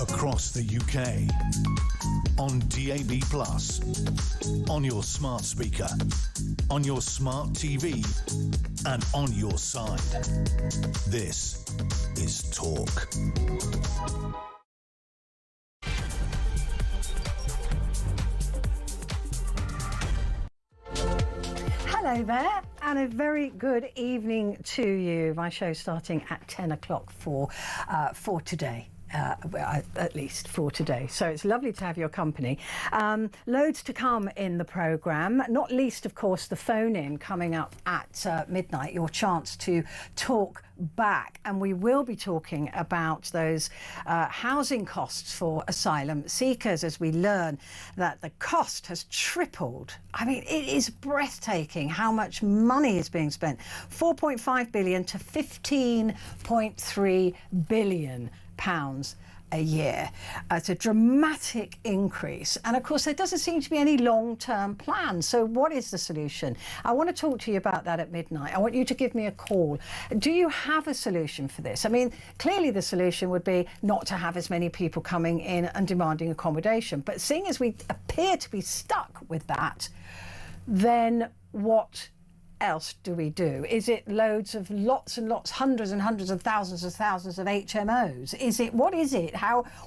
across the UK, on DAB+, on your smart speaker, on your smart TV, and on your side. This is Talk. Hello there, and a very good evening to you. My show's starting at 10 o'clock for today. At least for today. So it's lovely to have your company. Loads to come in the programme, not least, of course, the phone-in coming up at midnight, your chance to talk back. And we will be talking about those housing costs for asylum seekers as we learn that the cost has tripled. I mean, it is breathtaking how much money is being spent. 4.5 billion to 15.3 billion pounds a year. It's a dramatic increase, and of course there doesn't seem to be any long-term plan. So what is the solution? I want to talk to you about that at midnight. I want you to give me a call. Do you have a solution for this? I mean, clearly the solution would be not to have as many people coming in and demanding accommodation, but seeing as we appear to be stuck with that, then what else do we do? Is it lots and lots, hundreds and hundreds of thousands of HMOs? Is it, what is it?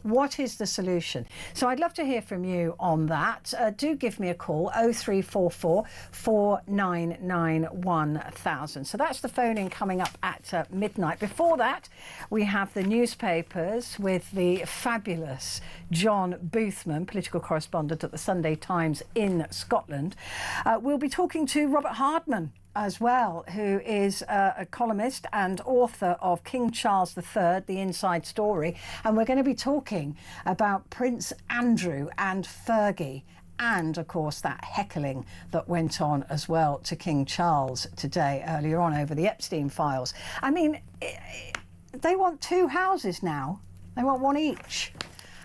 What is the solution? So I'd love to hear from you on that. Do give me a call, 0344 499 1000. So that's the phone in coming up at midnight. Before that, we have the newspapers with the fabulous John Boothman, political correspondent at the Sunday Times in Scotland. We'll be talking to Robert Hardman as well, who is a columnist and author of King Charles III, The Inside Story. And we're going to be talking about Prince Andrew and Fergie, and of course that heckling that went on as well to King Charles today, earlier on, over the Epstein files. I mean, they want two houses now. They want one each.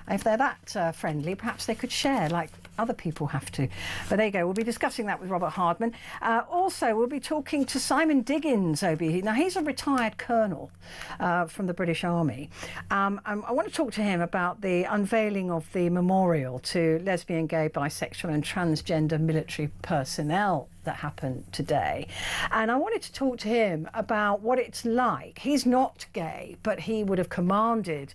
If they're that friendly, perhaps they could share like other people have to. But there you go. We'll be discussing that with Robert Hardman. Also, we'll be talking to Simon Diggins, OB. Now, he's a retired colonel from the British Army. I want to talk to him about the unveiling of the memorial to lesbian, gay, bisexual and transgender military personnel that happened today. And I wanted to talk to him about what it's like. He's not gay, but he would have commanded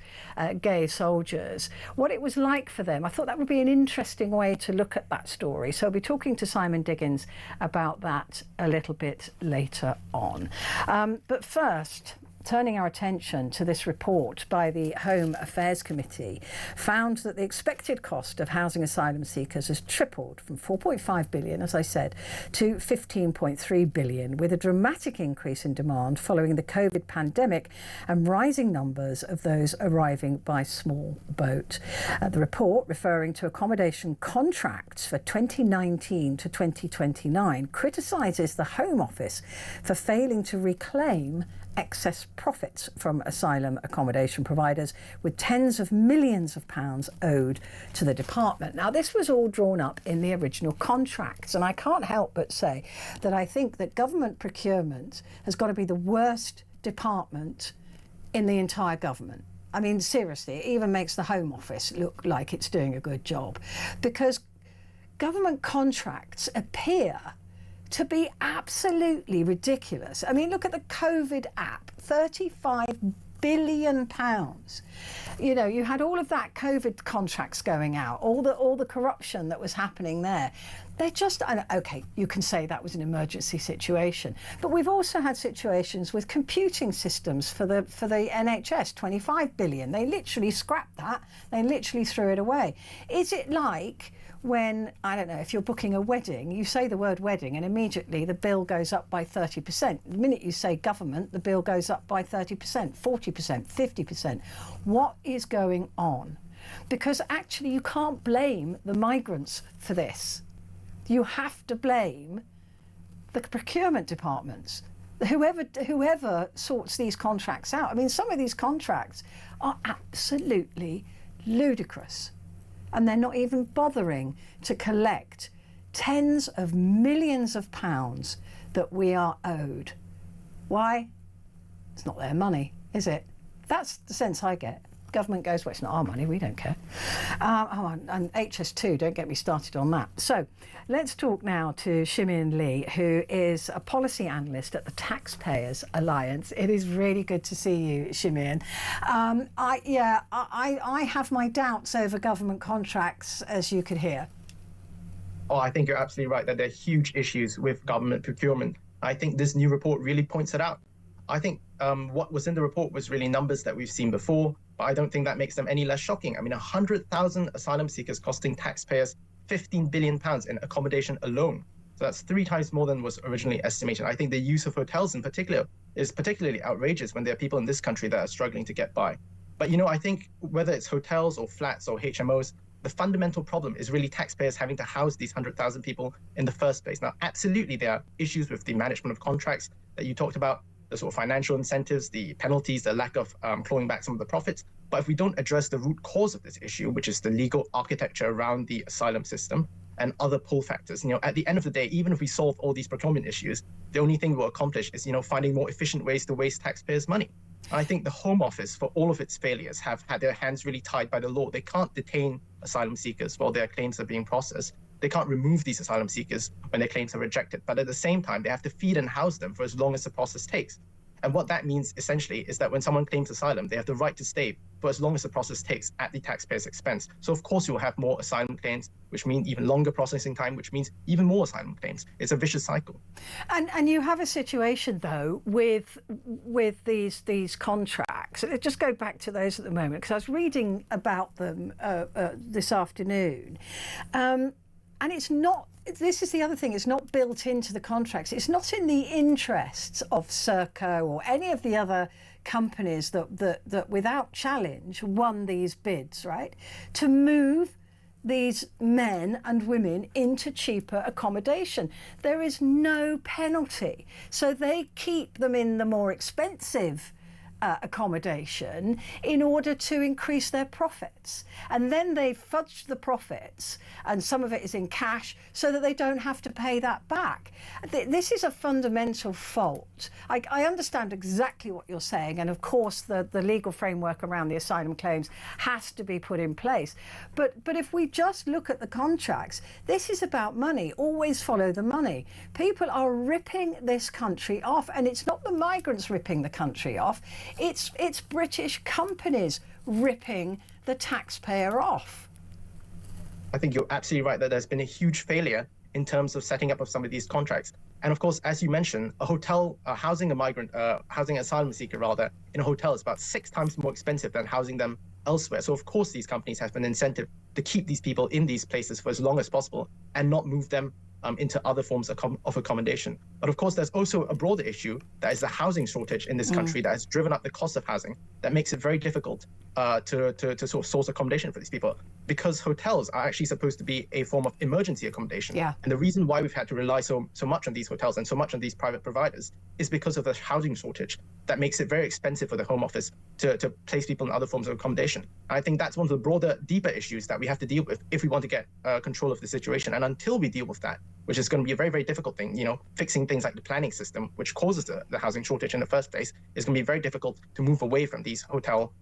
gay soldiers. What it was like for them. I thought that would be an interesting way to look at that story. So I'll be talking to Simon Diggins about that a little bit later on. But first, turning our attention to this report by the Home Affairs Committee, found that the expected cost of housing asylum seekers has tripled from 4.5 billion, as I said, to 15.3 billion, with a dramatic increase in demand following the COVID pandemic and rising numbers of those arriving by small boat. The report, referring to accommodation contracts for 2019 to 2029, criticises the Home Office for failing to reclaim excess profits from asylum accommodation providers, with tens of millions of pounds owed to the department. Now, this was all drawn up in the original contracts, and I can't help but say that I think that government procurement has got to be the worst department in the entire government. I mean, seriously, it even makes the Home Office look like it's doing a good job, because government contracts appear to be absolutely ridiculous. I mean, look at the COVID app, £35 billion. You know, you had all of that COVID contracts going out, all the corruption that was happening there. They're just, okay, you can say that was an emergency situation, but we've also had situations with computing systems for the NHS, 25 billion. They literally scrapped that. They literally threw it away. Is it like when, I don't know, if you're booking a wedding, you say the word wedding and immediately the bill goes up by 30%. The minute you say government, the bill goes up by 30%, 40%, 50%. What is going on? Because actually you can't blame the migrants for this. You have to blame the procurement departments, whoever sorts these contracts out. I mean, some of these contracts are absolutely ludicrous. And they're not even bothering to collect tens of millions of pounds that we are owed. Why? It's not their money, is it? That's the sense I get. Government goes, well, it's not our money, we don't care. And HS2, don't get me started on that. So let's talk now to Ximin Li, who is a policy analyst at the Taxpayers Alliance. It is really good to see you, Ximin. I have my doubts over government contracts, as you could hear. Oh, I think you're absolutely right that there are huge issues with government procurement. I think this new report really points it out. I think what was in the report was really numbers that we've seen before, but I don't think that makes them any less shocking. I mean, 100,000 asylum seekers costing taxpayers £15 billion in accommodation alone. So that's 3 times more than was originally estimated. I think the use of hotels in particular is particularly outrageous when there are people in this country that are struggling to get by. But, you know, I think whether it's hotels or flats or HMOs, the fundamental problem is really taxpayers having to house these 100,000 people in the first place. Now, absolutely, there are issues with the management of contracts that you talked about, the sort of financial incentives, the penalties, the lack of clawing back some of the profits. But if we don't address the root cause of this issue, which is the legal architecture around the asylum system and other pull factors, you know, at the end of the day, even if we solve all these procurement issues, the only thing we'll accomplish is, you know, finding more efficient ways to waste taxpayers' money. I think the Home Office, for all of its failures, have had their hands really tied by the law. They can't detain asylum seekers while their claims are being processed. They can't remove these asylum seekers when their claims are rejected. But at the same time, they have to feed and house them for as long as the process takes. And what that means, essentially, is that when someone claims asylum, they have the right to stay for as long as the process takes at the taxpayer's expense. So, of course, you'll have more asylum claims, which mean even longer processing time, which means even more asylum claims. It's a vicious cycle. And you have a situation, though, with these contracts. Just go back to those at the moment, because I was reading about them this afternoon. And it's not, this is the other thing, it's not built into the contracts. It's not in the interests of Serco or any of the other companies that without challenge won these bids, right, to move these men and women into cheaper accommodation. There is no penalty. So they keep them in the more expensive accommodation in order to increase their profits, and then they fudge the profits, and some of it is in cash, so that they don't have to pay that back. This is a fundamental fault. I understand exactly what you're saying, and of course the legal framework around the asylum claims has to be put in place, but if we just look at the contracts, this is about money. Always follow the money. People are ripping this country off, and it's not the migrants ripping the country off. It's British companies ripping the taxpayer off. I think you're absolutely right that there's been a huge failure in terms of setting up of some of these contracts. And of course, as you mentioned, a hotel, housing a migrant, housing an asylum seeker rather, in a hotel is about 6 times more expensive than housing them elsewhere. So of course, these companies have an incentive to keep these people in these places for as long as possible and not move them into other forms of accommodation. But of course, there's also a broader issue that is the housing shortage in this country that has driven up the cost of housing, that makes it very difficult to sort of source accommodation for these people, because hotels are actually supposed to be a form of emergency accommodation. Yeah. And the reason why we've had to rely so much on these hotels and so much on these private providers is because of the housing shortage that makes it very expensive for the Home Office to place people in other forms of accommodation. And I think that's one of the broader, deeper issues that we have to deal with if we want to get control of the situation. And until we deal with that, which is going to be a very, very difficult thing, you know, fixing things like the planning system, which causes the housing shortage in the first place, is going to be very difficult to move away from these hotel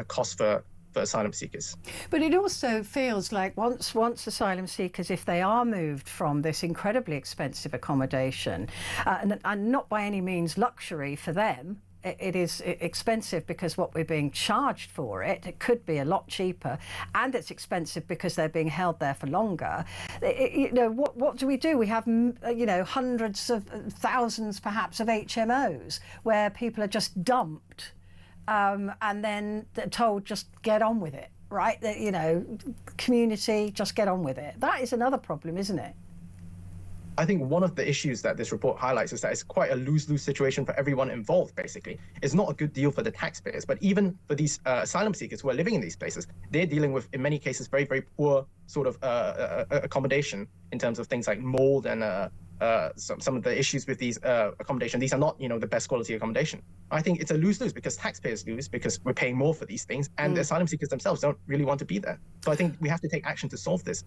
costs for asylum seekers. But it also feels like once asylum seekers, if they are moved from this incredibly expensive accommodation, and not by any means luxury for them, it is expensive because what we're being charged for it could be a lot cheaper, and it's expensive because they're being held there for longer. You know, what do? We have, you know, hundreds of thousands perhaps of HMOs where people are just dumped and then they're told just get on with it, right? You know, community, just get on with it. That is another problem, isn't it? I think one of the issues that this report highlights is that it's quite a lose-lose situation for everyone involved, basically. It's not a good deal for the taxpayers, but even for these asylum seekers who are living in these places, they're dealing with, in many cases, very, very poor sort of accommodation in terms of things like mold and some of the issues with these accommodation. These are not, the best quality accommodation. I think it's a lose-lose because taxpayers lose because we're paying more for these things, and the asylum seekers themselves don't really want to be there. So I think we have to take action to solve this.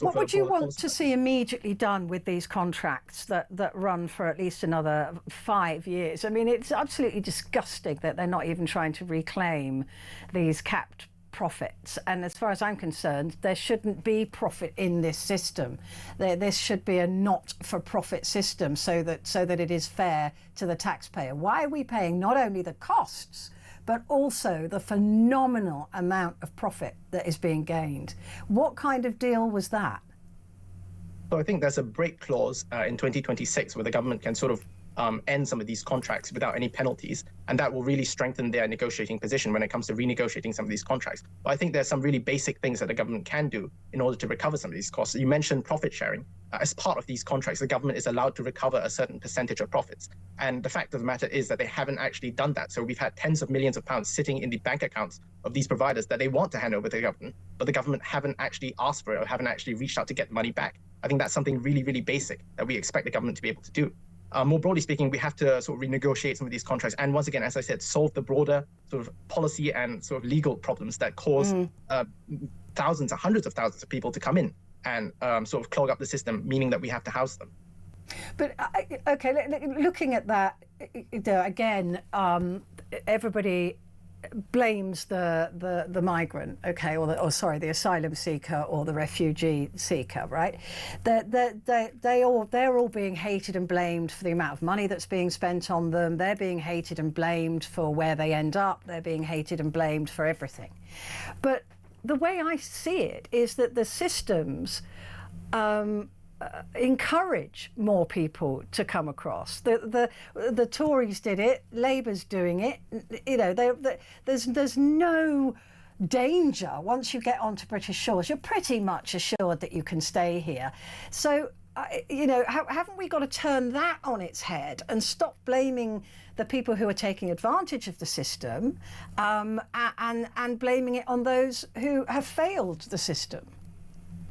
What would you want to see immediately done with these contracts that run for at least another 5 years? I mean, it's absolutely disgusting that they're not even trying to reclaim these capped profits, and as far as I'm concerned, there shouldn't be profit in this system. This should be a not-for-profit system so that it is fair to the taxpayer. Why are we paying not only the costs but also the phenomenal amount of profit that is being gained? What kind of deal was that? So I think there's a break clause in 2026 where the government can sort of end some of these contracts without any penalties, and that will really strengthen their negotiating position when it comes to renegotiating some of these contracts. But I think there's some really basic things that the government can do in order to recover some of these costs. You mentioned profit sharing. As part of these contracts, the government is allowed to recover a certain percentage of profits. And the fact of the matter is that they haven't actually done that. So we've had tens of millions of pounds sitting in the bank accounts of these providers that they want to hand over to the government, but the government haven't actually asked for it or haven't actually reached out to get money back. I think that's something really, really basic that we expect the government to be able to do. More broadly speaking, we have to sort of renegotiate some of these contracts. And once again, as I said, solve the broader sort of policy and sort of legal problems that cause thousands or hundreds of thousands of people to come in and sort of clog up the system, meaning that we have to house them. But, okay, looking at that, again, everybody blames the migrant, okay, or sorry, the asylum seeker or the refugee seeker, right? They're all being hated and blamed for the amount of money that's being spent on them. They're being hated and blamed for where they end up. They're being hated and blamed for everything. But the way I see it is that the systems encourage more people to come across. The Tories did it. Labour's doing it. There's no danger once you get onto British shores. You're pretty much assured that you can stay here. So, haven't we got to turn that on its head and stop blaming the people who are taking advantage of the system and blaming it on those who have failed the system?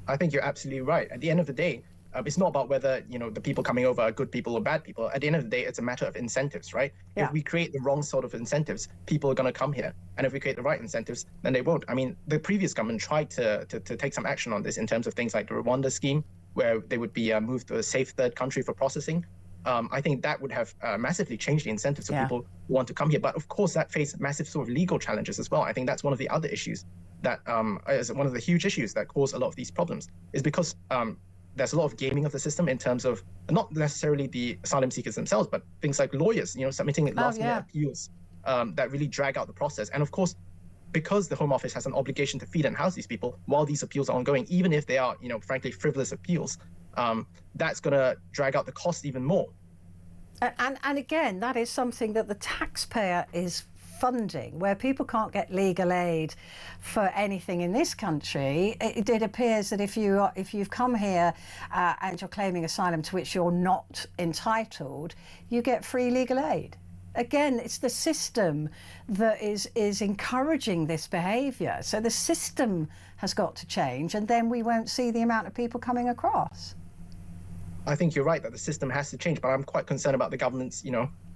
I think you're absolutely right. At the end of the day, it's not about whether, the people coming over are good people or bad people. At the end of the day, it's a matter of incentives, right? Yeah. If we create the wrong sort of incentives, people are going to come here. And if we create the right incentives, then they won't. I mean, the previous government tried to take some action on this in terms of things like the Rwanda scheme, where they would be moved to a safe third country for processing. I think that would have massively changed the incentives of people who want to come here. But of course, that faced massive sort of legal challenges as well. I think that's one of the other issues that is one of the huge issues that cause a lot of these problems, is because there's a lot of gaming of the system in terms of not necessarily the asylum seekers themselves, but things like lawyers, submitting last-minute appeals that really drag out the process. And of course, because the Home Office has an obligation to feed and house these people while these appeals are ongoing, even if they are, frankly, frivolous appeals, that's going to drag out the cost even more. And again, that is something that the taxpayer is funding, where people can't get legal aid for anything in this country. It appears that if you've come here and you're claiming asylum to which you're not entitled, you get free legal aid. Again, it's the system that is encouraging this behaviour. So the system has got to change, and then we won't see the amount of people coming across. I think you're right that the system has to change, but I'm quite concerned about the government's,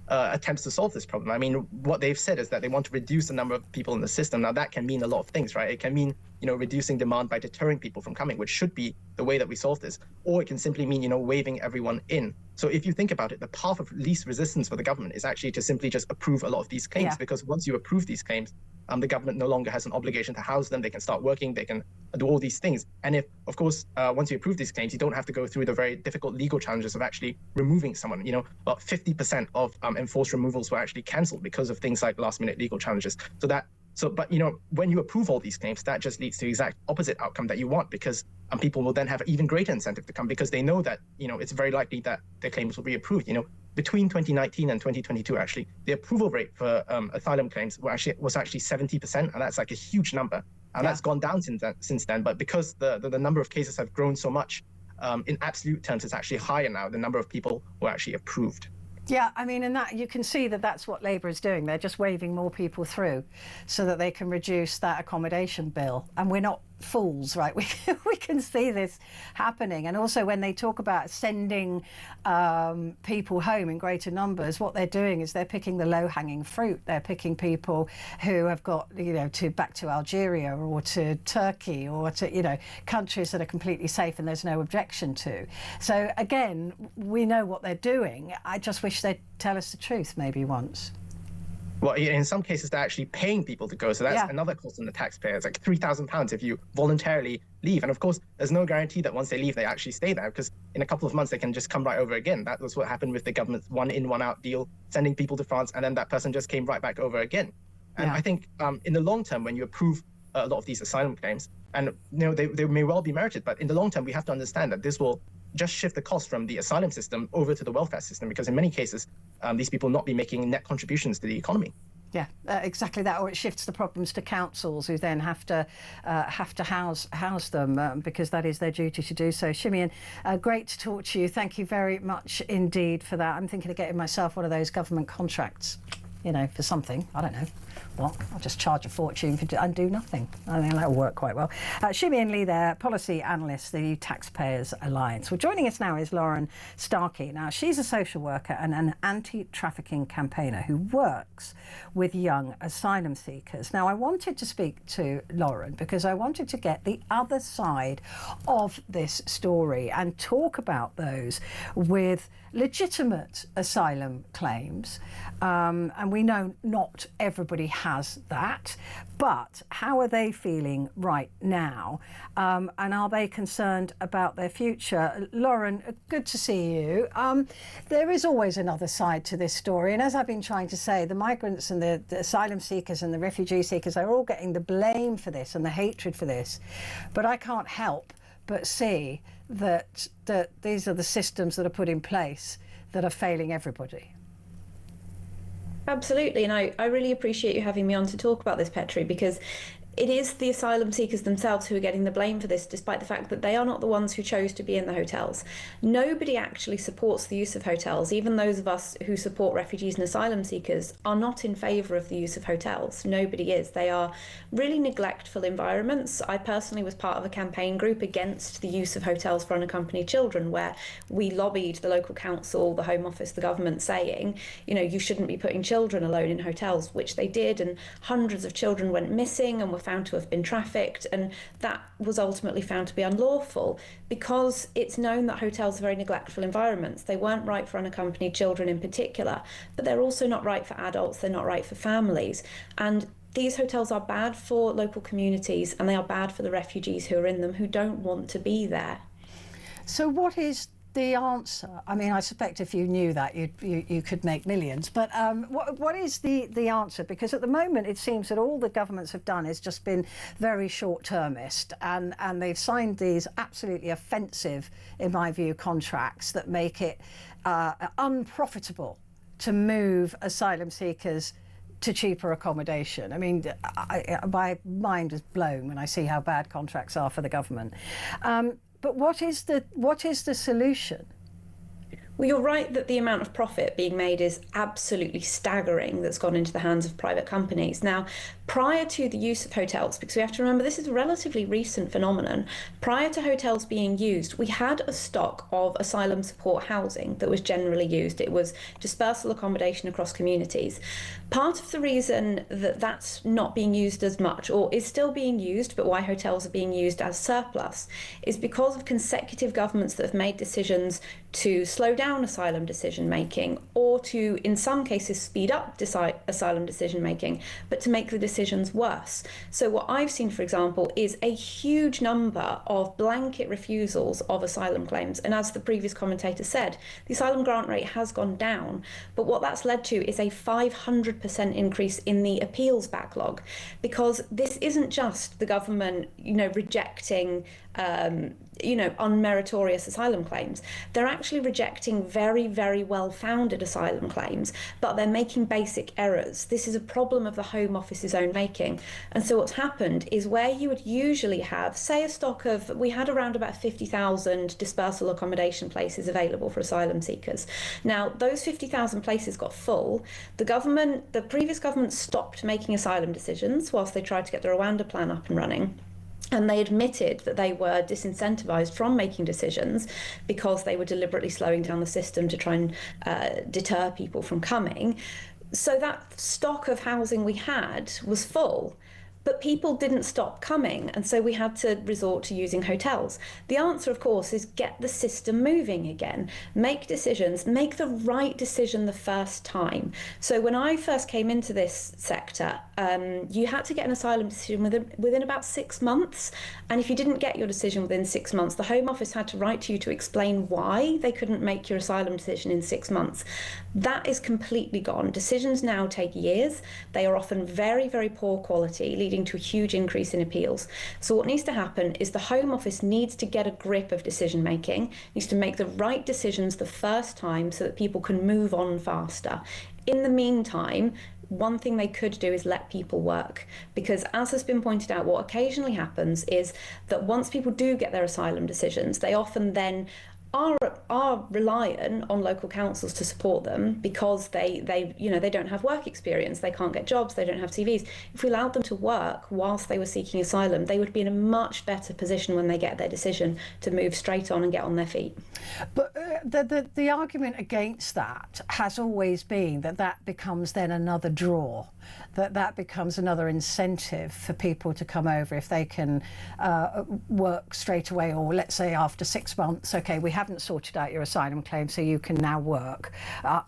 attempts to solve this problem. I mean, what they've said is that they want to reduce the number of people in the system. Now, that can mean a lot of things, right? It can mean, reducing demand by deterring people from coming, which should be the way that we solve this. Or it can simply mean, waving everyone in. So if you think about it, the path of least resistance for the government is actually to simply just approve a lot of these claims, because once you approve these claims, the government no longer has an obligation to house them. They can start working. They can do all these things. And if, of course, once you approve these claims, you don't have to go through the very difficult legal challenges of actually removing someone. About 50% of enforced removals were actually cancelled because of things like last-minute legal challenges. But when you approve all these claims, that just leads to the exact opposite outcome that you want, because people will then have even greater incentive to come, because they know that, it's very likely that their claims will be approved. Between 2019 and 2022, actually, the approval rate for asylum claims was actually 70%, and that's like a huge number. And that's gone down since then. But because the number of cases have grown so much, in absolute terms, it's actually higher now, the number of people who are actually approved. Yeah, I mean, and that you can see that that's what Labour is doing. They're just waving more people through so that they can reduce that accommodation bill. And we're not fools, right? We can see this happening. And also when they talk about sending people home in greater numbers, what they're doing is they're picking the low-hanging fruit. They're picking people who have got, you know, back to Algeria or to Turkey or to, you know, countries that are completely safe and there's no objection to. So again, we know what they're doing. I just wish they'd tell us the truth maybe once. Well, in some cases, they're actually paying people to go. So that's another cost on the taxpayer. It's like £3,000 if you voluntarily leave. And of course, there's no guarantee that once they leave, they actually stay there, because in a couple of months, they can just come right over again. That was what happened with the government's one-in, one-out deal, sending people to France, and then that person just came right back over again. And I think in the long term, when you approve a lot of these asylum claims, and you know they may well be merited, but in the long term, we have to understand that this will just shift the cost from the asylum system over to the welfare system, because in many cases, these people will not be making net contributions to the economy. Yeah, exactly that. Or it shifts the problems to councils, who then have to house them because that is their duty to do so. Simeon, great to talk to you. Thank you very much indeed for that. I'm thinking of getting myself one of those government contracts, you know, for something. I don't know what. I'll just charge a fortune and do nothing. I think that'll work quite well. Simeon Lee there, policy analyst, the Taxpayers Alliance. Well, joining us now is Lauren Starkey. Now, she's a social worker and an anti-trafficking campaigner who works with young asylum seekers. Now, I wanted to speak to Lauren because I wanted to get the other side of this story and talk about those with legitimate asylum claims. And we know not everybody has that, but how are they feeling right now? And are they concerned about their future? Lauren, good to see you. There is always another side to this story. And as I've been trying to say, the migrants and the asylum seekers and the refugee seekers, they're all getting the blame for this and the hatred for this. But I can't help but see that these are the systems that are put in place that are failing everybody. Absolutely, and I really appreciate you having me on to talk about this, Petrie, because it is the asylum seekers themselves who are getting the blame for this, despite the fact that they are not the ones who chose to be in the hotels. Nobody actually supports the use of hotels. Even those of us who support refugees and asylum seekers are not in favour of the use of hotels. Nobody is. They are really neglectful environments. I personally was part of a campaign group against the use of hotels for unaccompanied children, where we lobbied the local council, the Home Office, the government, saying, you know, you shouldn't be putting children alone in hotels, which they did, and hundreds of children went missing and were found to have been trafficked, and that was ultimately found to be unlawful because it's known that hotels are very neglectful environments. They weren't right for unaccompanied children in particular, but they're also not right for adults, they're not right for families. And these hotels are bad for local communities, and they are bad for the refugees who are in them who don't want to be there. So what is the answer? I mean, I suspect if you knew that, you could make millions. But what is the answer? Because at the moment, it seems that all the governments have done is just been very short-termist, and they've signed these absolutely offensive, in my view, contracts that make it unprofitable to move asylum seekers to cheaper accommodation. I mean, my mind is blown when I see how bad contracts are for the government. But what is the solution? Well, you're right that the amount of profit being made is absolutely staggering that's gone into the hands of private companies. Now, prior to the use of hotels, because we have to remember this is a relatively recent phenomenon, prior to hotels being used, we had a stock of asylum support housing that was generally used. It was dispersal accommodation across communities. Part of the reason that that's not being used as much, or is still being used, but why hotels are being used as surplus, is because of consecutive governments that have made decisions to slow down asylum decision making, or to, in some cases, speed up asylum decision making, but to make the decisions worse. So what I've seen, for example, is a huge number of blanket refusals of asylum claims. And as the previous commentator said, the asylum grant rate has gone down, but what that's led to is a 500% increase in the appeals backlog, because this isn't just the government, rejecting unmeritorious asylum claims. They're actually rejecting very, very well-founded asylum claims, but they're making basic errors. This is a problem of the Home Office's own making. And so what's happened is where you would usually have, say, a stock of, we had around about 50,000 dispersal accommodation places available for asylum seekers. Now, those 50,000 places got full. The previous government stopped making asylum decisions whilst they tried to get the Rwanda plan up and running. And they admitted that they were disincentivized from making decisions because they were deliberately slowing down the system to try and deter people from coming. So that stock of housing we had was full. But people didn't stop coming, and so we had to resort to using hotels. The answer, of course, is get the system moving again. Make decisions, make the right decision the first time. So when I first came into this sector, you had to get an asylum decision within about 6 months. And if you didn't get your decision within 6 months, the Home Office had to write to you to explain why they couldn't make your asylum decision in 6 months. That is completely gone. Decisions now take years. They are often very, very poor quality, leading to a huge increase in appeals. So what needs to happen is the Home Office needs to get a grip of decision making, needs to make the right decisions the first time so that people can move on faster. In the meantime, one thing they could do is let people work, because as has been pointed out, what occasionally happens is that once people do get their asylum decisions, they often then are reliant on local councils to support them because they don't have work experience, they can't get jobs, they don't have CVs. If we allowed them to work whilst they were seeking asylum, they would be in a much better position when they get their decision to move straight on and get on their feet. But the argument against that has always been that becomes then another draw, that becomes another incentive for people to come over if they can work straight away, or let's say after 6 months, okay, we haven't sorted out your asylum claim, so you can now work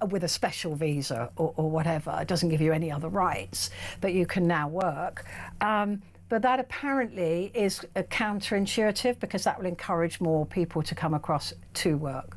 with a special visa or whatever. It doesn't give you any other rights, but you can now work. But that apparently is counterintuitive, because that will encourage more people to come across to work.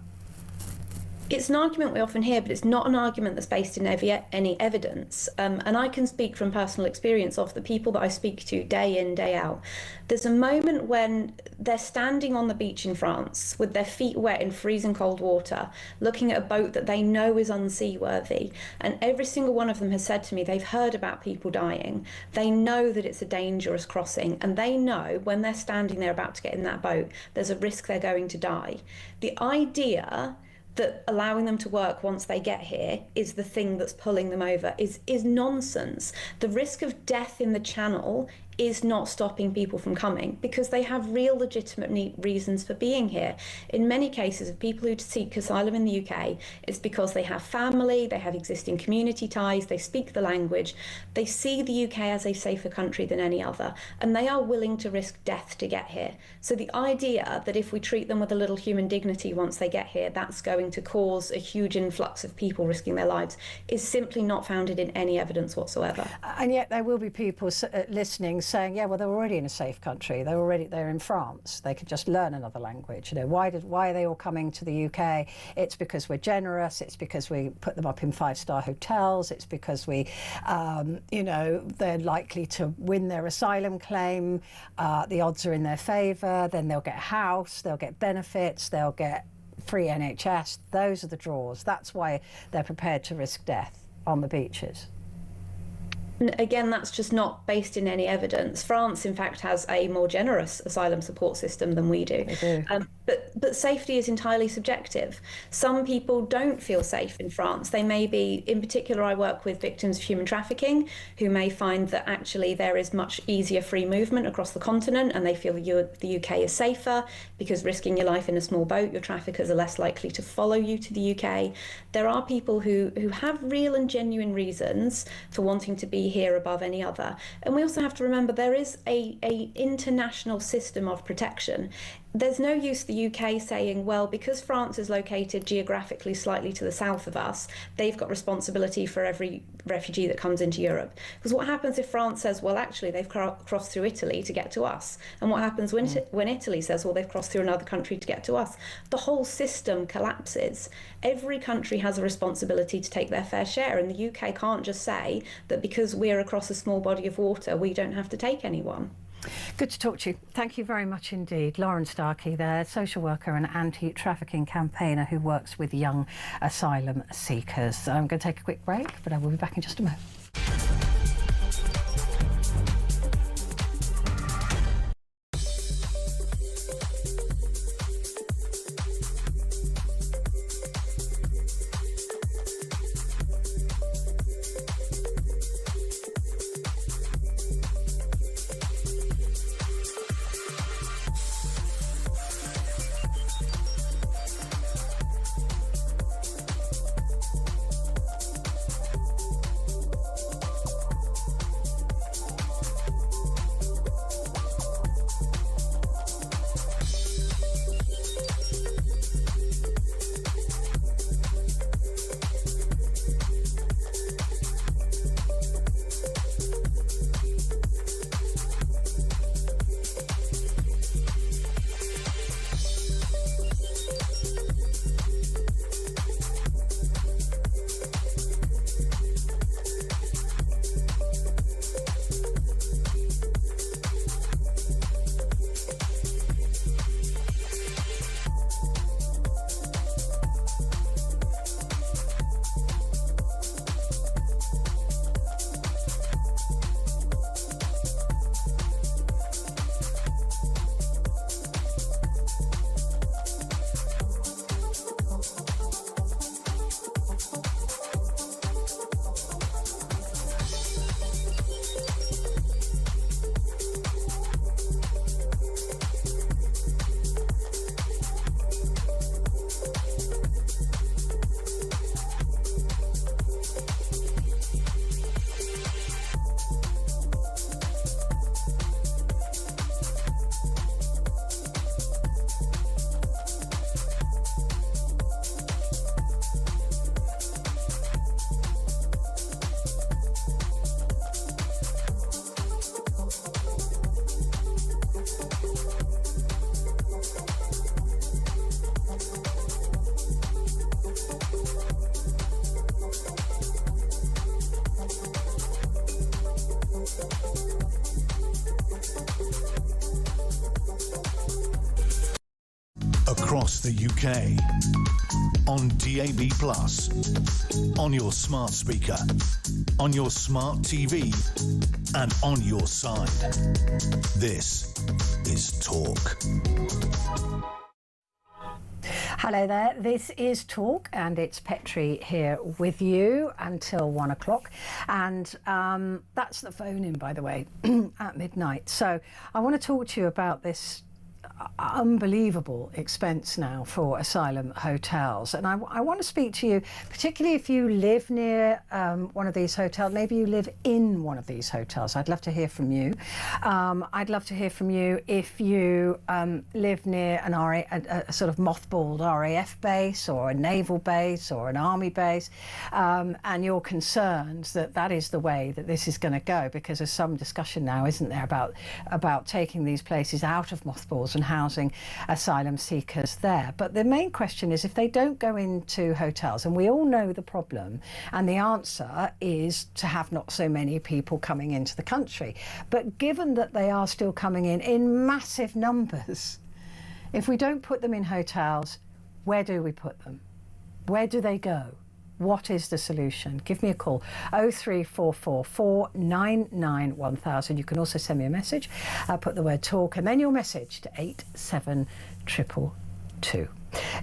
It's an argument we often hear, but it's not an argument that's based in any evidence. And I can speak from personal experience of the people that I speak to day in, day out. There's a moment when they're standing on the beach in France with their feet wet in freezing cold water, looking at a boat that they know is unseaworthy. And every single one of them has said to me they've heard about people dying. They know that it's a dangerous crossing, and they know when they're standing there about to get in that boat, there's a risk they're going to die. The idea that allowing them to work once they get here is the thing that's pulling them over is nonsense. The risk of death in the Channel is not stopping people from coming, because they have real legitimate reasons for being here. In many cases of people who seek asylum in the UK, it's because they have family, they have existing community ties, they speak the language, they see the UK as a safer country than any other, and they are willing to risk death to get here. So the idea that if we treat them with a little human dignity once they get here, that's going to cause a huge influx of people risking their lives is simply not founded in any evidence whatsoever. And yet there will be people listening saying, yeah, well, they're already in a safe country. They're in France. They could just learn another language. You know, why are they all coming to the UK? It's because we're generous. It's because we put them up in 5-star hotels. It's because we, they're likely to win their asylum claim. The odds are in their favour. Then they'll get a house. They'll get benefits. They'll get free NHS. Those are the draws. That's why they're prepared to risk death on the beaches. Again, that's just not based in any evidence. France, in fact, has a more generous asylum support system than we do. They do. But safety is entirely subjective. Some people don't feel safe in France. They may be, in particular, I work with victims of human trafficking who may find that actually there is much easier free movement across the continent, and they feel the UK is safer because risking your life in a small boat, your traffickers are less likely to follow you to the UK. There are people who have real and genuine reasons for wanting to be here above any other. And we also have to remember there is a international system of protection. There's no use the UK saying, well, because France is located geographically slightly to the south of us, they've got responsibility for every refugee that comes into Europe. Because what happens if France says, well, actually, they've crossed through Italy to get to us? And what happens when Italy says, well, they've crossed through another country to get to us? The whole system collapses. Every country has a responsibility to take their fair share, and the UK can't just say that because we're across a small body of water, we don't have to take anyone. Good to talk to you. Thank you very much indeed. Lauren Starkey there, social worker and anti-trafficking campaigner who works with young asylum seekers. I'm going to take a quick break, but I will be back in just a moment. across the UK. On DAB+, on your smart speaker, on your smart TV, and on your side. This is Talk. Hello there, this is Talk, and it's Petrie here with you until 1 o'clock. And that's the phone in, by the way, at midnight. So I want to talk to you about this unbelievable expense now for asylum hotels, and I want to speak to you, particularly if you live near one of these hotels. Maybe you live in one of these hotels. I'd love to hear from you. I'd love to hear from you if you live near a sort of mothballed RAF base or a naval base or an army base, and you're concerned that that is the way that this is going to go, because there's some discussion now, isn't there, about taking these places out of mothballs and housing asylum seekers there. But the main question is, if they don't go into hotels, and we all know the problem, and the answer is to have not so many people coming into the country. But given that they are still coming in massive numbers, if we don't put them in hotels, where do we put them? Where do they go? What is the solution? Give me a call, 03444 499 1000. You can also send me a message, put the word Talk and then your message to 87222.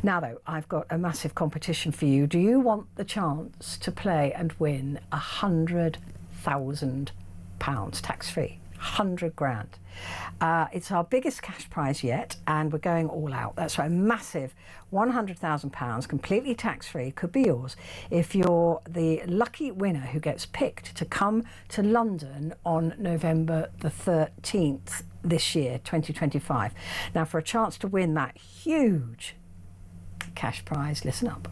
Now though, I've got a massive competition for you. Do you want the chance to play and win £100,000 tax-free? 100 grand. It's our biggest cash prize yet, and we're going all out. That's right, a massive £100,000, completely tax-free, could be yours if you're the lucky winner who gets picked to come to London on November the 13th this year, 2025. Now, for a chance to win that huge cash prize, listen up.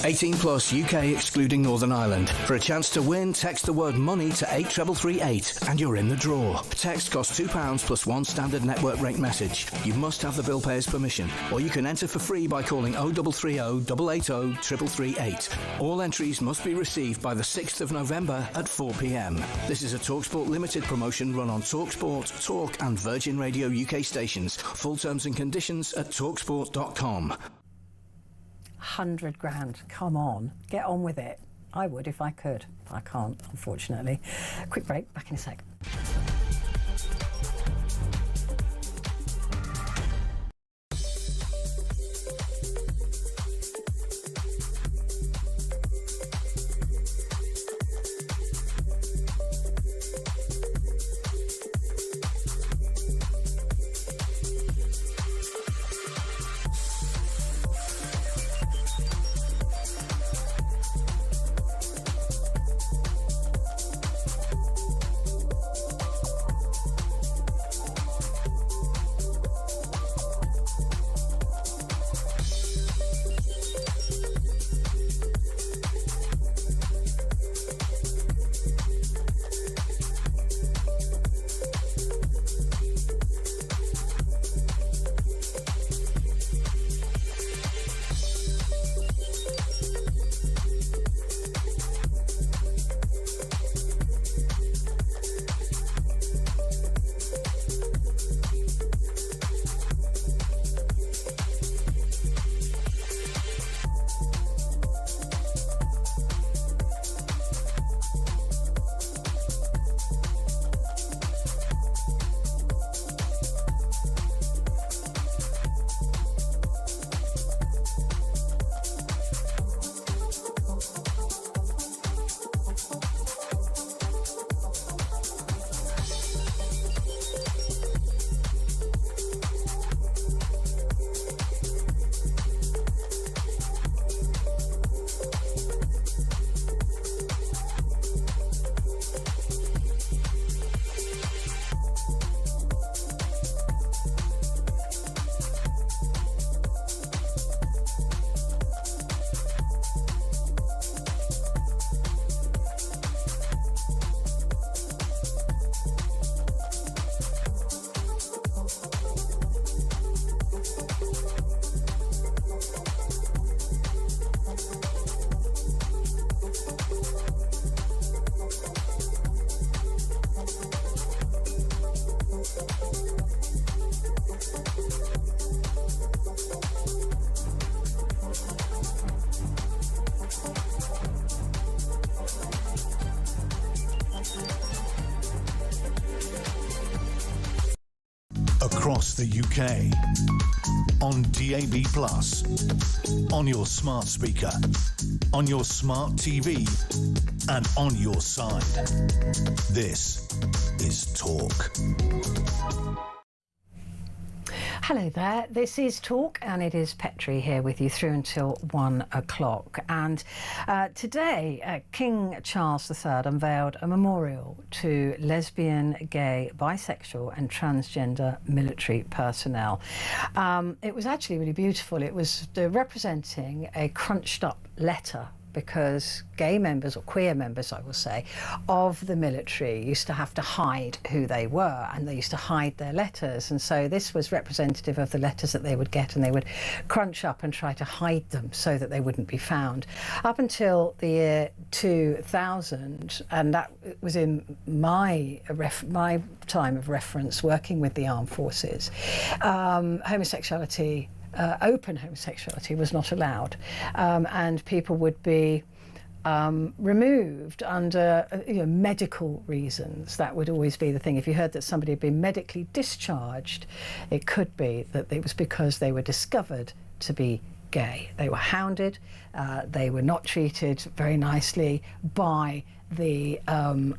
18 plus UK excluding Northern Ireland. For a chance to win, text the word money to 83338 and you're in the draw. Text costs £2 plus one standard network rate message. You must have the bill payer's permission, or you can enter for free by calling 0330 880 3338. All entries must be received by the 6th of November at 4 p.m. This is a TalkSport Limited promotion run on TalkSport, Talk and Virgin Radio UK stations. Full terms and conditions at talksport.com. 100 grand, come on, get on with it. I would if I could. I can't, unfortunately. Quick break, back in a sec. across the UK. On DAB+, on your smart speaker, on your smart TV, and on your side. This is Talk. Hello there, this is Talk and it is Petrie here with you through until 1 o'clock. And today, King Charles III unveiled a memorial to lesbian, gay, bisexual and transgender military personnel. It was actually really beautiful. It was representing a crunched up letter, because gay members, or queer members I will say, of the military used to have to hide who they were, and they used to hide their letters, and so this was representative of the letters that they would get, and they would crunch up and try to hide them so that they wouldn't be found. Up until the year 2000, and that was in my time of reference working with the armed forces, homosexuality, open homosexuality was not allowed, and people would be removed under medical reasons. That would always be the thing. If you heard that somebody had been medically discharged, it could be that it was because they were discovered to be gay. They were hounded, they were not treated very nicely by the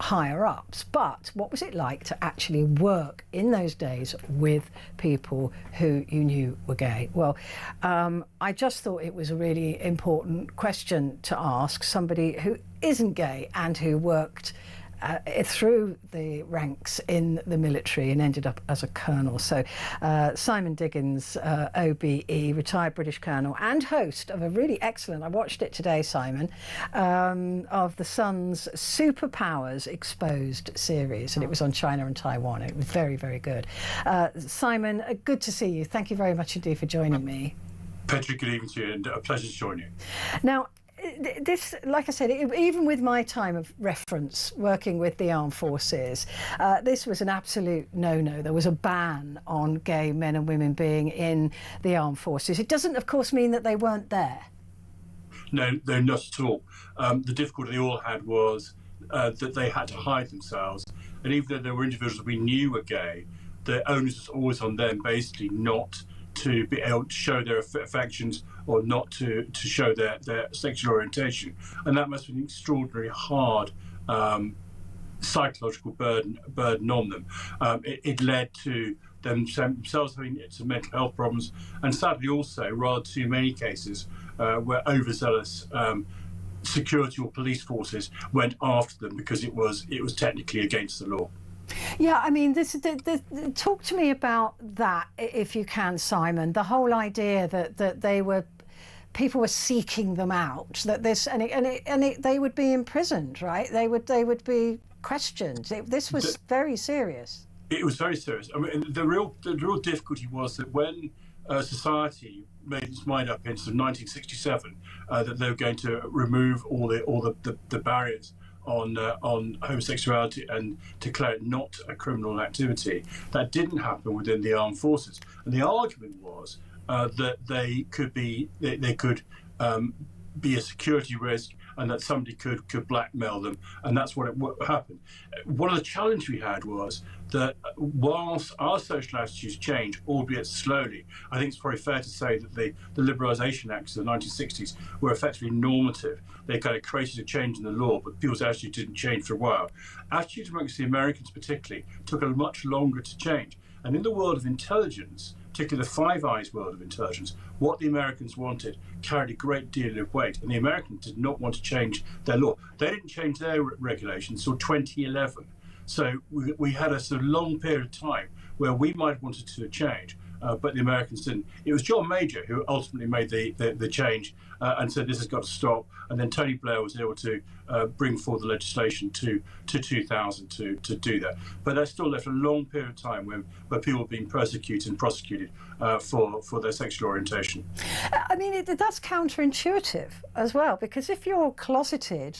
higher ups. But what was it like to actually work in those days with people who you knew were gay? Well, I just thought it was a really important question to ask somebody who isn't gay and who worked through the ranks in the military and ended up as a colonel. So Simon Diggins, OBE, retired British colonel and host of a really excellent, I watched it today, Simon, of the Sun's Superpowers Exposed series, and it was on China and Taiwan. It was very, very good. Simon, good to see you. Thank you very much indeed for joining me. Petrie, good evening to you, and a pleasure to join you. Now, this, like I said, even with my time of reference working with the armed forces, this was an absolute no-no. There was a ban on gay men and women being in the armed forces. It doesn't, of course, mean that they weren't there. No, not at all. The difficulty they all had was that they had to hide themselves. And even though there were individuals we knew were gay, the onus was always on them, basically, not to be able to show their affections or not to show their sexual orientation. And that must have been an extraordinarily hard psychological burden on them. It led to themselves having some mental health problems, and sadly also rather too many cases where overzealous security or police forces went after them because it was technically against the law. Yeah, I mean, talk to me about that, if you can, Simon. The whole idea that people were seeking them out, that they would be imprisoned, right? They would be questioned. This was very serious. It was very serious. I mean, the real difficulty was that when society made its mind up in sort of 1967 that they were going to remove all the barriers on homosexuality and declare it not a criminal activity, that didn't happen within the armed forces. And the argument was that they could be a security risk, and that somebody could blackmail them, and that's what happened. One of the challenges we had was that whilst our social attitudes changed, albeit slowly, I think it's probably fair to say that the Liberalisation Acts of the 1960s were effectively normative. They kind of created a change in the law, but people's attitudes didn't change for a while. Attitudes amongst the Americans particularly took a much longer to change. And in the world of intelligence, particularly the Five Eyes world of intelligence, what the Americans wanted carried a great deal of weight, and the Americans did not want to change their law. They didn't change their regulations until 2011. So we had a sort of long period of time where we might have wanted to change, but the Americans didn't. It was John Major who ultimately made the change and said this has got to stop. And then Tony Blair was able to bring forward the legislation to 2000 to do that. But that still left a long period of time where people were being persecuted and prosecuted for their sexual orientation. I mean, that's counterintuitive as well, because if you're closeted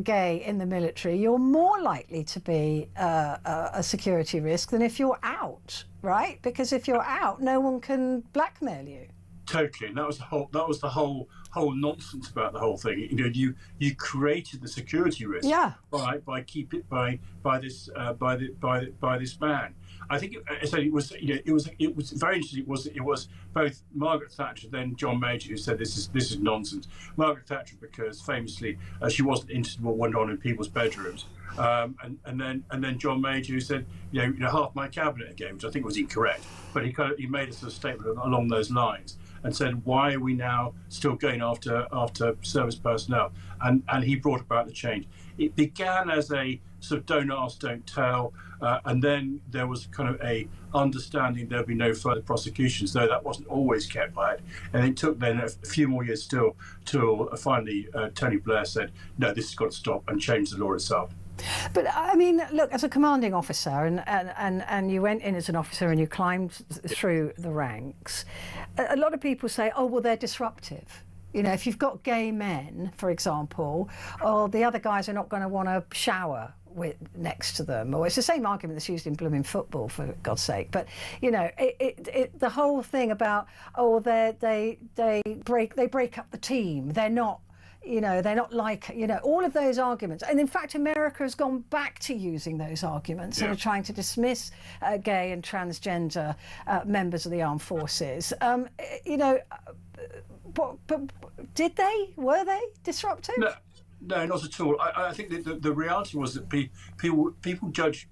gay in the military, you're more likely to be a security risk than if you're out, right? Because if you're out, no one can blackmail you. Totally, and that was the whole whole nonsense about the whole thing. You created the security risk by this ban. I think it was very interesting. It was both Margaret Thatcher, then John Major, who said this is nonsense. Margaret Thatcher, because famously she wasn't interested in what went on in people's bedrooms, and then John Major, who said half my cabinet again, which I think was incorrect, but he made a sort of statement along those lines and said, why are we now still going after service personnel? And he brought about the change. It began as a sort of don't ask, don't tell, and then there was kind of a understanding there'd be no further prosecutions, though that wasn't always kept by it. And it took then a few more years still till finally Tony Blair said, no, this has got to stop, and changed the law itself. But I mean, look, as a commanding officer, and you went in as an officer and you climbed through the ranks, a lot of people say, oh, well, they're disruptive. If you've got gay men, for example, or the other guys are not going to want to shower next to them, or it's the same argument that's used in blooming football, for God's sake. But the whole thing about, oh, they break up the team, they're not. They're not like, all of those arguments. And in fact, America has gone back to using those arguments and are trying to dismiss gay and transgender members of the armed forces. But were they disruptive? No, not at all. I think that the reality was that people judged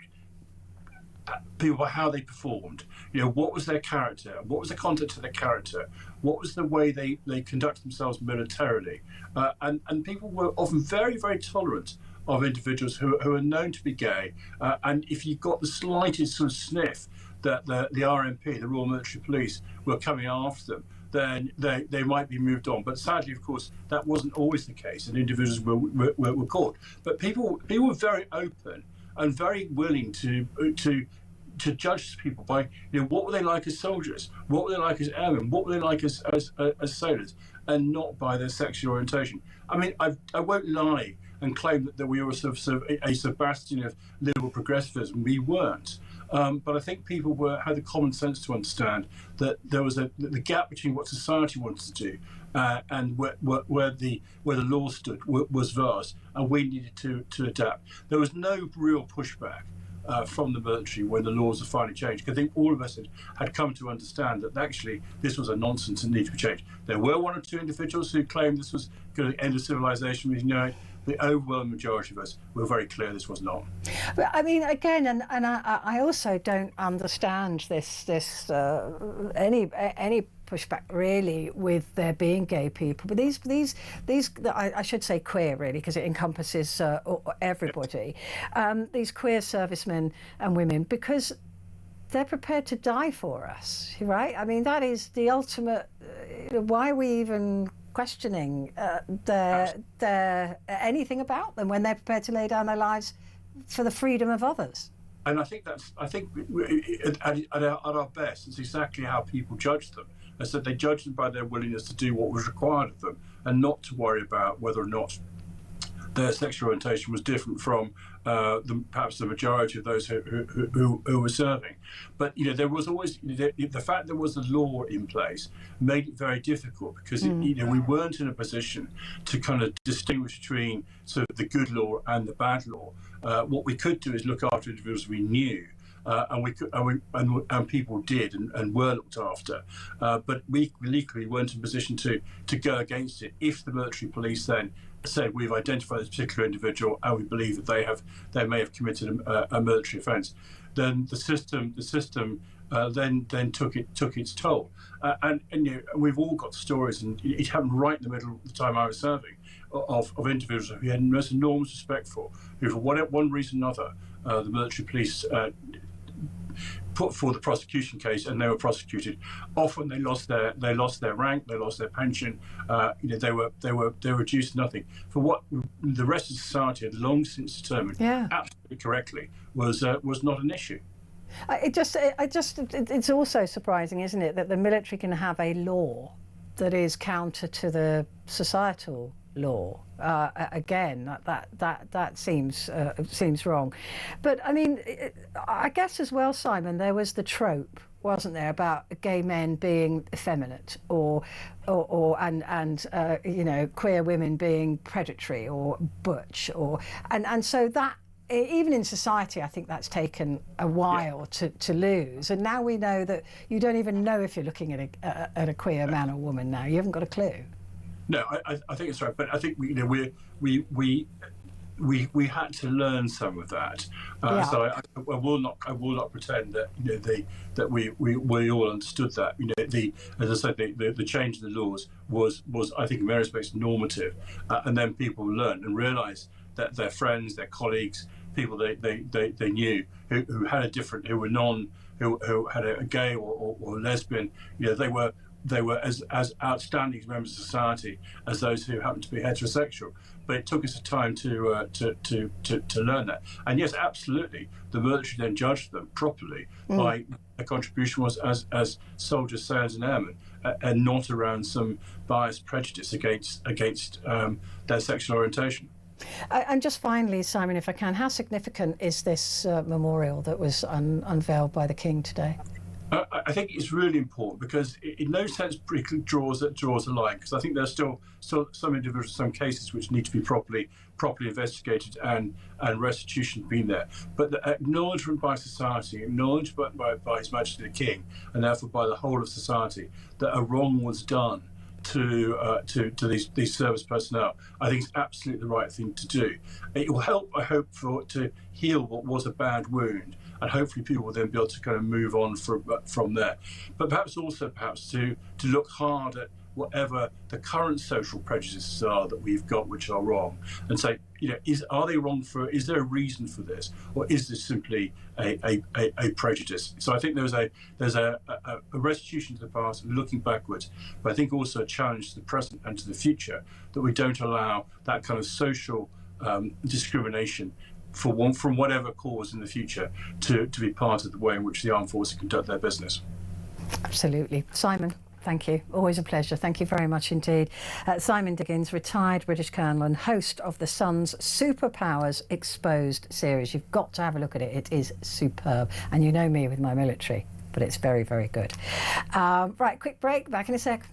people by how they performed. What was their character? What was the content of their character? What was the way they conducted themselves militarily? And people were often very, very tolerant of individuals who are known to be gay. And if you got the slightest sort of sniff that the RMP, the Royal Military Police, were coming after them, then they might be moved on. But sadly, of course, that wasn't always the case, and individuals were caught. But people were very open and very willing to judge people by what were they like as soldiers, what were they like as airmen, what were they like as sailors, and not by their sexual orientation. I mean, I won't lie and claim that we were sort of a bastion of liberal progressivism. We weren't. But I think people had the common sense to understand that there was the gap between what society wanted to do and where the law stood was vast, and we needed to adapt. There was no real pushback from the military when the laws were finally changed. I think all of us had come to understand that actually this was a nonsense and needed to be changed. There were one or two individuals who claimed this was going to end of civilization. The overwhelming majority of us were very clear this was not. But I mean, again, and I also don't understand this any pushback really with there being gay people. But these I should say queer really, because it encompasses everybody. These queer servicemen and women, because they're prepared to die for us, right? I mean, that is the ultimate. Why are we even questioning anything about them when they're prepared to lay down their lives for the freedom of others? And I think at our best, it's exactly how people judge them. I said they judged them by their willingness to do what was required of them, and not to worry about whether or not their sexual orientation was different from perhaps the majority of those who were serving. But there was always the fact there was a law in place made it very difficult, because we weren't in a position to kind of distinguish between sort of the good law and the bad law. What we could do is look after individuals we knew. And people did and were looked after, but we legally weren't in a position to go against it if the military police then said we've identified this particular individual and we believe that they may have committed a military offence. Then the system then took its toll, and we've all got stories, and it happened right in the middle of the time I was serving, of individuals who we had most enormous respect for, who for one reason or another the military police put forward the prosecution case, and they were prosecuted. Often they lost their rank, they lost their pension. They were reduced to nothing for what the rest of society had long since determined, absolutely correctly, was not an issue. It's also surprising, isn't it, that the military can have a law that is counter to the societal law. Again, that seems wrong. But I mean, I guess as well, Simon, there was the trope, wasn't there, about gay men being effeminate or you know, queer women being predatory or butch, and so that, even in society, I think that's taken a while to lose. And now we know that you don't even know if you're looking at a queer man or woman now. You haven't got a clue. No, I think it's right, but I think we had to learn some of that. So I will not pretend that, you know, that we all understood that. You know, as I said, the change in the laws was I think in many respects normative, and then people learned and realised that their friends, their colleagues, people they knew who had a different, who had a gay or lesbian, you know, they were as outstanding members of society as those who happened to be heterosexual. But it took us a time to learn that. And yes, absolutely, the military then judged them properly by their contribution was as soldiers, sailors, and airmen, and not around some biased prejudice against their sexual orientation. And just finally, Simon, if I can, how significant is this memorial that was unveiled by the King today? I think it's really important because it in no sense draws a line, because I think there's still some individuals, some cases which need to be properly investigated and restitution being there. But the acknowledgement by society, acknowledgement by His Majesty the King, and therefore by the whole of society, that a wrong was done to these service personnel, I think it's absolutely the right thing to do. It will help, I hope, to heal what was a bad wound, and hopefully people will then be able to kind of move on from there. But perhaps to look hard at whatever the current social prejudices are that we've got, which are wrong, and say, you know, are they wrong is there a reason for this, or is this simply a prejudice? So I think there's a restitution to the past, looking backwards, but I think also a challenge to the present and to the future, that we don't allow that kind of social discrimination from whatever cause in the future to be part of the way in which the armed forces conduct their business. Absolutely. Simon, thank you. Always a pleasure. Thank you very much indeed. Simon Diggins, retired British Colonel and host of the Sun's Superpowers Exposed series. You've got to have a look at it. It is superb. And you know me with my military, but it's very, very good. Right, quick break. Back in a sec.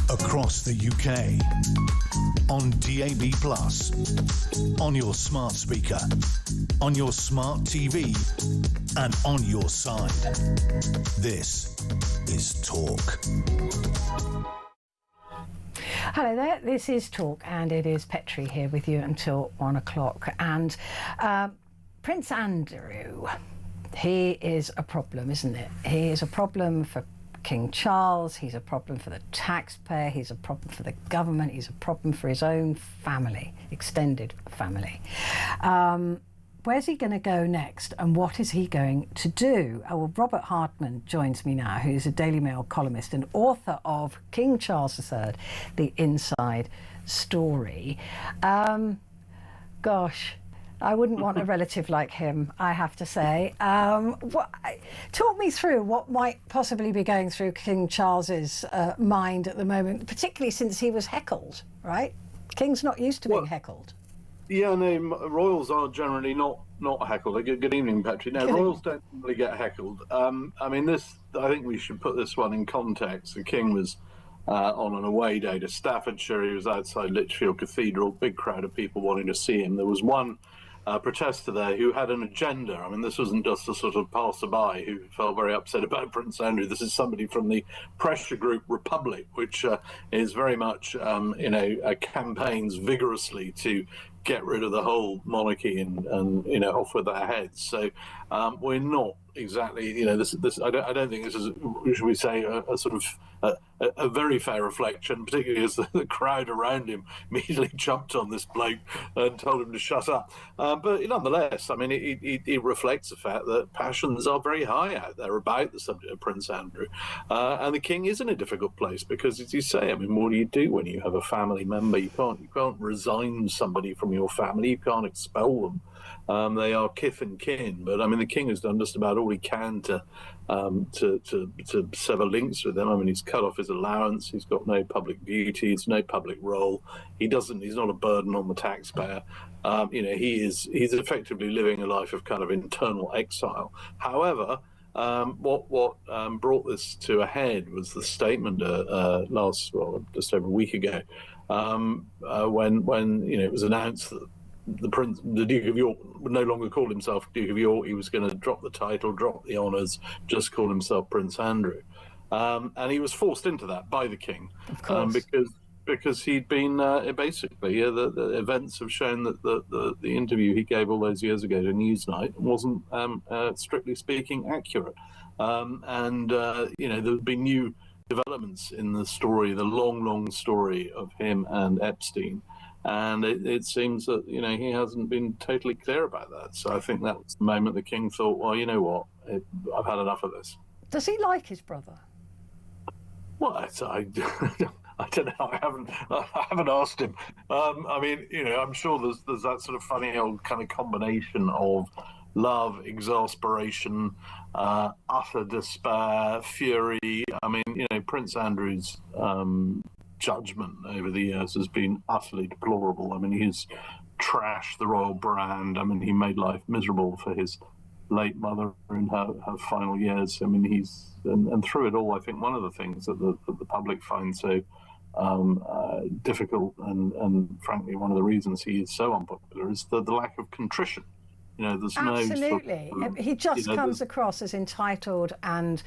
across the UK, on DAB+, on your smart speaker, on your smart TV, and on your side. This is Talk. Hello there, this is Talk, and it is Petrie here with you until 1 o'clock. And Prince Andrew, he is a problem, isn't it? He is a problem for King Charles, he's a problem for the taxpayer, he's a problem for the government, he's a problem for his own family, extended family. Where's he going to go next, and what is he going to do? Oh, well, Robert Hartman joins me now, who's a Daily Mail columnist and author of King Charles III, The Inside Story. Gosh, I wouldn't want a relative like him, I have to say. Talk me through what might possibly be going through King Charles's mind at the moment, particularly since he was heckled, right? King's not used to being heckled. Yeah, no, royals are generally not heckled. Good evening, Petrie. No, royals don't really get heckled. I mean, I think we should put this one in context. The King was on an away day to Staffordshire. He was outside Lichfield Cathedral, big crowd of people wanting to see him. There was one protester there who had an agenda. I mean, this wasn't just a sort of passerby who felt very upset about Prince Andrew. This is somebody from the pressure group Republic, which is very much, campaigns vigorously to get rid of the whole monarchy and off with their heads. So we're not exactly, this. I don't think this is, should we say, a sort of a very fair reflection, particularly as the crowd around him immediately jumped on this bloke and told him to shut up. But nonetheless, I mean, it reflects the fact that passions are very high out there about the subject of Prince Andrew. And the King is in a difficult place because, as you say, I mean, what do you do when you have a family member? You can't resign somebody from your family. You can't expel them. They are kith and kin, but I mean, the King has done just about all he can to sever links with them. I mean, he's cut off his allowance. He's got no public duties, no public role. He's not a burden on the taxpayer. He's effectively living a life of kind of internal exile. However, what brought this to a head was the statement just over a week ago, when it was announced that the Duke of York would no longer call himself Duke of York. He was going to drop the title, drop the honours, just call himself Prince Andrew. And he was forced into that by the King, of course. Because he'd been basically the events have shown that the interview he gave all those years ago to Newsnight wasn't strictly speaking accurate. There'd been new developments in the story, the long story of him and Epstein. And it seems that, he hasn't been totally clear about that. So I think that was the moment the King thought, well, you know what, I've had enough of this. Does he like his brother? Well, I don't know. I haven't asked him. I mean, I'm sure there's that sort of funny old kind of combination of love, exasperation, utter despair, fury. I mean, Prince Andrew's judgment over the years has been utterly deplorable. I mean, he's trashed the royal brand. I mean, he made life miserable for his late mother in her final years. I mean, and through it all, I think one of the things that the public finds so difficult and frankly one of the reasons he is so unpopular is the lack of contrition. There's absolutely. He just comes across as entitled, and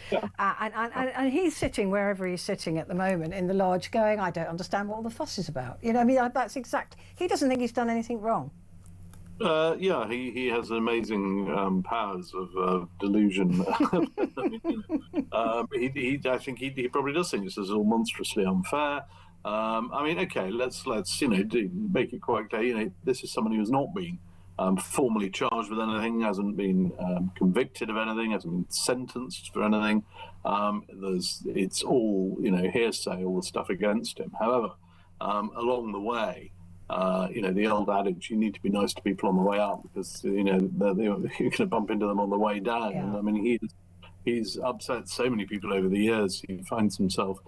he's sitting wherever he's sitting at the moment in the lodge, going, "I don't understand what all the fuss is about." That's exact. He doesn't think he's done anything wrong. He has amazing powers of delusion. I think he probably does think this is all monstrously unfair. Let's make it quite clear. This is someone who has not been formally charged with anything, hasn't been convicted of anything, hasn't been sentenced for anything. It's all hearsay, all the stuff against him. However, along the way, the old adage, you need to be nice to people on the way up because you're going to bump into them on the way down. Yeah. And I mean, he's upset so many people over the years. He finds himself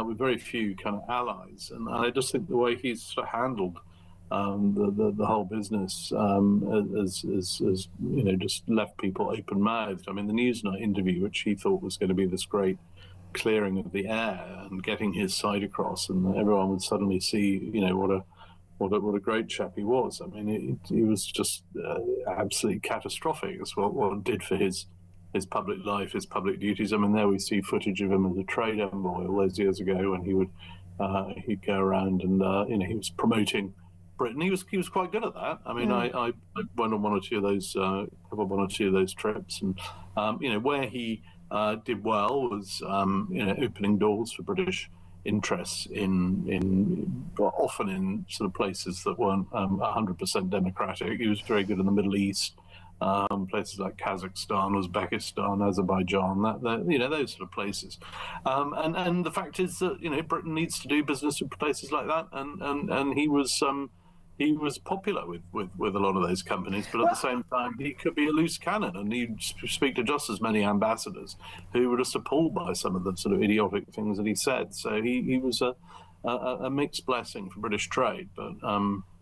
with very few kind of allies, and I just think the way he's sort of handled the whole business has just left people open mouthed. I mean, the Newsnight interview, which he thought was going to be this great clearing of the air and getting his side across, and everyone would suddenly see, what a great chap he was. I mean, he was just absolutely catastrophic. That's what it did for his public life, his public duties. I mean, there we see footage of him as a trade envoy all those years ago, when he'd go around and he was promoting Britain. He was quite good at that. I mean, I went on one or two of those trips, and where he did well was opening doors for British interests often in sort of places that weren't 100% democratic. He was very good in the Middle East, places like Kazakhstan, Uzbekistan, Azerbaijan, those sort of places. And the fact is that Britain needs to do business with places like that, and he was popular with a lot of those companies, but at the same time, he could be a loose cannon, and he'd speak to just as many ambassadors who were just appalled by some of the sort of idiotic things that he said. So he was a mixed blessing for British trade, but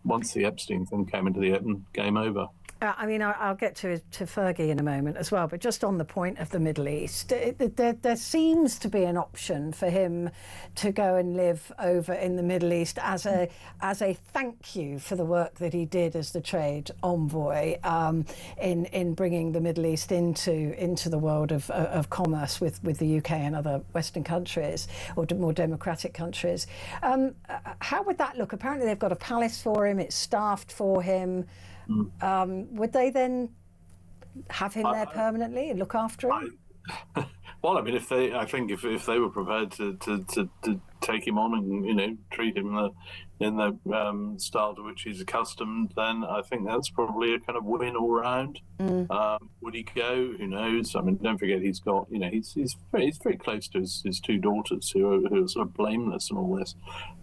once the Epstein thing came into the game over. I mean, I'll get to Fergie in a moment as well, but just on the point of the Middle East, there seems to be an option for him to go and live over in the Middle East as a thank you for the work that he did as the trade envoy in bringing the Middle East into the world of commerce with the UK and other Western countries, or more democratic countries. How would that look? Apparently they've got a palace for him, it's staffed for him. Would they then have him there permanently and look after him? Well, I mean, if they were prepared to take him on and treat him in the style to which he's accustomed, then I think that's probably a kind of win all round. Would he go? Who knows? I mean, don't forget he's got he's very close to his two daughters who are sort of blameless and all this.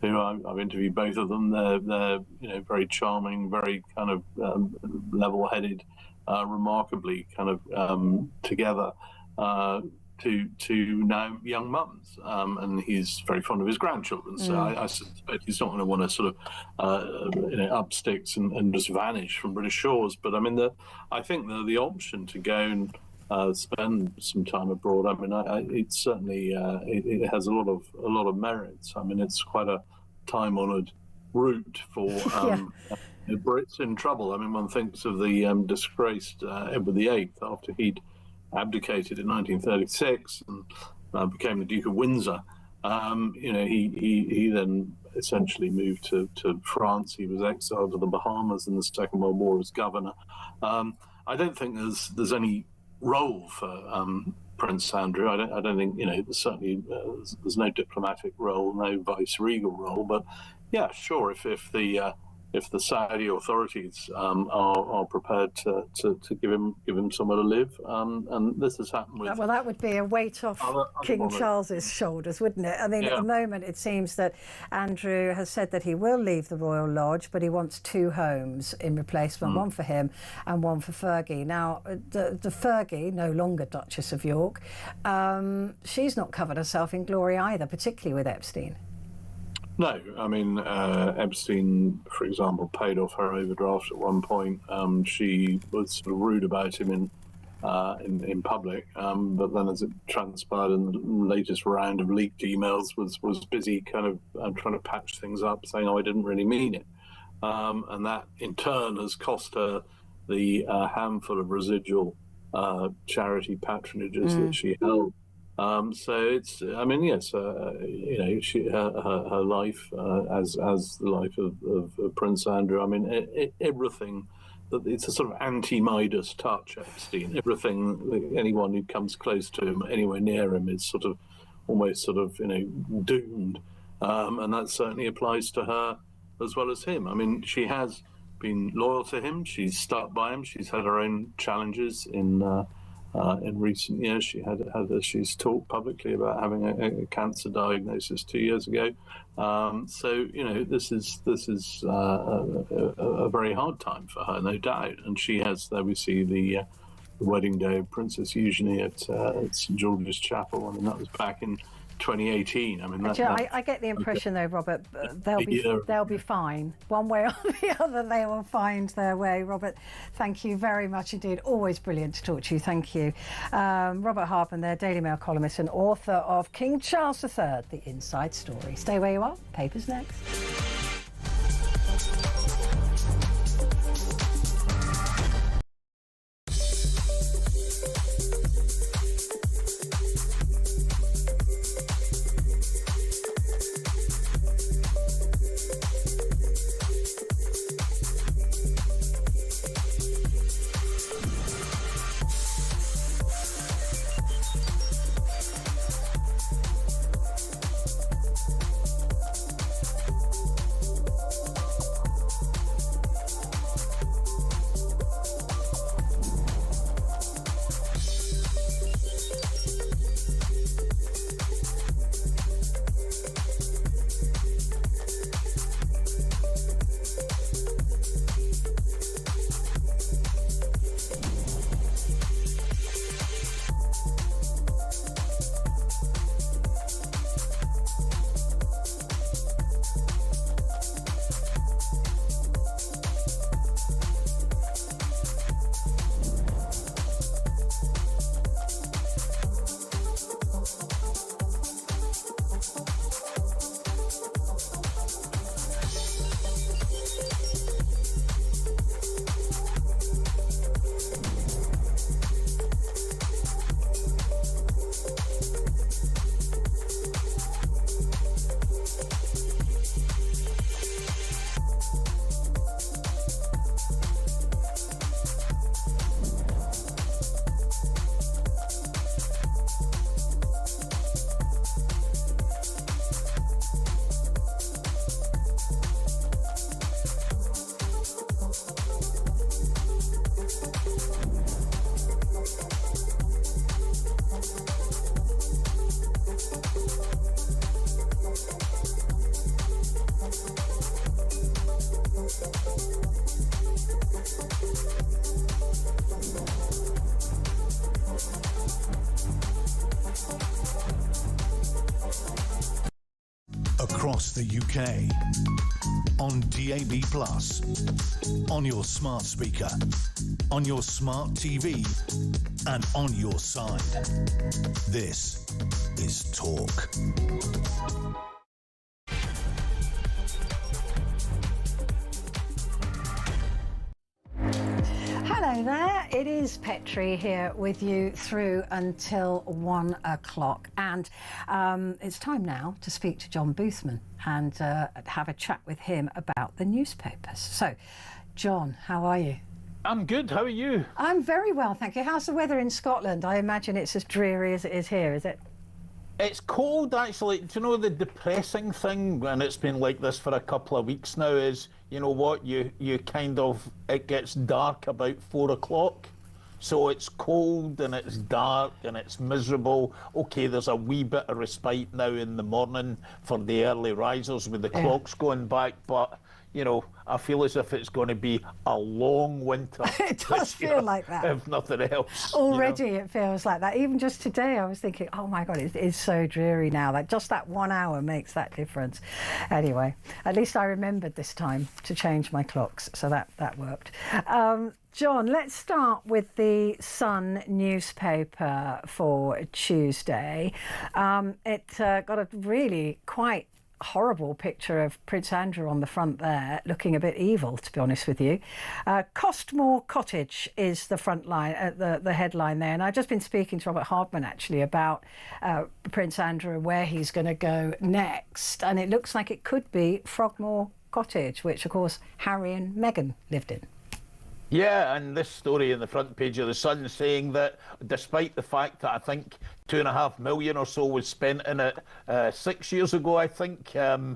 Who I've interviewed both of them. They're very charming, very kind of level-headed, remarkably kind of together. To now young mums, and he's very fond of his grandchildren. So I suspect he's not going to want to sort of up sticks and just vanish from British shores. But I mean, I think the option to go and spend some time abroad. I mean, it certainly it has a lot of merits. I mean, it's quite a time-honoured route for Brits in trouble. I mean, one thinks of the disgraced Edward VIII after he'd abdicated in 1936 and became the Duke of Windsor. He then essentially moved to France. He was exiled to the Bahamas in the Second World War as governor. I don't think there's any role for Prince Andrew. I don't think certainly there's no diplomatic role, no vice-regal role. But yeah, sure, if the Saudi authorities are prepared to give him somewhere to live, and this has happened with... Well, that would be a weight off King Charles's shoulders, wouldn't it? I mean, at the moment, it seems that Andrew has said that he will leave the Royal Lodge, but he wants two homes in replacement, one for him and one for Fergie. Now, the Fergie, no longer Duchess of York, she's not covered herself in glory either, particularly with Epstein. No, I mean, Epstein, for example, paid off her overdraft at one point. She was sort of rude about him in public, but then as it transpired in the latest round of leaked emails, was busy kind of trying to patch things up, saying, "Oh, I didn't really mean it," and that in turn has cost her the handful of residual charity patronages that she held. So it's, I mean, yes, her life as the life of Prince Andrew. I mean, everything that it's a sort of anti-Midas touch, Epstein. Everything, anyone who comes close to him, anywhere near him, is sort of almost sort of doomed, and that certainly applies to her as well as him. I mean, she has been loyal to him. She's stuck by him. She's had her own challenges in recent years. She's talked publicly about having a cancer diagnosis 2 years ago. So this is a very hard time for her, no doubt. And she has. There we see the wedding day of Princess Eugenie at St George's Chapel. I mean, that was back in 2018. I mean, I get the impression, though, Robert, they'll be fine. One way or the other, they will find their way. Robert, thank you very much indeed. Always brilliant to talk to you. Thank you. Robert Hardman, there, Daily Mail columnist and author of King Charles III, The Inside Story. Stay where you are. Papers next. Across the UK, on DAB+, on your smart speaker, on your smart TV, and on your side. This is Talk. Hello there, it is Petrie here with you through until 1 o'clock, and it's time now to speak to John Boothman and have a chat with him about the newspapers. So, John, how are you? I'm good, how are you? I'm very well, thank you. How's the weather in Scotland? I imagine it's as dreary as it is here, is it? It's cold, actually. Do you know the depressing thing, and it's been like this for a couple of weeks now, is, you know what, you kind of, it gets dark about 4 o'clock. So it's cold and it's dark and it's miserable. Okay, there's a wee bit of respite now in the morning for the early risers with the clocks going back, but, you know, I feel as if it's going to be a long winter. It does feel like that. If nothing else. Already you know? It feels like that. Even just today I was thinking, oh my God, it is so dreary now. Like just that 1 hour makes that difference. Anyway, at least I remembered this time to change my clocks, so that worked. John, let's start with the Sun newspaper for Tuesday. It got a really quite horrible picture of Prince Andrew on the front there, looking a bit evil, to be honest with you. Costmore Cottage is the front line, the headline there. And I've just been speaking to Robert Hardman, actually, about Prince Andrew, where he's going to go next. And it looks like it could be Frogmore Cottage, which, of course, Harry and Meghan lived in. Yeah, and this story in the front page of the Sun saying that despite the fact that I think $2.5 million or so was spent in it 6 years ago, I think, to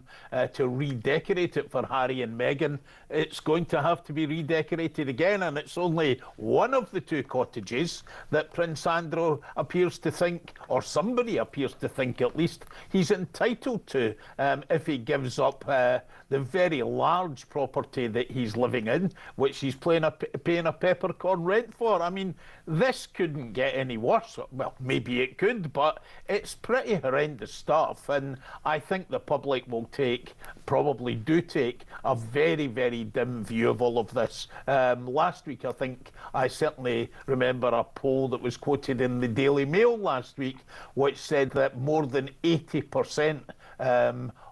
redecorate it for Harry and Meghan, it's going to have to be redecorated again, and it's only one of the two cottages that Prince Andrew appears to think, or somebody appears to think at least, he's entitled to if he gives up the very large property that he's living in, which he's paying a peppercorn rent for. I mean, this couldn't get any worse. Well, maybe it could, but it's pretty horrendous stuff, and I think the public will probably do take a very, very dim view of all of this. Last week, I think I certainly remember a poll that was quoted in the Daily Mail last week, which said that more than 80%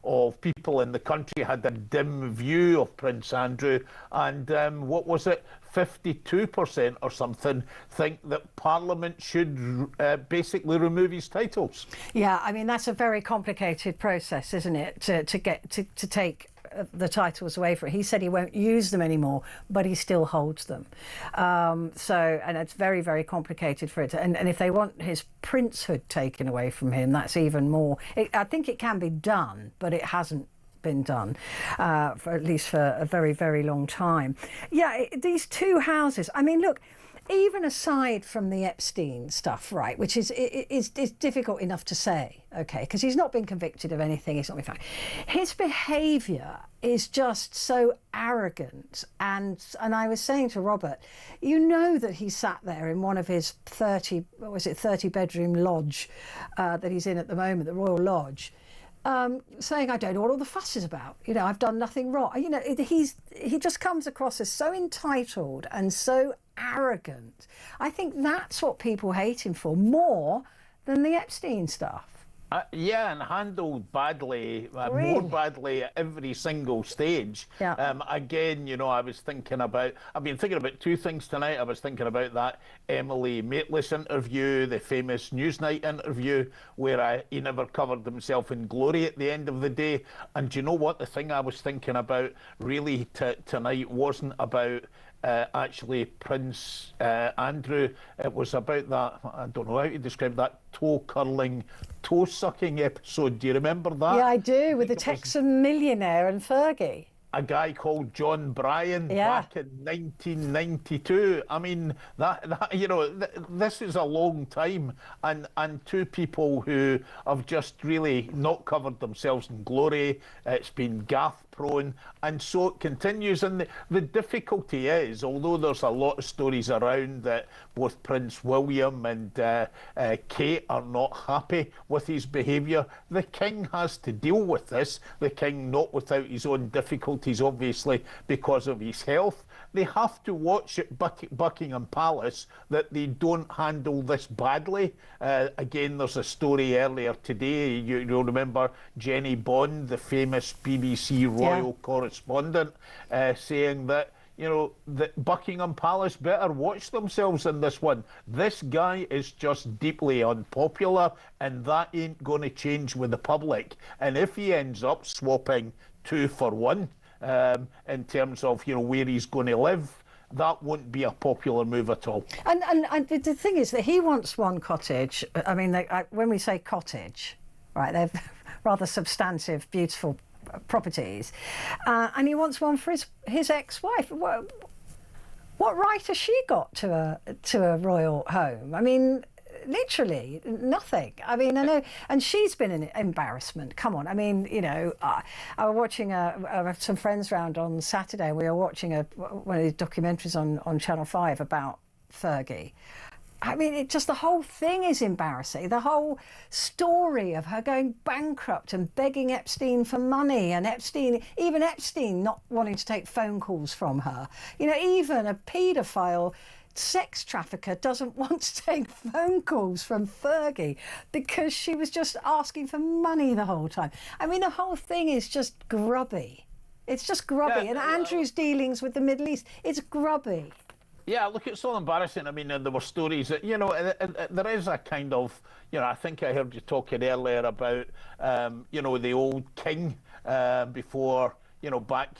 of people in the country had a dim view of Prince Andrew, and what was it, 52% or something think that Parliament should basically remove his titles. Yeah, I mean, that's a very complicated process, isn't it, to take the titles away from it. He said he won't use them anymore, but he still holds them. And it's very, very complicated for it. And if they want his princehood taken away from him, that's even more. I think it can be done, but it hasn't been done, for at least for a very, very long time. Yeah, these two houses, I mean, look, even aside from the Epstein stuff, right, which is difficult enough to say, okay, because he's not been convicted of anything, he's not been found. His behaviour is just so arrogant, and I was saying to Robert, you know that he sat there in one of his 30 bedroom lodge that he's in at the moment, the Royal Lodge, saying, I don't know what all the fuss is about. You know, I've done nothing wrong. You know, he just comes across as so entitled and so arrogant. I think that's what people hate him for more than the Epstein stuff. Yeah, and handled badly, Really? more badly at every single stage. Yeah. Again, you know, I've been thinking about two things tonight. I was thinking about that Emily Maitlis interview, the famous Newsnight interview, where he never covered himself in glory at the end of the day. And do you know what? The thing I was thinking about really tonight wasn't about actually Prince Andrew. It was about that, I don't know how to describe that, toe-curling, toe-sucking episode. Do you remember that? Yeah, I do, with the Texan millionaire and Fergie. A guy called John Bryan, Yeah. back in 1992. I mean, that you know, this is a long time, and two people who have just really not covered themselves in glory. It's been gaffe-prone, and so it continues. And the difficulty is, although there's a lot of stories around that both Prince William and Kate are not happy with his behaviour, the King has to deal with this. The King, not without his own difficulties, obviously, because of his health. They have to watch at Buckingham Palace that they don't handle this badly. Again, there's a story earlier today, you'll remember Jenny Bond, the famous BBC royal correspondent, saying that, you know, that Buckingham Palace better watch themselves in this one. This guy is just deeply unpopular, and that ain't going to change with the public. And if he ends up swapping 2 for 1, in terms of, you know, where he's going to live, that won't be a popular move at all. And the thing is that he wants one cottage. I mean, when we say cottage, right, they're rather substantive, beautiful properties, and he wants one for his ex-wife. What right has she got to a royal home? I mean, literally nothing. I mean, I know, and she's been an embarrassment. Come on, I mean, you know, I was watching I have some friends round on Saturday. We were watching one of these documentaries on Channel 5 about Fergie. I mean, the whole thing is embarrassing. The whole story of her going bankrupt and begging Epstein for money, and even Epstein not wanting to take phone calls from her. You know, even a paedophile sex trafficker doesn't want to take phone calls from Fergie because she was just asking for money the whole time. I mean, the whole thing is just grubby. It's just grubby. Yeah, and Andrew's dealings with the Middle East, it's grubby. Yeah, look, it's so embarrassing. I mean, there were stories that, you know, there is a kind of, you know, I think I heard you talking earlier about, you know, the old king before, you know, back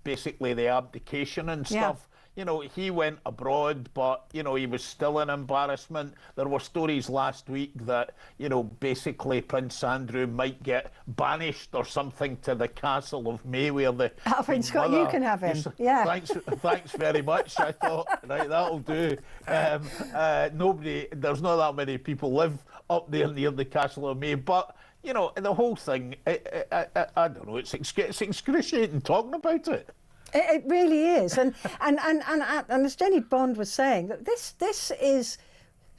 basically the abdication and stuff. You know, he went abroad, but, you know, he was still an embarrassment. There were stories last week that, you know, basically Prince Andrew might get banished or something to the castle of May, where the Alfred Scott, you can have him. Yeah. Thanks very much. I thought, right, that'll do. There's not that many people live up there near the castle of May, but, you know, the whole thing, I don't know, it's excruciating talking about it. It really is, and as Jenny Bond was saying, that this is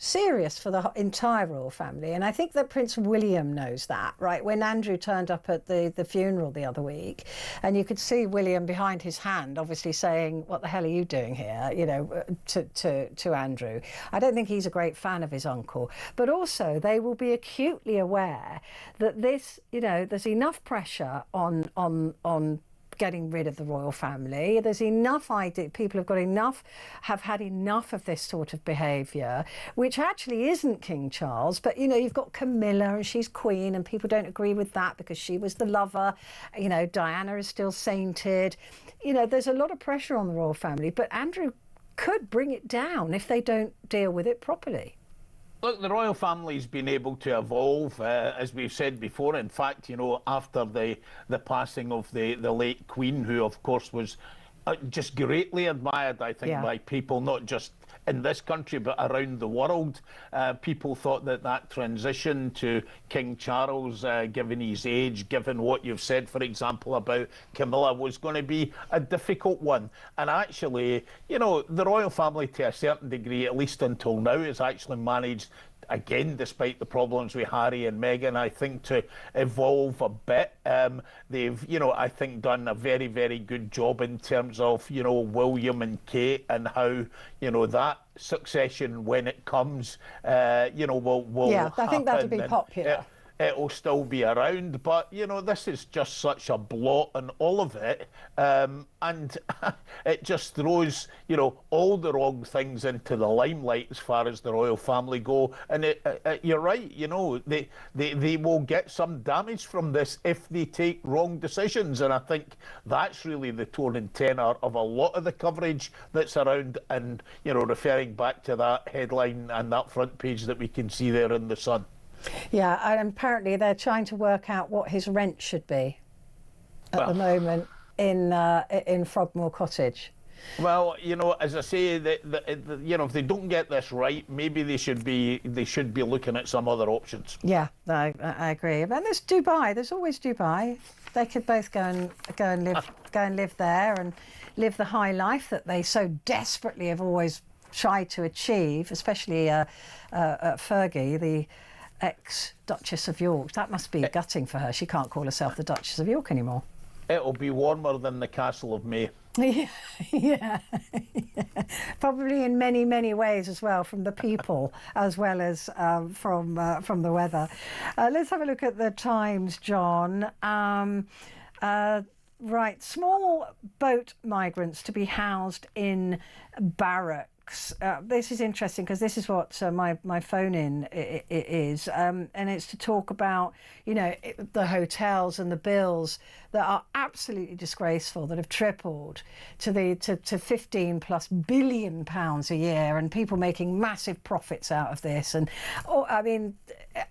serious for the entire royal family, and I think that Prince William knows that, right? When Andrew turned up at the funeral the other week, and you could see William behind his hand, obviously saying, "What the hell are you doing here?" You know, to Andrew. I don't think he's a great fan of his uncle, but also they will be acutely aware that this, you know, there's enough pressure on getting rid of the royal family. There's enough idea, people have had enough of this sort of behaviour, which actually isn't King Charles, but you know, you've got Camilla and she's queen and people don't agree with that because she was the lover. You know, Diana is still sainted. You know, there's a lot of pressure on the royal family, but Andrew could bring it down if they don't deal with it properly. Look, the royal family's been able to evolve, as we've said before. In fact, you know, after the passing of the late Queen, who of course was just greatly admired, I think, by people, not just in this country but around the world. People thought that transition to King Charles, given his age, given what you've said, for example, about Camilla, was going to be a difficult one. And actually, you know, the royal family, to a certain degree, at least until now, has actually managed, again, despite the problems with Harry and Meghan, I think, to evolve a bit. They've, you know, I think done a very, very good job in terms of, you know, William and Kate, and how, you know, that succession, when it comes, you know, will I think that'll be popular. It'll still be around, but you know, this is just such a blot on all of it, and it just throws, you know, all the wrong things into the limelight as far as the royal family go. And you're right, you know, they will get some damage from this if they take wrong decisions, and I think that's really the tone and tenor of a lot of the coverage that's around. And you know, referring back to that headline and that front page that we can see there in the Sun. Yeah, and apparently they're trying to work out what his rent should be at the moment in Frogmore Cottage. Well, you know, as I say, you know, if they don't get this right, maybe they should be looking at some other options. Yeah, I agree. And there's Dubai. There's always Dubai. They could both go and live there and live the high life that they so desperately have always tried to achieve, especially Fergie, the ex-Duchess of York. That must be gutting for her. She can't call herself the Duchess of York anymore. It'll be warmer than the Castle of May. Yeah. Probably in many, many ways as well, from the people as well as from the weather. Let's have a look at the Times, John. Right, small boat migrants to be housed in barracks. This is interesting because this is what my phone-in is, and it's to talk about, you know, the hotels and the bills that are absolutely disgraceful, that have tripled to 15+ billion pounds a year, and people making massive profits out of this. And I mean,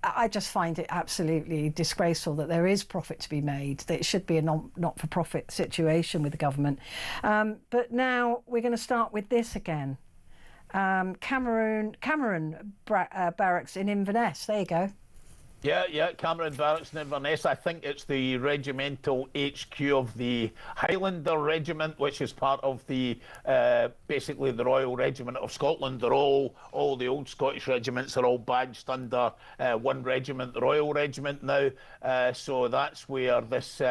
I just find it absolutely disgraceful that there is profit to be made, that it should be a not-for-profit situation with the government. But now we're going to start with this again. Cameron Barracks in Inverness. There you go. Yeah, Cameron Barracks in Inverness. I think it's the regimental HQ of the Highlander Regiment, which is part of the basically the Royal Regiment of Scotland. They're all the old Scottish regiments are all badged under one regiment, the Royal Regiment now. So that's where this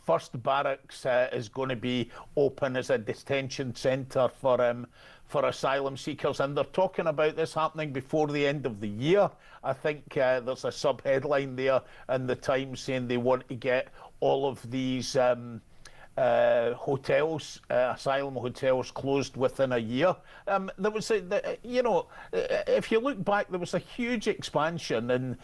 first barracks is going to be open as a detention centre for asylum seekers, and they're talking about this happening before the end of the year. I think there's a sub-headline there in the Times saying they want to get all of these hotels, asylum hotels, closed within a year. There was, you know, if you look back, there was a huge expansion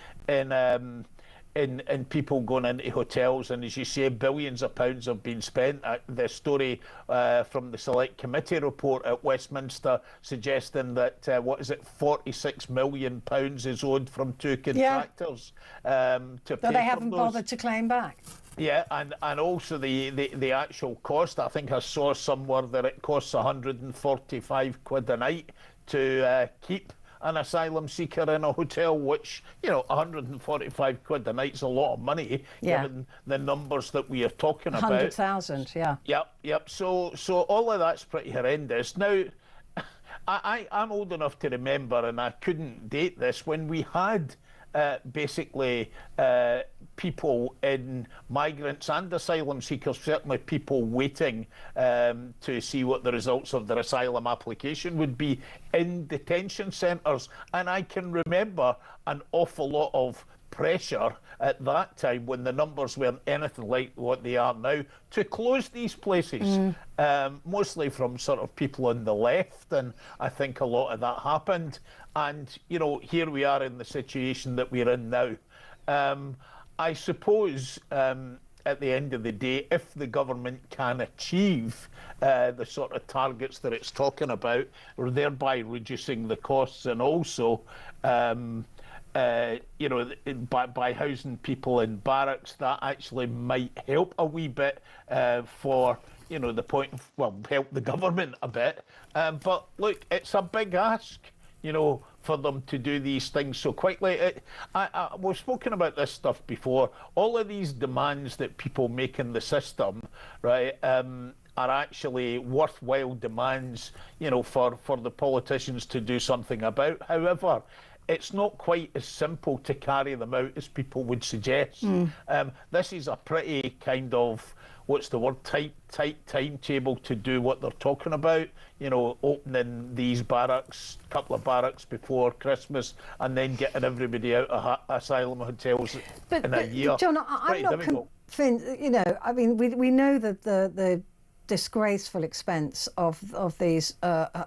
in people going into hotels, and as you say, billions of pounds have been spent. The story from the Select Committee report at Westminster suggesting that £46 million is owed from two contractors to pay that they haven't bothered to claim back. Yeah, and also the actual cost. I think I saw somewhere that it costs £145 a night to keep an asylum seeker in a hotel, which, you know, £145 a night's a lot of money, given the numbers that we are talking about. 100,000, yeah. Yep. So all of that's pretty horrendous. Now, I'm old enough to remember, and I couldn't date this, when we had basically people in migrants and asylum seekers, certainly people waiting to see what the results of their asylum application would be in detention centres. And I can remember an awful lot of pressure at that time, when the numbers weren't anything like what they are now, to close these places, mostly from sort of people on the left, and I think a lot of that happened. And, you know, here we are in the situation that we're in now. I suppose at the end of the day, if the government can achieve the sort of targets that it's talking about, or thereby reducing the costs, and also you know, by housing people in barracks, that actually might help a wee bit for, you know, the point of, well, help the government a bit. But look, it's a big ask, you know, for them to do these things so quickly. We've spoken about this stuff before. All of these demands that people make in the system, right, are actually worthwhile demands, you know, for the politicians to do something about. However, it's not quite as simple to carry them out as people would suggest. This is a pretty kind of, what's the word, tight timetable to do what they're talking about. You know, opening these barracks, couple of barracks before Christmas, and then getting everybody out of asylum hotels in a year. John, I'm not convinced. You know, I mean, we know that the disgraceful expense of these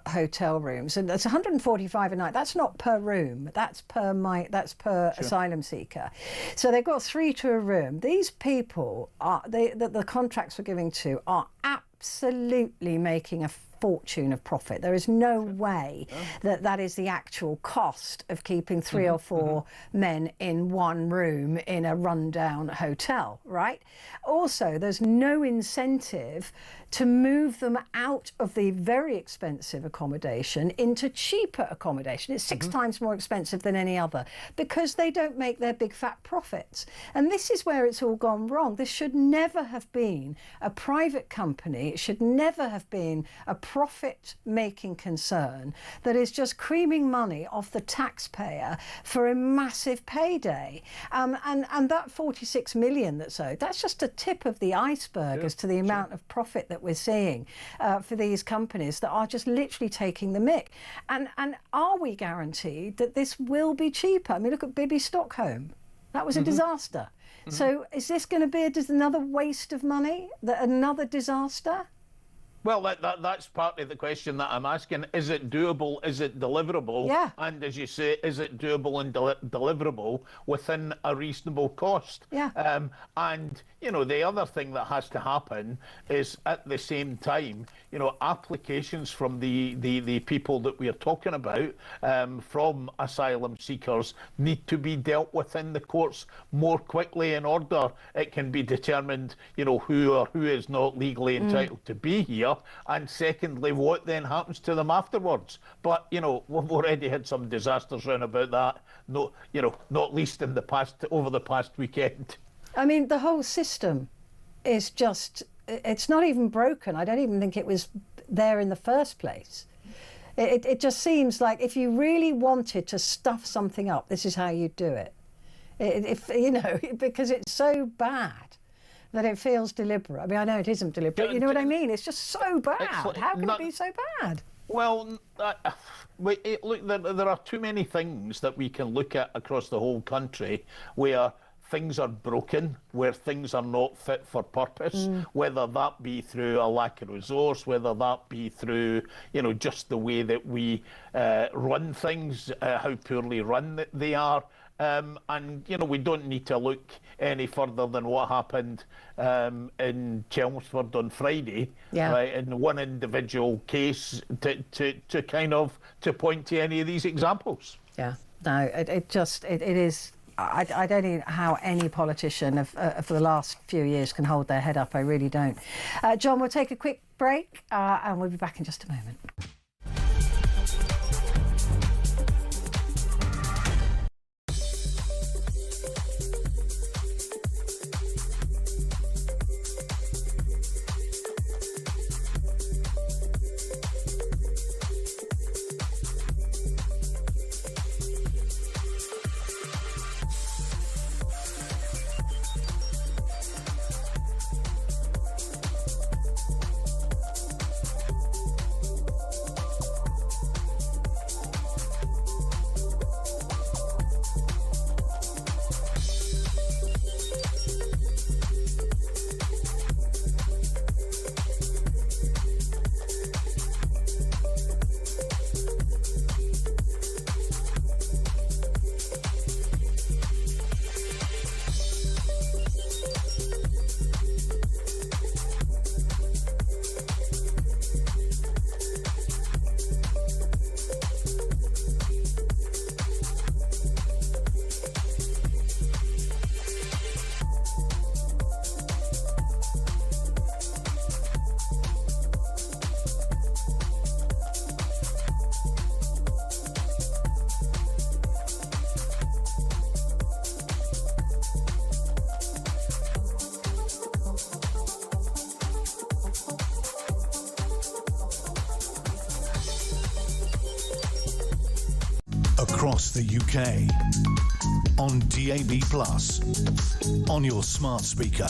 hotel rooms, and it's 145 a night. That's not per room. That's per sure. Asylum seeker. So they've got 3 to a room. These people are the contracts we're giving to are absolutely making a fortune of profit. There is no way that is the actual cost of keeping 3 or 4 men in one room in a rundown hotel, right? Also, there's no incentive to move them out of the very expensive accommodation into cheaper accommodation. It's 6 times more expensive than any other, because they don't make their big fat profits. And this is where it's all gone wrong. This should never have been a private company. It should never have been a profit-making concern that is just creaming money off the taxpayer for a massive payday. And that 46 million that's owed, that's just a tip of the iceberg as to the amount of profit that we're seeing for these companies that are just literally taking the mick. And are we guaranteed that this will be cheaper? I mean, look at Bibi Stockholm. That was a disaster. So is this going to be another waste of money, another disaster? Well, that's partly the question that I'm asking. Is it doable? Is it deliverable? Yeah. And as you say, is it doable and deliverable within a reasonable cost? Yeah. And, you know, the other thing that has to happen is, at the same time, you know, applications from the people that we are talking about, from asylum seekers, need to be dealt with in the courts more quickly, in order it can be determined, you know, who is not legally entitled to be here. And secondly, what then happens to them afterwards? But, you know, we've already had some disasters round about that, not least in over the past weekend. I mean, the whole system is just, it's not even broken. I don't even think it was there in the first place. It just seems like if you really wanted to stuff something up, this is how you'd do it. If you know, because it's so bad that it feels deliberate. I mean, I know it isn't deliberate. You know what I mean? It's just so bad. How can it be so bad? Well, look, there are too many things that we can look at across the whole country where things are broken, where things are not fit for purpose, whether that be through a lack of resource, whether that be through, you know, just the way that we run things, how poorly run they are. And, you know, we don't need to look any further than what happened in Chelmsford on Friday, right, in one individual case to kind of point to any of these examples. Yeah, no, it is. I don't know how any politician for the last few years can hold their head up. I really don't. John, we'll take a quick break and we'll be back in just a moment. across the UK, on DAB+, on your smart speaker,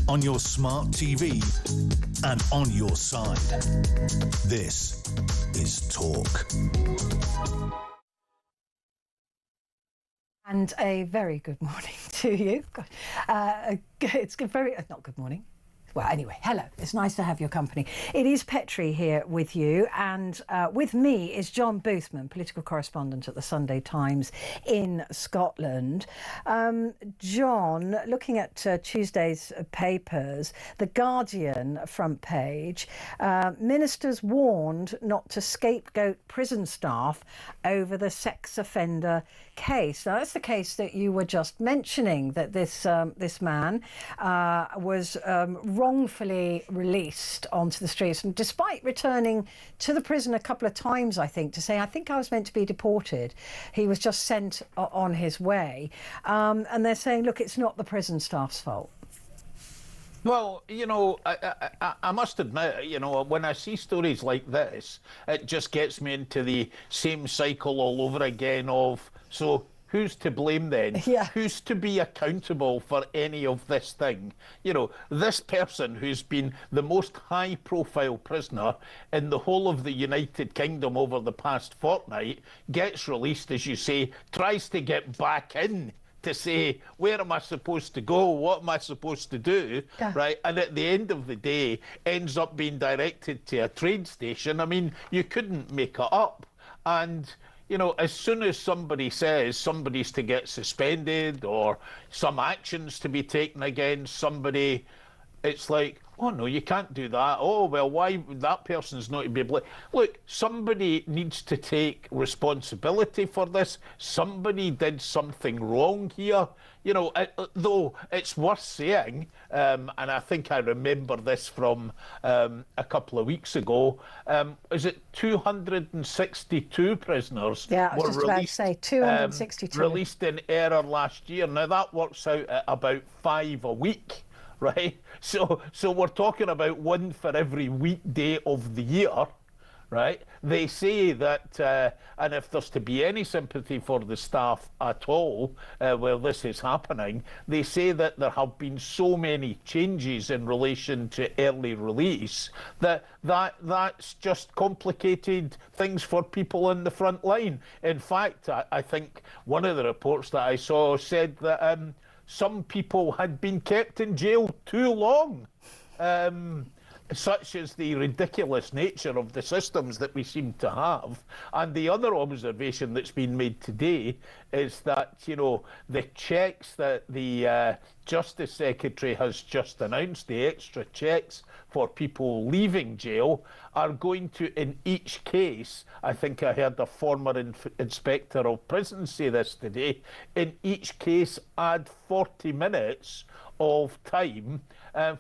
on your smart TV, and on your side. This is Talk. And a very good morning to you. It's very, not good morning. Well, anyway, hello. It's nice to have your company. It is Petrie here with you, and with me is John Boothman, political correspondent at the Sunday Times in Scotland. John, looking at Tuesday's papers, The Guardian front page, ministers warned not to scapegoat prison staff over the sex offender case. Now, that's the case that you were just mentioning, that this man was wrongfully released onto the streets, and despite returning to the prison a couple of times, I think, to say, I think I was meant to be deported, he was just sent on his way. And they're saying, look, it's not the prison staff's fault. Well, you know, I must admit, you know, when I see stories like this, it just gets me into the same cycle all over again of, so who's to blame then? Yeah. Who's to be accountable for any of this thing? You know, this person who's been the most high-profile prisoner in the whole of the United Kingdom over the past fortnight gets released, as you say, tries to get back in to say, where am I supposed to go? What am I supposed to do? Yeah. Right? And at the end of the day, ends up being directed to a train station. I mean, you couldn't make it up. And you know, as soon as somebody says somebody's to get suspended or some actions to be taken against somebody, it's like, oh, no, you can't do that. Oh, well, why that person's not to be blamed? Look, somebody needs to take responsibility for this. Somebody did something wrong here. You know, though it's worth saying, and I think I remember this from a couple of weeks ago, is it 262 prisoners yeah, were released, about to say, 262. Released in error last year. Now, that works out at about 5 a week. Right, so we're talking about one for every weekday of the year, right? They say that, and if there's to be any sympathy for the staff at all where this is happening, they say that there have been so many changes in relation to early release that's just complicated things for people in the front line. In fact, I think one of the reports that I saw said that some people had been kept in jail too long. Such is the ridiculous nature of the systems that we seem to have. And the other observation that's been made today is that, you know, the checks that the Justice Secretary has just announced, the extra checks for people leaving jail, are going to, in each case, I think I heard a former inspector of prisons say this today, in each case add 40 minutes of time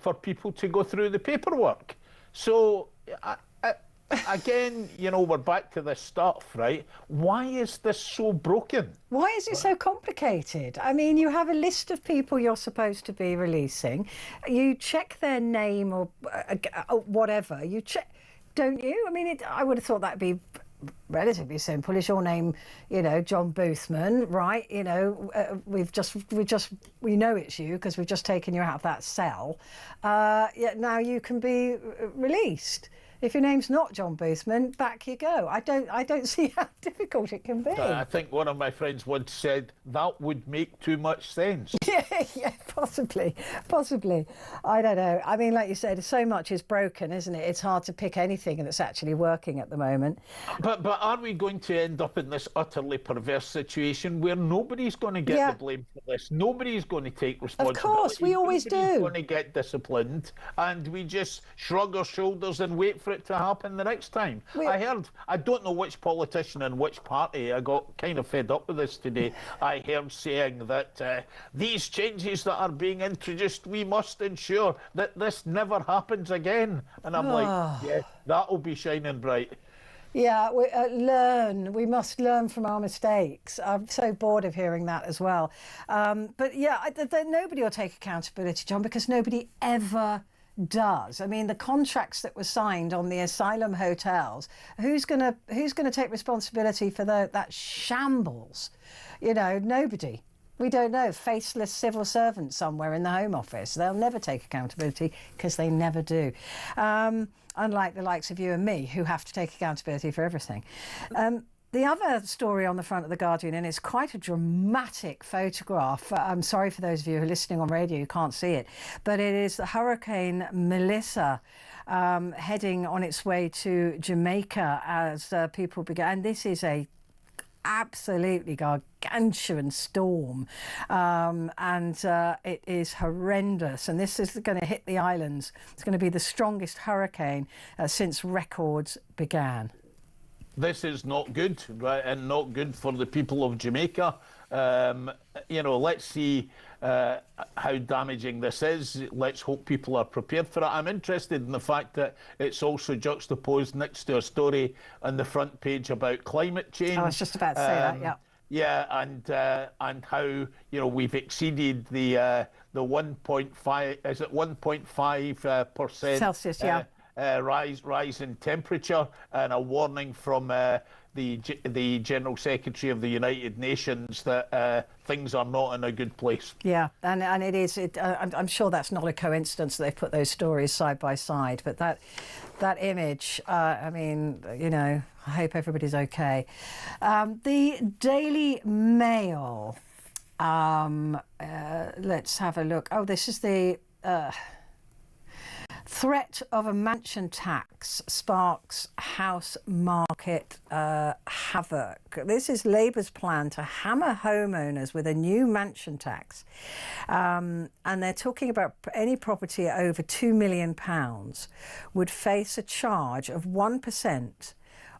for people to go through the paperwork. So, again, you know, we're back to this stuff, right? Why is this so broken? Why is it so complicated? I mean, you have a list of people you're supposed to be releasing. You check their name or whatever. You check, don't you? I mean, I would have thought that'd be relatively simple. Is your name, you know, John Boothman, right? You know, we know it's you because we've just taken you out of that cell. Yeah, now you can be released. If your name's not John Boothman, back you go. I don't see how difficult it can be. I think one of my friends once said that would make too much sense. Yeah, possibly. I don't know. I mean, like you said, so much is broken, isn't it? It's hard to pick anything that's actually working at the moment. But are we going to end up in this utterly perverse situation where nobody's going to get the blame for this? Nobody's going to take responsibility. Of course, we always do. Nobody's going to get disciplined, and we just shrug our shoulders and wait for it to happen the next time. I don't know which politician and which party, I got kind of fed up with this today, I heard saying that these changes that are being introduced, we must ensure that this never happens again. And I'm like, yeah, that'll be shining bright. Yeah, we must learn from our mistakes. I'm so bored of hearing that as well. But yeah, nobody will take accountability, John, because nobody ever does. I mean, the contracts that were signed on the asylum hotels, who's gonna take responsibility for that shambles? You know, nobody. We don't know. Faceless civil servants somewhere in the Home Office. They'll never take accountability because they never do. Unlike the likes of you and me, who have to take accountability for everything. The other story on the front of The Guardian, and it's quite a dramatic photograph. I'm sorry for those of you who are listening on radio, you can't see it, but it is the Hurricane Melissa heading on its way to Jamaica as people began. And this is a absolutely gargantuan storm, and it is horrendous, and this is going to hit the islands. It's going to be the strongest hurricane since records began. This is not good, right, and not good for the people of Jamaica. You know, let's see how damaging this is. Let's hope people are prepared for it. I'm interested in the fact that it's also juxtaposed next to a story on the front page about climate change. I was just about to say that, yeah. Yeah, and how, you know, we've exceeded the 1.5, is it 1.5% Celsius, yeah. Rise in temperature, and a warning from the General Secretary of the United Nations that things are not in a good place. Yeah, and it is. I'm sure that's not a coincidence that they've put those stories side by side. But that image, I mean, you know, I hope everybody's okay. The Daily Mail. Let's have a look. Oh, this is the. Threat of a mansion tax sparks house market havoc. This is Labour's plan to hammer homeowners with a new mansion tax. And they're talking about any property over £2 million would face a charge of 1%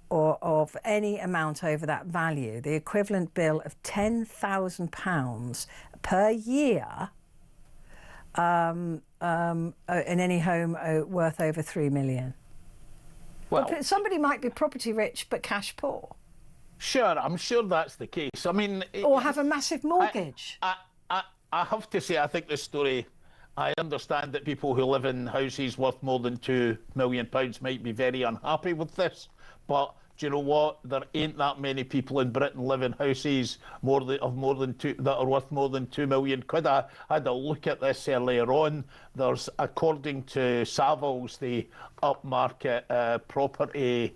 or of any amount over that value, the equivalent bill of £10,000 per year in any home worth over $3 million. Well, but somebody might be property rich but cash poor. Sure, I'm sure that's the case. I mean, or have a massive mortgage. I have to say, I think this story. I understand that people who live in houses worth more than £2 million might be very unhappy with this, but do you know what? There ain't that many people in Britain live in houses that are worth more than £2 million. I had a look at this earlier on. There's, according to Savills, the upmarket property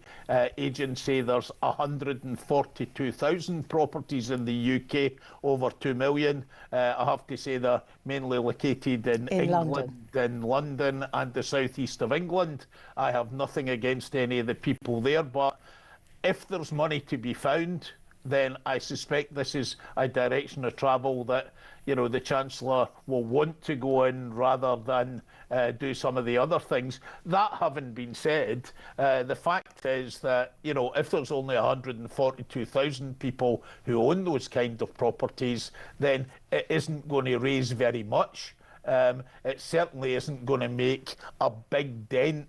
agency, there's 142,000 properties in the UK over 2 million. I have to say they're mainly located in England, in London and the southeast of England. I have nothing against any of the people there, but if there's money to be found, then I suspect this is a direction of travel that, you know, the Chancellor will want to go in rather than do some of the other things. That having been said, the fact is that, you know, if there's only 142,000 people who own those kind of properties, then it isn't going to raise very much. It certainly isn't going to make a big dent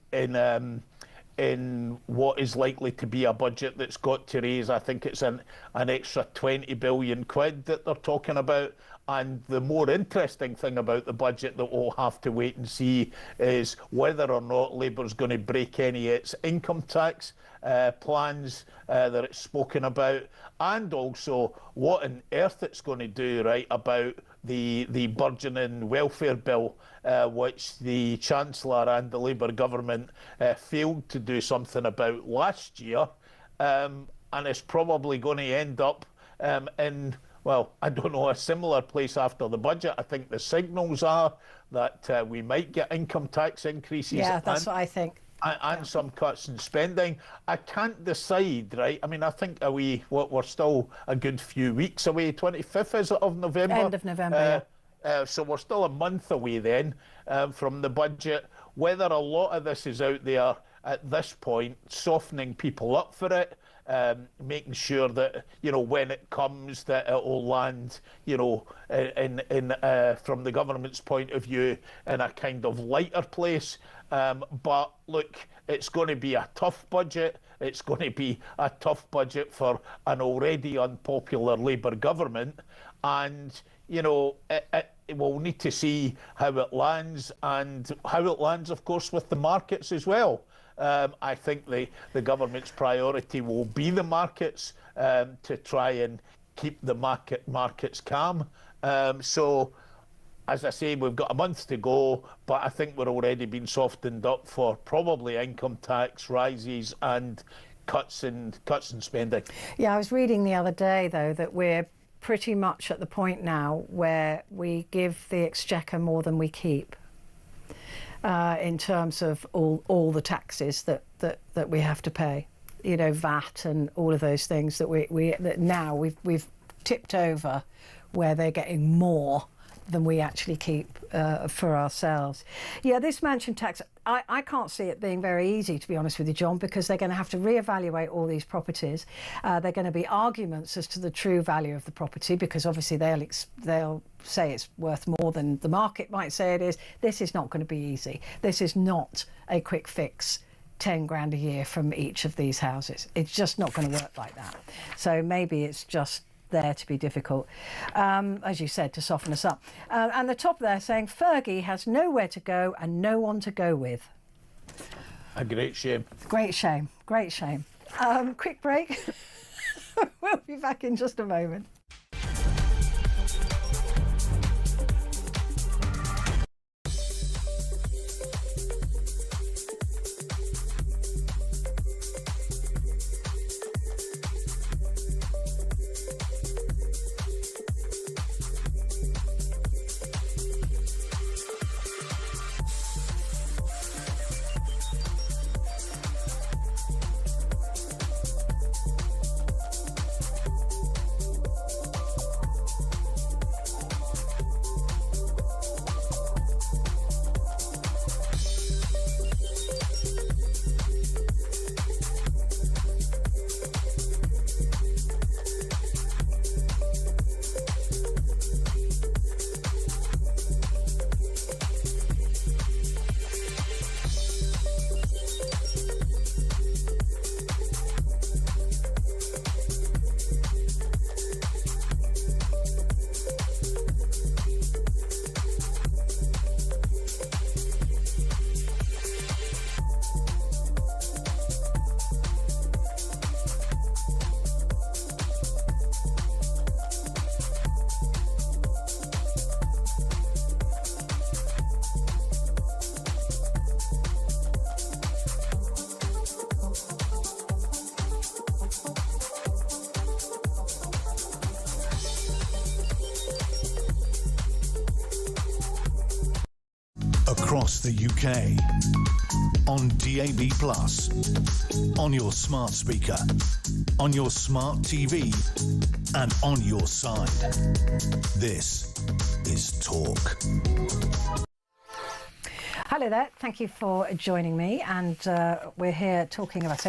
in what is likely to be a budget that's got to raise. I think it's an extra 20 billion quid that they're talking about. And the more interesting thing about the budget that we'll have to wait and see is whether or not Labour's going to break any of its income tax plans that it's spoken about, and also what on earth it's going to do, right, about the burgeoning welfare bill, which the Chancellor and the Labour government failed to do something about last year, and it's probably going to end up in, well, I don't know, a similar place after the budget. I think the signals are that we might get income tax increases. Yeah, that's what I think. And some cuts in spending. I can't decide, right? I mean, I think we're still a good few weeks away. 25th, is it, of November? End of November, yeah. So we're still a month away then from the budget. Whether a lot of this is out there at this point, softening people up for it, making sure that, you know, when it comes, that it will land, you know, in from the government's point of view, in a kind of lighter place. But look, it's going to be a tough budget. It's going to be a tough budget for an already unpopular Labour government. And, you know, we'll need to see how it lands, and how it lands, of course, with the markets as well. I think the government's priority will be the markets, to try and keep the markets calm. So, as I say, we've got a month to go, but I think we're already being softened up for probably income tax rises and cuts in spending. Yeah, I was reading the other day, though, that we're pretty much at the point now where we give the Exchequer more than we keep, in terms of all the taxes that we have to pay. You know, VAT and all of those things that we've tipped over, where they're getting more than we actually keep for ourselves. Yeah, this mansion tax, I can't see it being very easy, to be honest with you, John, because they're going to have to reevaluate all these properties. They're going to be arguments as to the true value of the property, because obviously they'll say it's worth more than the market might say it is. This is not going to be easy. This is not a quick fix. 10 grand a year from each of these houses. It's just not going to work like that. So maybe it's just there to be difficult, as you said, to soften us up. And the top there saying Fergie has nowhere to go and no one to go with. A great shame. Great shame. Great shame. Quick break. We'll be back in just a moment. Across the UK, on DAB+, on your smart speaker, on your smart TV, and on your side. This is Talk. Hello there, thank you for joining me, and we're here talking about,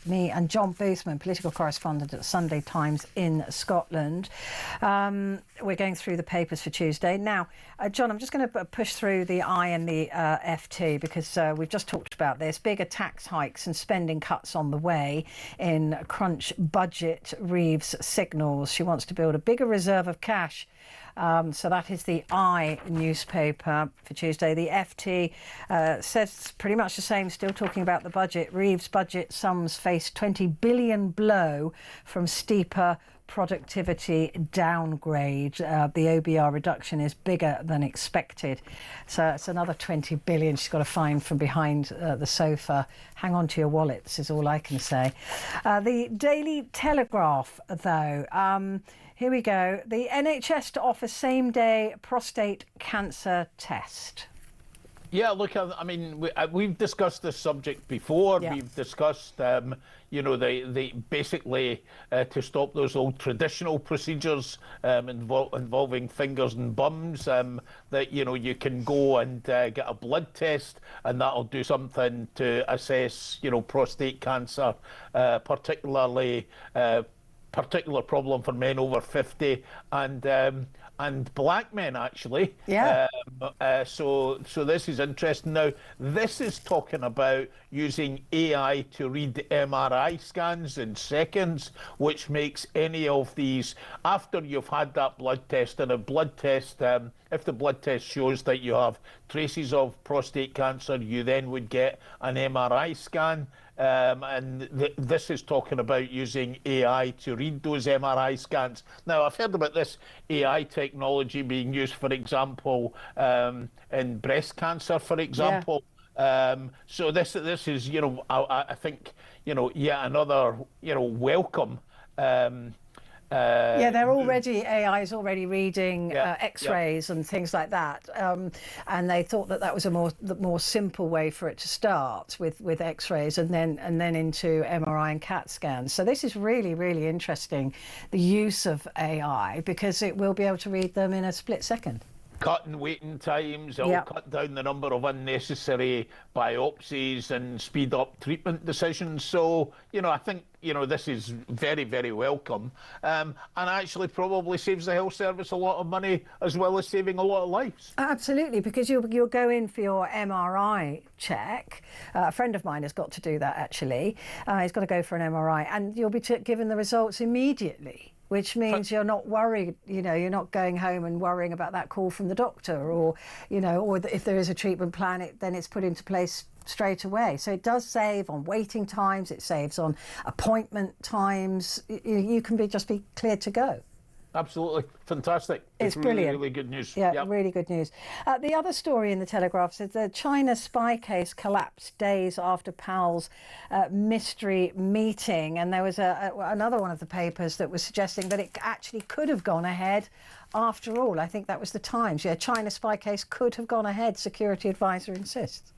me and John Boothman, political correspondent at Sunday Times in Scotland. We're going through the papers for Tuesday. Now, John, I'm just going to push through the I and the FT, because we've just talked about this. Bigger tax hikes and spending cuts on the way in crunch budget, Reeves signals. She wants to build a bigger reserve of cash. So that is the I newspaper for Tuesday. The FT says pretty much the same, still talking about the budget. Reeves' budget sums face 20 billion blow from steeper productivity downgrade. The OBR reduction is bigger than expected. So it's another 20 billion she's got to find from behind the sofa. Hang on to your wallets is all I can say. The Daily Telegraph, though, here we go. The NHS to offer same-day prostate cancer test. Yeah, look, I mean, we've discussed this subject before. Yeah. We've discussed, you know, they basically to stop those old traditional procedures involving fingers and bums. That, you know, you can go and get a blood test, and that'll do something to assess, you know, prostate cancer, particular problem for men over 50 and black men, actually. Yeah. So this is interesting. Now, this is talking about using AI to read MRI scans in seconds, which makes any of these, after you've had that blood test, and a blood test, if the blood test shows that you have traces of prostate cancer, you then would get an MRI scan. And this is talking about using AI to read those MRI scans. Now, I've heard about this AI technology being used, for example, in breast cancer, for example. So this is, I think, yet another, welcome. They're already, AI is already reading X-rays and things like that, and they thought that was the more simple way for it to start with X-rays and then into MRI and CAT scans. So this is really, really interesting, the use of AI, because it will be able to read them in a split second. Cutting waiting times, it'll cut down the number of unnecessary biopsies and speed up treatment decisions. So, I think, this is very, very welcome, and actually probably saves the health service a lot of money, as well as saving a lot of lives. Absolutely, because you'll go in for your MRI check. A friend of mine has got to do that, actually. He's got to go for an MRI, and you'll be given the results immediately, which means you're not worried, you're not going home and worrying about that call from the doctor, or if there is a treatment plan, then it's put into place straight away. So it does save on waiting times, it saves on appointment times. You can just be cleared to go. Absolutely. Fantastic. It's brilliant. Really good news. Yeah, really good news. The other story in the Telegraph says the China spy case collapsed days after Powell's mystery meeting. And there was another one of the papers that was suggesting that it actually could have gone ahead after all. I think that was the Times. Yeah, China spy case could have gone ahead, security advisor insists.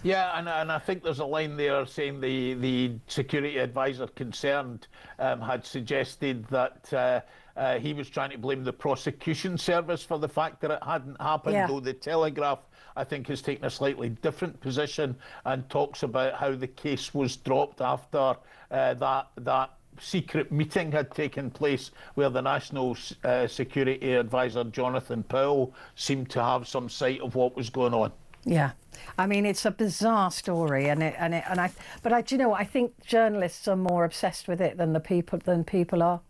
Yeah, and I think there's a line there saying the security advisor concerned had suggested that he was trying to blame the prosecution service for the fact that it hadn't happened, though the Telegraph, I think, has taken a slightly different position and talks about how the case was dropped after that secret meeting had taken place where the National Security Advisor Jonathan Powell seemed to have some sight of what was going on. Yeah, I mean, it's a bizarre story, but do you know what? I think journalists are more obsessed with it than people are.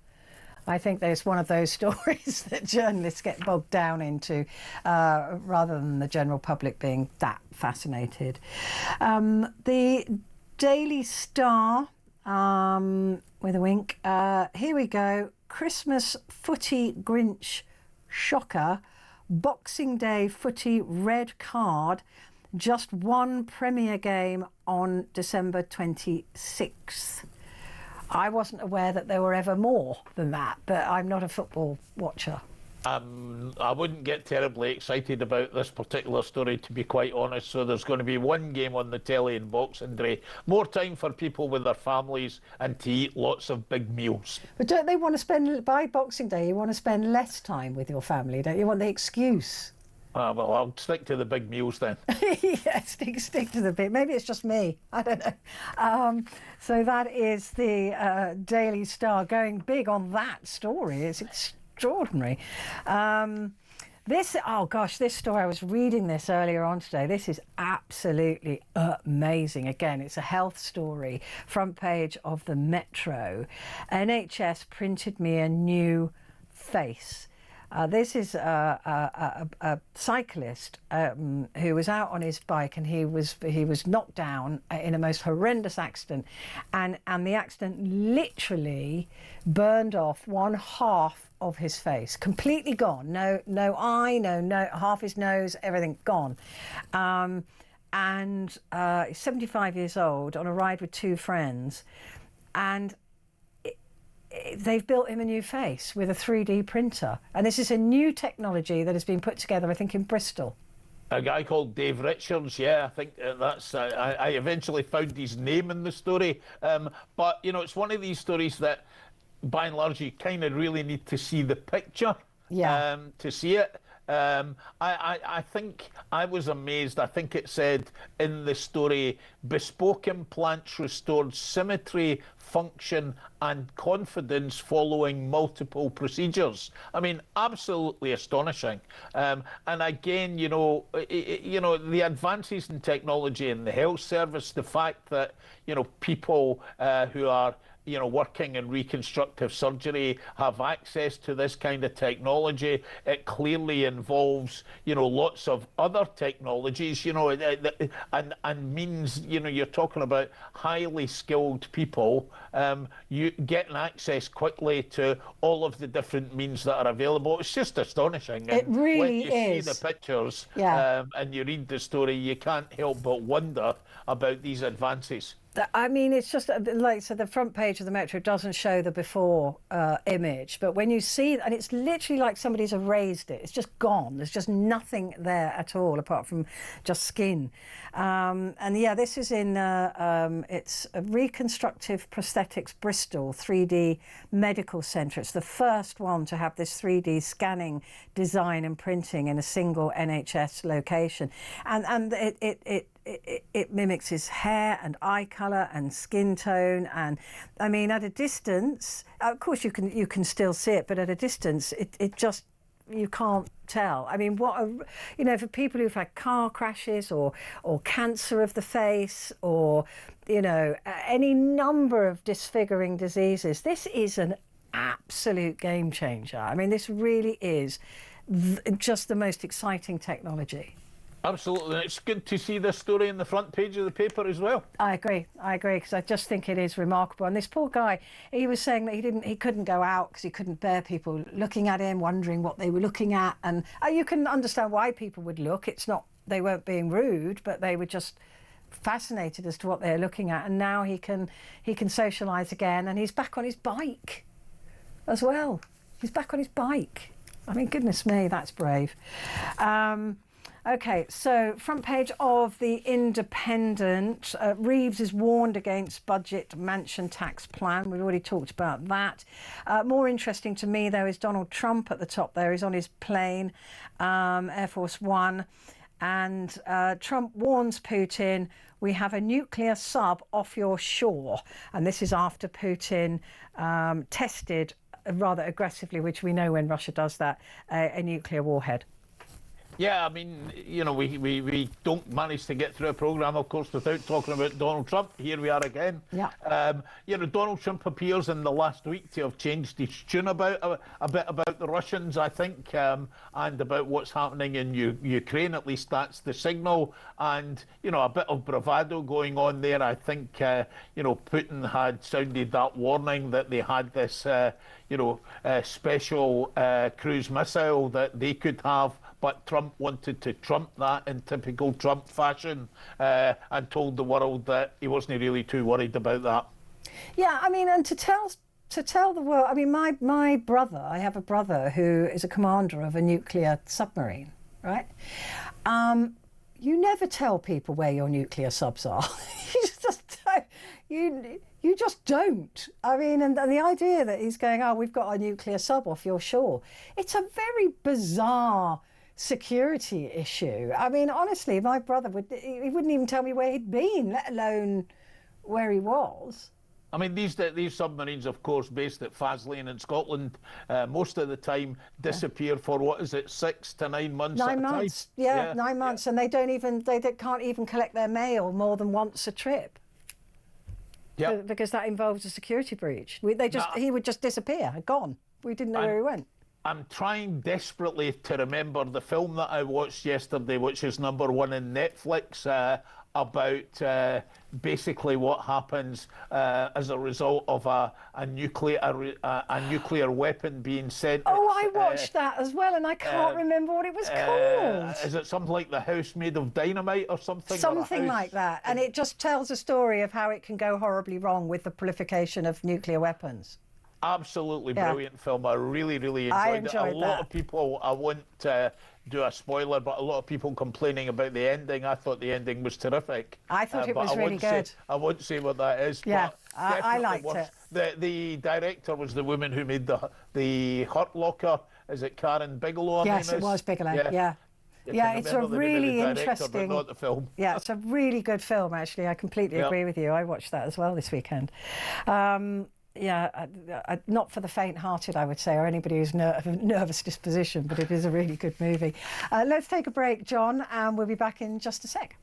I think there's one of those stories that journalists get bogged down into, rather than the general public being that fascinated. The Daily Star, with a wink. Here we go. Christmas footy Grinch shocker. Boxing Day footy red card. Just one Premier game on December 26th. I wasn't aware that there were ever more than that, but I'm not a football watcher. I wouldn't get terribly excited about this particular story, to be quite honest. So there's going to be one game on the telly in Boxing Day. More time for people with their families and to eat lots of big meals. But don't they want to by Boxing Day, you want to spend less time with your family, don't you? You want the excuse. Well, I'll stick to the big meals then. Yeah, stick to the bit. Maybe it's just me. I don't know. So that is the Daily Star going big on that story. It's extraordinary. This story, I was reading this earlier on today. This is absolutely amazing. Again, it's a health story, front page of the Metro. NHS printed me a new face. This is a cyclist who was out on his bike, and he was knocked down in a most horrendous accident, and the accident literally burned off one half of his face, completely gone. No eye, no half his nose, everything gone. And he's 75 years old, on a ride with two friends, and they've built him a new face with a 3D printer. And this is a new technology that has been put together, I think, in Bristol. A guy called Dave Richards, I think that's... I eventually found his name in the story. But, it's one of these stories that, by and large, you kind of really need to see the picture to see it. I think I was amazed. I think it said in the story, bespoke implants restored symmetry, function and confidence following multiple procedures. I mean, absolutely astonishing. And again, you know, the advances in technology in the health service, the fact that, you know, people who are, you know, working in reconstructive surgery have access to this kind of technology. It clearly involves, you know, lots of other technologies, you know, and means, you know, you're talking about highly skilled people, you getting access quickly to all of the different means that are available. It's just astonishing. It really when you is. see the pictures, Yeah. and you read the story, you can't help but wonder about these advances. I mean, it's just like, so the front page of the Metro doesn't show the before image, but when you see, and it's literally like somebody's erased it. It's just gone. There's just nothing there at all apart from just skin. And yeah, this is in, it's a Reconstructive Prosthetics Bristol 3D Medical Centre. It's the first one to have this 3D scanning, design and printing in a single NHS location. And it mimics his hair and eye colour and skin tone, and I mean, at a distance, of course you can still see it, but at a distance it just, you can't tell. I mean, you know, for people who've had car crashes or cancer of the face, or, you know, any number of disfiguring diseases, this is an absolute game changer. I mean, this really is just the most exciting technology. Absolutely. It's good to see this story in the front page of the paper as well. I agree, because I just think it is remarkable. And this poor guy, he was saying that he couldn't go out because he couldn't bear people looking at him, wondering what they were looking at. And you can understand why people would look. It's not, they weren't being rude, but they were just fascinated as to what they're looking at. And now he can socialise again, and he's back on his bike as well. He's back on his bike. I mean, goodness me, that's brave. Okay, so front page of the Independent. Reeves is warned against budget mansion tax plan. We've already talked about that. More interesting to me, though, is Donald Trump at the top there. He's on his plane, Air Force One. And Trump warns Putin, we have a nuclear sub off your shore. And this is after Putin tested rather aggressively, which we know when Russia does that, a nuclear warhead. Yeah, I mean, you know, we don't manage to get through a programme, of course, without talking about Donald Trump. Here we are again. Yeah. You know, Donald Trump appears in the last week to have changed his tune about a bit about the Russians, I think, and about what's happening in Ukraine. At least that's the signal. And, you know, a bit of bravado going on there. I think, you know, Putin had sounded that warning that they had this, you know, special cruise missile that they could have. But Trump wanted to trump that in typical Trump fashion, and told the world that he wasn't really too worried about that. Yeah, I mean, and to tell the world, I mean, my brother, I have a brother who is a commander of a nuclear submarine, right? You never tell people where your nuclear subs are. You just don't. I mean, and the idea that he's going, oh, we've got a nuclear sub off your shore. It's a very bizarre security issue. I mean, honestly, my brother he wouldn't even tell me where he'd been, let alone where he was. I mean, these submarines, of course, based at Faslane in Scotland, most of the time disappear for, what is it, 6 to 9 months? 9 months, yeah, 9 months, yeah. And they can't even collect their mail more than once a trip. Yeah, because that involves a security breach. He would just disappear, gone. We didn't know where he went. I'm trying desperately to remember the film that I watched yesterday, which is #1 in Netflix, about basically what happens as a result of a nuclear weapon being sent. Oh, I watched that as well, and I can't remember what it was called. Is it something like The House Made of Dynamite or something? Something like that, and it just tells a story of how it can go horribly wrong with the proliferation of nuclear weapons. Absolutely brilliant film. I really enjoyed it. A lot of people, I won't do a spoiler, but a lot of people complaining about the ending. I thought the ending was terrific. I thought it was really good. I won't say what that is. Yeah, but I liked it. The director was the woman who made the Hurt Locker, is it Karen Bigelow? Yes, it was Bigelow. Yeah. Yeah, it's a really interesting. Not the film. Yeah, it's a really good film. Actually, I completely agree with you. I watched that as well this weekend. Not for the faint-hearted, I would say, or anybody who's of a nervous disposition, but it is a really good movie. Let's take a break, John, and we'll be back in just a sec.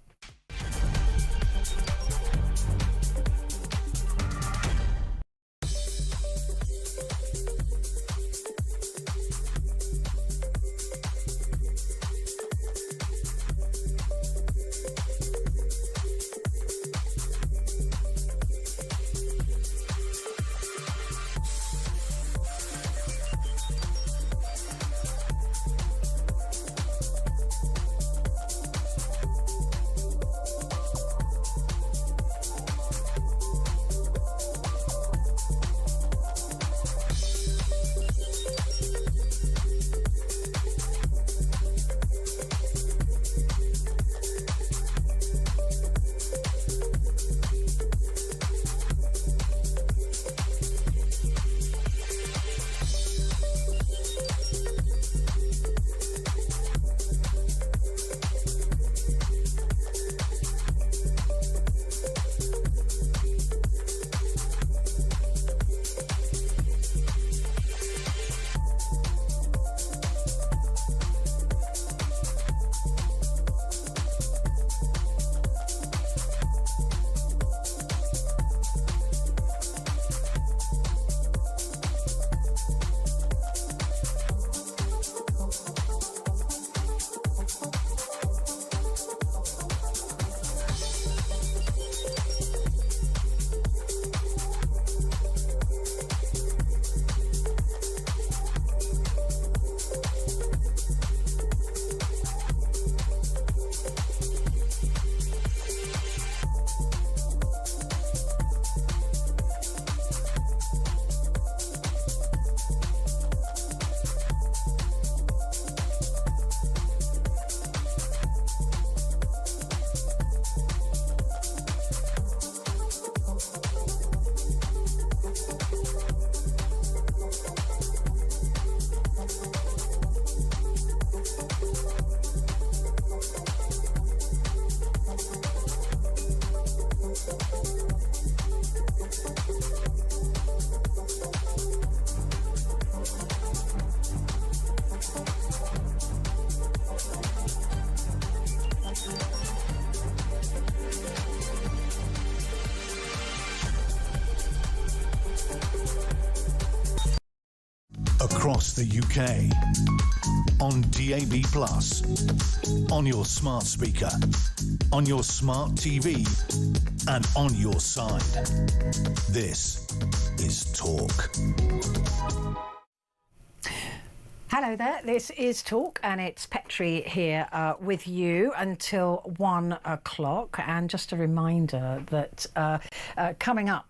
Across the UK, on DAB+, on your smart speaker, on your smart TV, and on your side. This is Talk. Hello there, this is Talk, and it's Petrie here with you until 1 o'clock. And just a reminder that coming up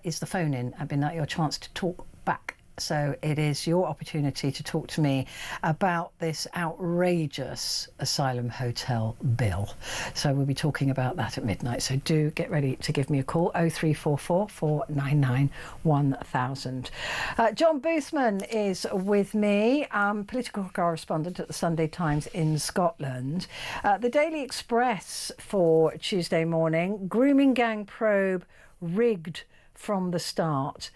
is the phone-in. I've been at your chance to talk back. So it is your opportunity to talk to me about this outrageous asylum hotel bill. So we'll be talking about that at midnight. So do get ready to give me a call, 0344 499 1000. John Boothman is with me, political correspondent at the Sunday Times in Scotland. The Daily Express for Tuesday morning, grooming gang probe rigged from the start.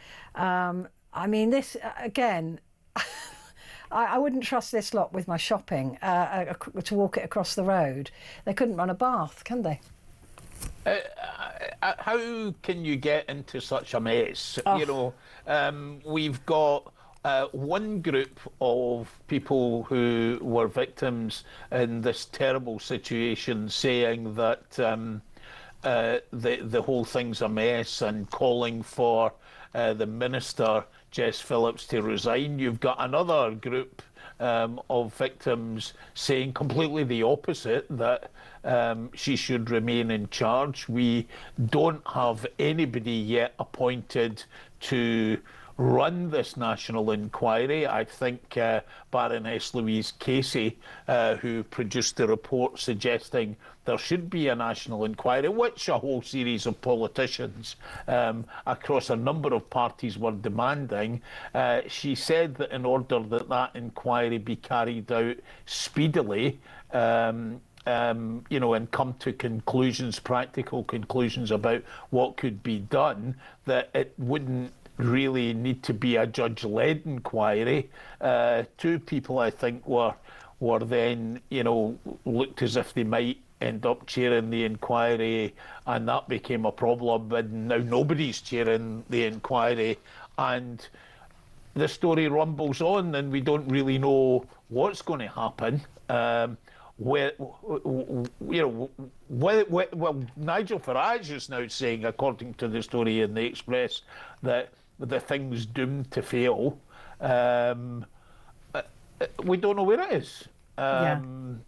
I mean, this, again, I wouldn't trust this lot with my shopping to walk it across the road. They couldn't run a bath, can they? How can you get into such a mess? Oh. You know, we've got one group of people who were victims in this terrible situation saying that the whole thing's a mess and calling for the Minister, Jess Phillips, to resign. You've got another group of victims saying completely the opposite, that she should remain in charge. We don't have anybody yet appointed to run this national inquiry. I think Baroness Louise Casey, who produced the report suggesting there should be a national inquiry, which a whole series of politicians across a number of parties were demanding. She said that in order that that inquiry be carried out speedily, and come to conclusions, practical conclusions about what could be done, that it wouldn't really need to be a judge-led inquiry. Two people, I think, were then, looked as if they might end up chairing the inquiry, and that became a problem, and now nobody's chairing the inquiry, and the story rumbles on, and we don't really know what's going to happen. Well, Nigel Farage is now saying, according to the story in the Express, that the thing's doomed to fail. We don't know where it is. And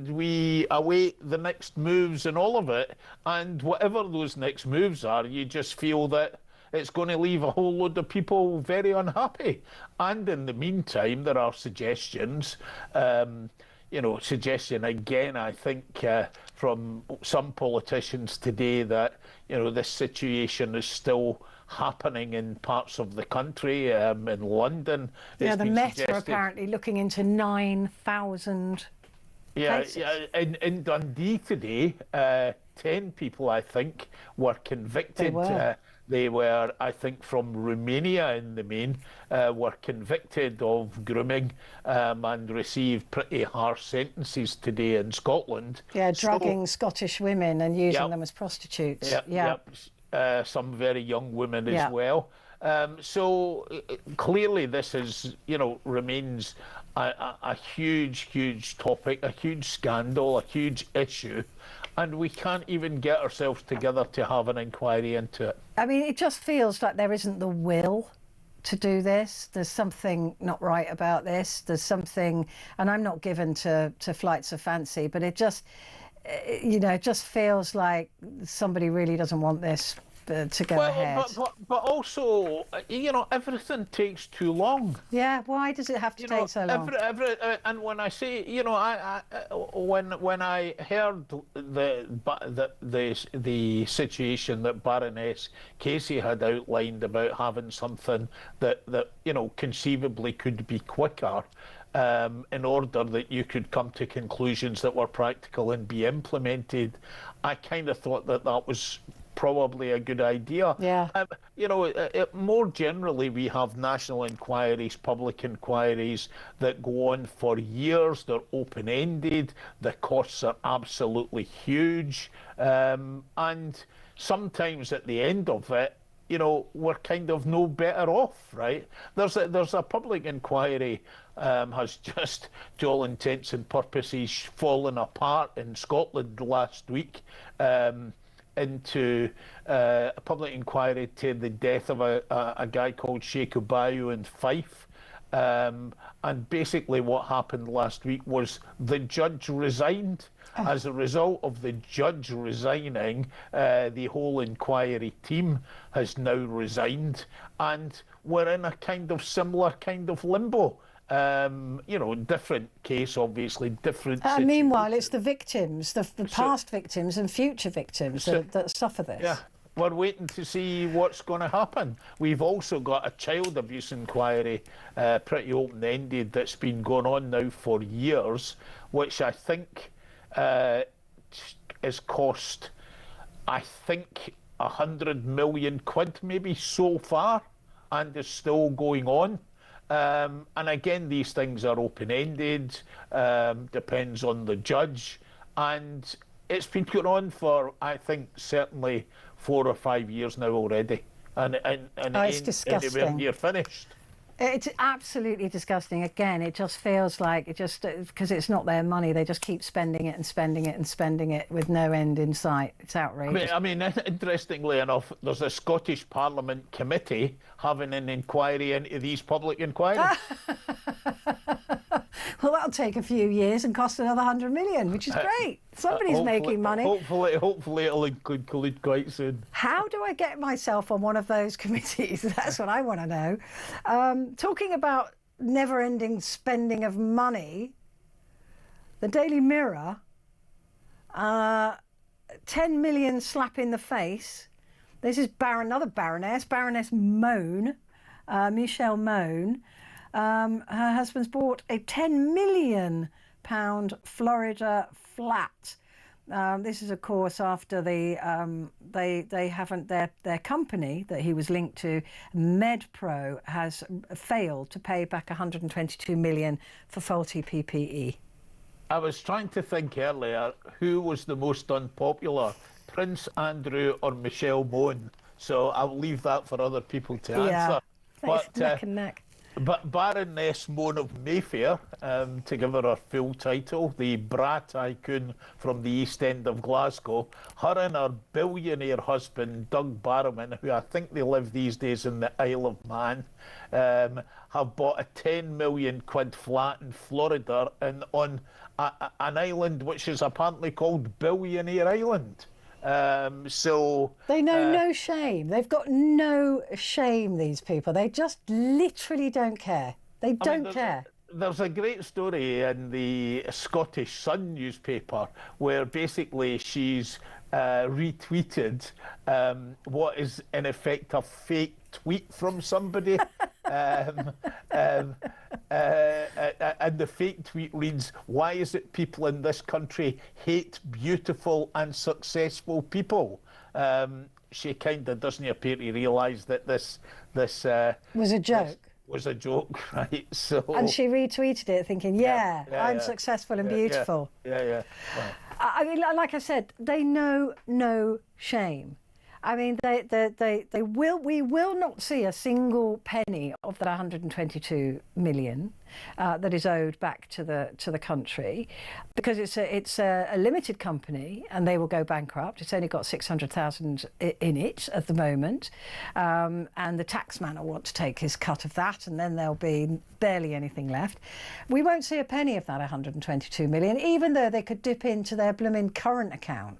we await the next moves and all of it. And whatever those next moves are, you just feel that it's going to leave a whole load of people very unhappy. And in the meantime, there are suggestions, suggestion again, I think, from some politicians today that, this situation is still happening in parts of the country, in London. Yeah, the Met are apparently looking into 9,000 cases. Yeah, in Dundee today, 10 people, I think, were convicted. They were, I think, from Romania in the main, were convicted of grooming and received pretty harsh sentences today in Scotland. Yeah, drugging Scottish women and using them as prostitutes. Some very young women as well. So clearly this is, remains a huge topic, a huge scandal, a huge issue. And we can't even get ourselves together to have an inquiry into it. I mean, it just feels like there isn't the will to do this. There's something not right about this. There's something, and I'm not given to flights of fancy, but it just, it just feels like somebody really doesn't want this to go ahead. But also, everything takes too long. Yeah, why does it have to take so long? And when I say, when I heard the situation that Baroness Casey had outlined about having something that conceivably could be quicker, in order that you could come to conclusions that were practical and be implemented, I kind of thought that was probably a good idea. Yeah. More generally, we have national inquiries, public inquiries that go on for years. They're open-ended. The costs are absolutely huge. And sometimes at the end of it, we're kind of no better off, right? There's a public inquiry has just, to all intents and purposes, fallen apart in Scotland last week. Into a public inquiry to the death of a guy called Sheikh Ubayu in Fife. And basically what happened last week was the judge resigned. As a result of the judge resigning, the whole inquiry team has now resigned. And we're in a kind of similar kind of limbo. Different case, obviously, different situation. Meanwhile, it's the victims, the past victims and future victims that suffer this. Yeah, we're waiting to see what's going to happen. We've also got a child abuse inquiry, pretty open-ended, that's been going on now for years, which I think has cost, I think, 100 million quid maybe so far, and is still going on. And again, these things are open-ended, depends on the judge. And it's been going on for, I think, certainly 4 or 5 years now already. And it's disgusting. You're finished. It's absolutely disgusting. Again, it just feels like because it's not their money, they just keep spending it and spending it and spending it with no end in sight. It's outrageous. I mean, interestingly enough, there's a Scottish Parliament committee having an inquiry into these public inquiries. Well, that'll take a few years and cost another 100 million, which is great. Somebody's making money. Hopefully it'll conclude quite soon. How do I get myself on one of those committees? That's what I want to know. Talking about never-ending spending of money, the Daily Mirror, 10 million slap in the face. This is another Baroness Mone, Michelle Mone. Her husband's bought a £10 million Florida flat. This is, of course, after their company that he was linked to, MedPro, has failed to pay back 122 million for faulty PPE. I was trying to think earlier who was the most unpopular, Prince Andrew or Michelle Mone. So I'll leave that for other people to answer. But neck and neck. But Baroness Mone of Mayfair, to give her full title, the bra tycoon from the East End of Glasgow, her and her billionaire husband, Doug Barrowman, who I think they live these days in the Isle of Man, have bought a 10 million quid flat in Florida and on an island which is apparently called Billionaire Island. So they know no shame. They've got no shame, these people. They just literally don't care. They don't care. There's a great story in the Scottish Sun newspaper where basically she's retweeted what is in effect a fake tweet from somebody. And the fake tweet reads, "Why is it people in this country hate beautiful and successful people?" She kind of doesn't appear to realise that this was a joke. Was a joke, right? So and she retweeted it, thinking, I'm successful and beautiful. Yeah. Well. I mean, like I said, they know no shame. I mean, we will not see a single penny of that 122 million that is owed back to the country, because it's a limited company and they will go bankrupt. It's only got 600,000 in it at the moment, and the taxman will want to take his cut of that, and then there'll be barely anything left. We won't see a penny of that 122 million, even though they could dip into their blooming current account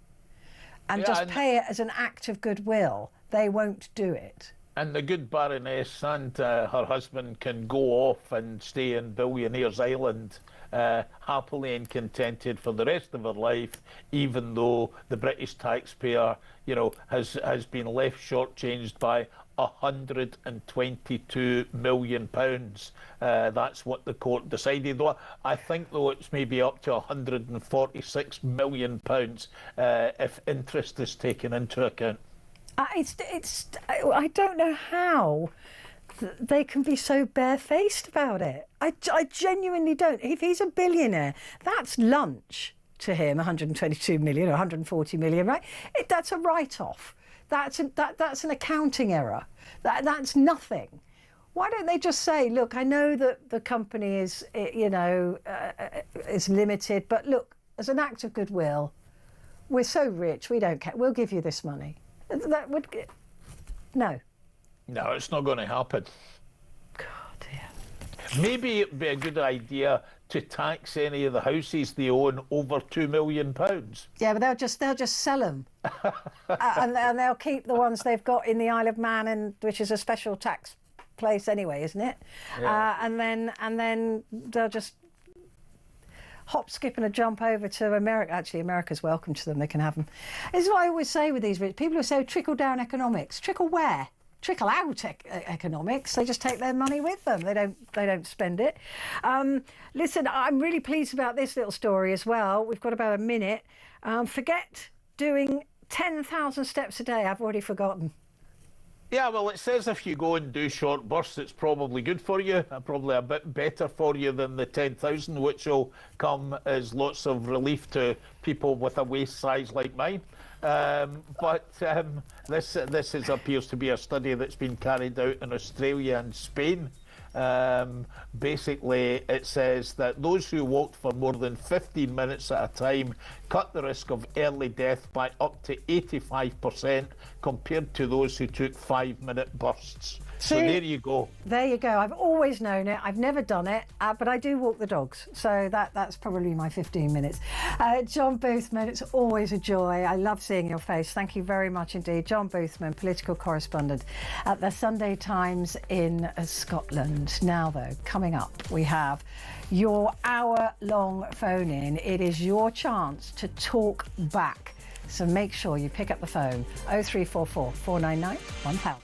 and just pay it as an act of goodwill. They won't do it. And the good Baroness and her husband can go off and stay in Billionaire's Island happily and contented for the rest of her life, even though the British taxpayer, has been left shortchanged by £122 million. That's what the court decided. Though I think, though, it's maybe up to £146 million if interest is taken into account. I don't know how they can be so barefaced about it. I genuinely don't. If he's a billionaire, that's lunch to him, 122 million or 140 million, right? That's a write-off. That's an accounting error. That's nothing. Why don't they just say, look, I know that the company is, is limited, but look, as an act of goodwill, we're so rich, we don't care. We'll give you this money. That would... No. No, it's not going to happen. God, dear. Maybe it'd be a good idea to tax any of the houses they own over £2 million. Yeah, but they'll just sell them, and they'll keep the ones they've got in the Isle of Man, which is a special tax place anyway, isn't it? Yeah. And then they'll just hop, skip, and a jump over to America. Actually, America's welcome to them. They can have them. This is what I always say with these rich people who say trickle down economics. Trickle where? Trickle out economics. They just take their money with them. They don't spend it. Listen, I'm really pleased about this little story as well. We've got about a minute. Forget doing 10,000 steps a day. I've already forgotten. Yeah, well, it says if you go and do short bursts, it's probably good for you, probably a bit better for you than the 10,000, which will come as lots of relief to people with a waist size like mine. But this appears to be a study that's been carried out in Australia and Spain. Basically, it says that those who walked for more than 15 minutes at a time cut the risk of early death by up to 85% compared to those who took 5-minute bursts. So there you go. There you go. I've always known it. I've never done it, but I do walk the dogs. So that's probably my 15 minutes. John Boothman, it's always a joy. I love seeing your face. Thank you very much indeed. John Boothman, political correspondent at the Sunday Times in Scotland. Now, though, coming up, we have your hour-long phone-in. It is your chance to talk back. So make sure you pick up the phone, 0344 499 1000.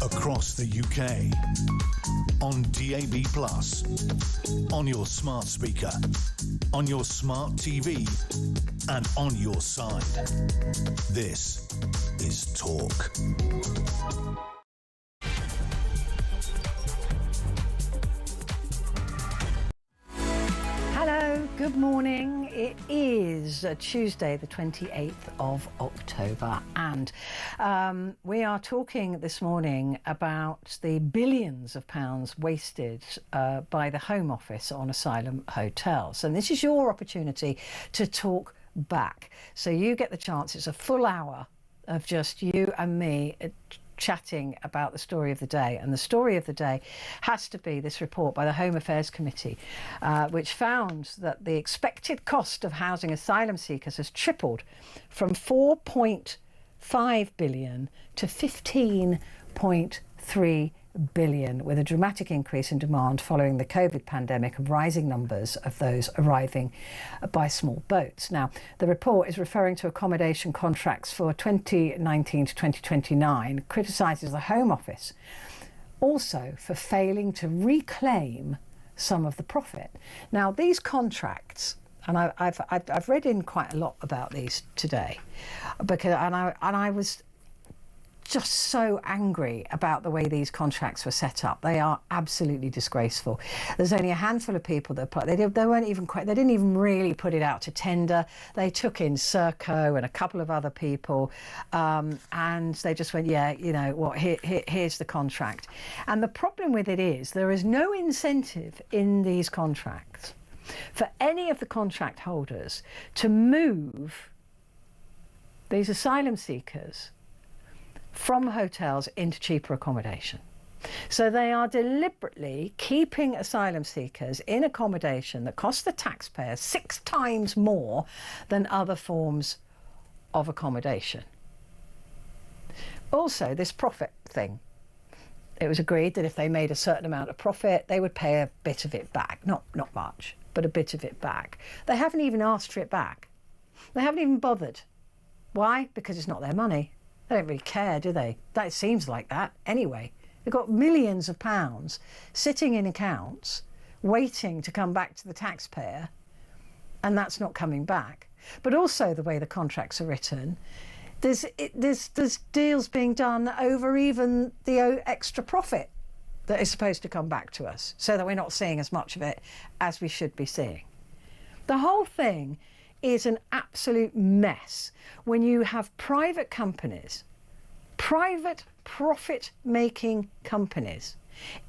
Across the UK, on DAB+, on your smart speaker, on your smart TV, and on your side. This is Talk. Good morning. It is Tuesday, the 28th of October, and we are talking this morning about the billions of pounds wasted by the Home Office on asylum hotels. And this is your opportunity to talk back. So you get the chance. It's a full hour of just you and me chatting about the story of the day, and the story of the day has to be this report by the Home Affairs Committee, which found that the expected cost of housing asylum seekers has tripled from 4.5 billion to 15.3 billion, with a dramatic increase in demand following the COVID pandemic and rising numbers of those arriving by small boats. Now, the report is referring to accommodation contracts for 2019 to 2029, criticises the Home Office also for failing to reclaim some of the profit. Now, these contracts, and I've read in quite a lot about these today, because I was just so angry about the way these contracts were set up. They are absolutely disgraceful. There's only a handful of people that applied. They didn't even really put it out to tender. They took in Serco and a couple of other people, and they just went, yeah, you know what, here's the contract. And the problem with it is there is no incentive in these contracts for any of the contract holders to move these asylum seekers from hotels into cheaper accommodation. So they are deliberately keeping asylum seekers in accommodation that costs the taxpayer 6 times more than other forms of accommodation. Also, this profit thing. It was agreed that if they made a certain amount of profit, they would pay a bit of it back. Not much, but a bit of it back. They haven't even asked for it back. They haven't even bothered. Why? Because it's not their money. They don't really care, do they? That seems like that anyway. They've got millions of pounds sitting in accounts, waiting to come back to the taxpayer, and that's not coming back. But also the way the contracts are written, there's deals being done over even the extra profit that is supposed to come back to us, so that we're not seeing as much of it as we should be seeing. The whole thing is an absolute mess when you have private companies, private profit-making companies,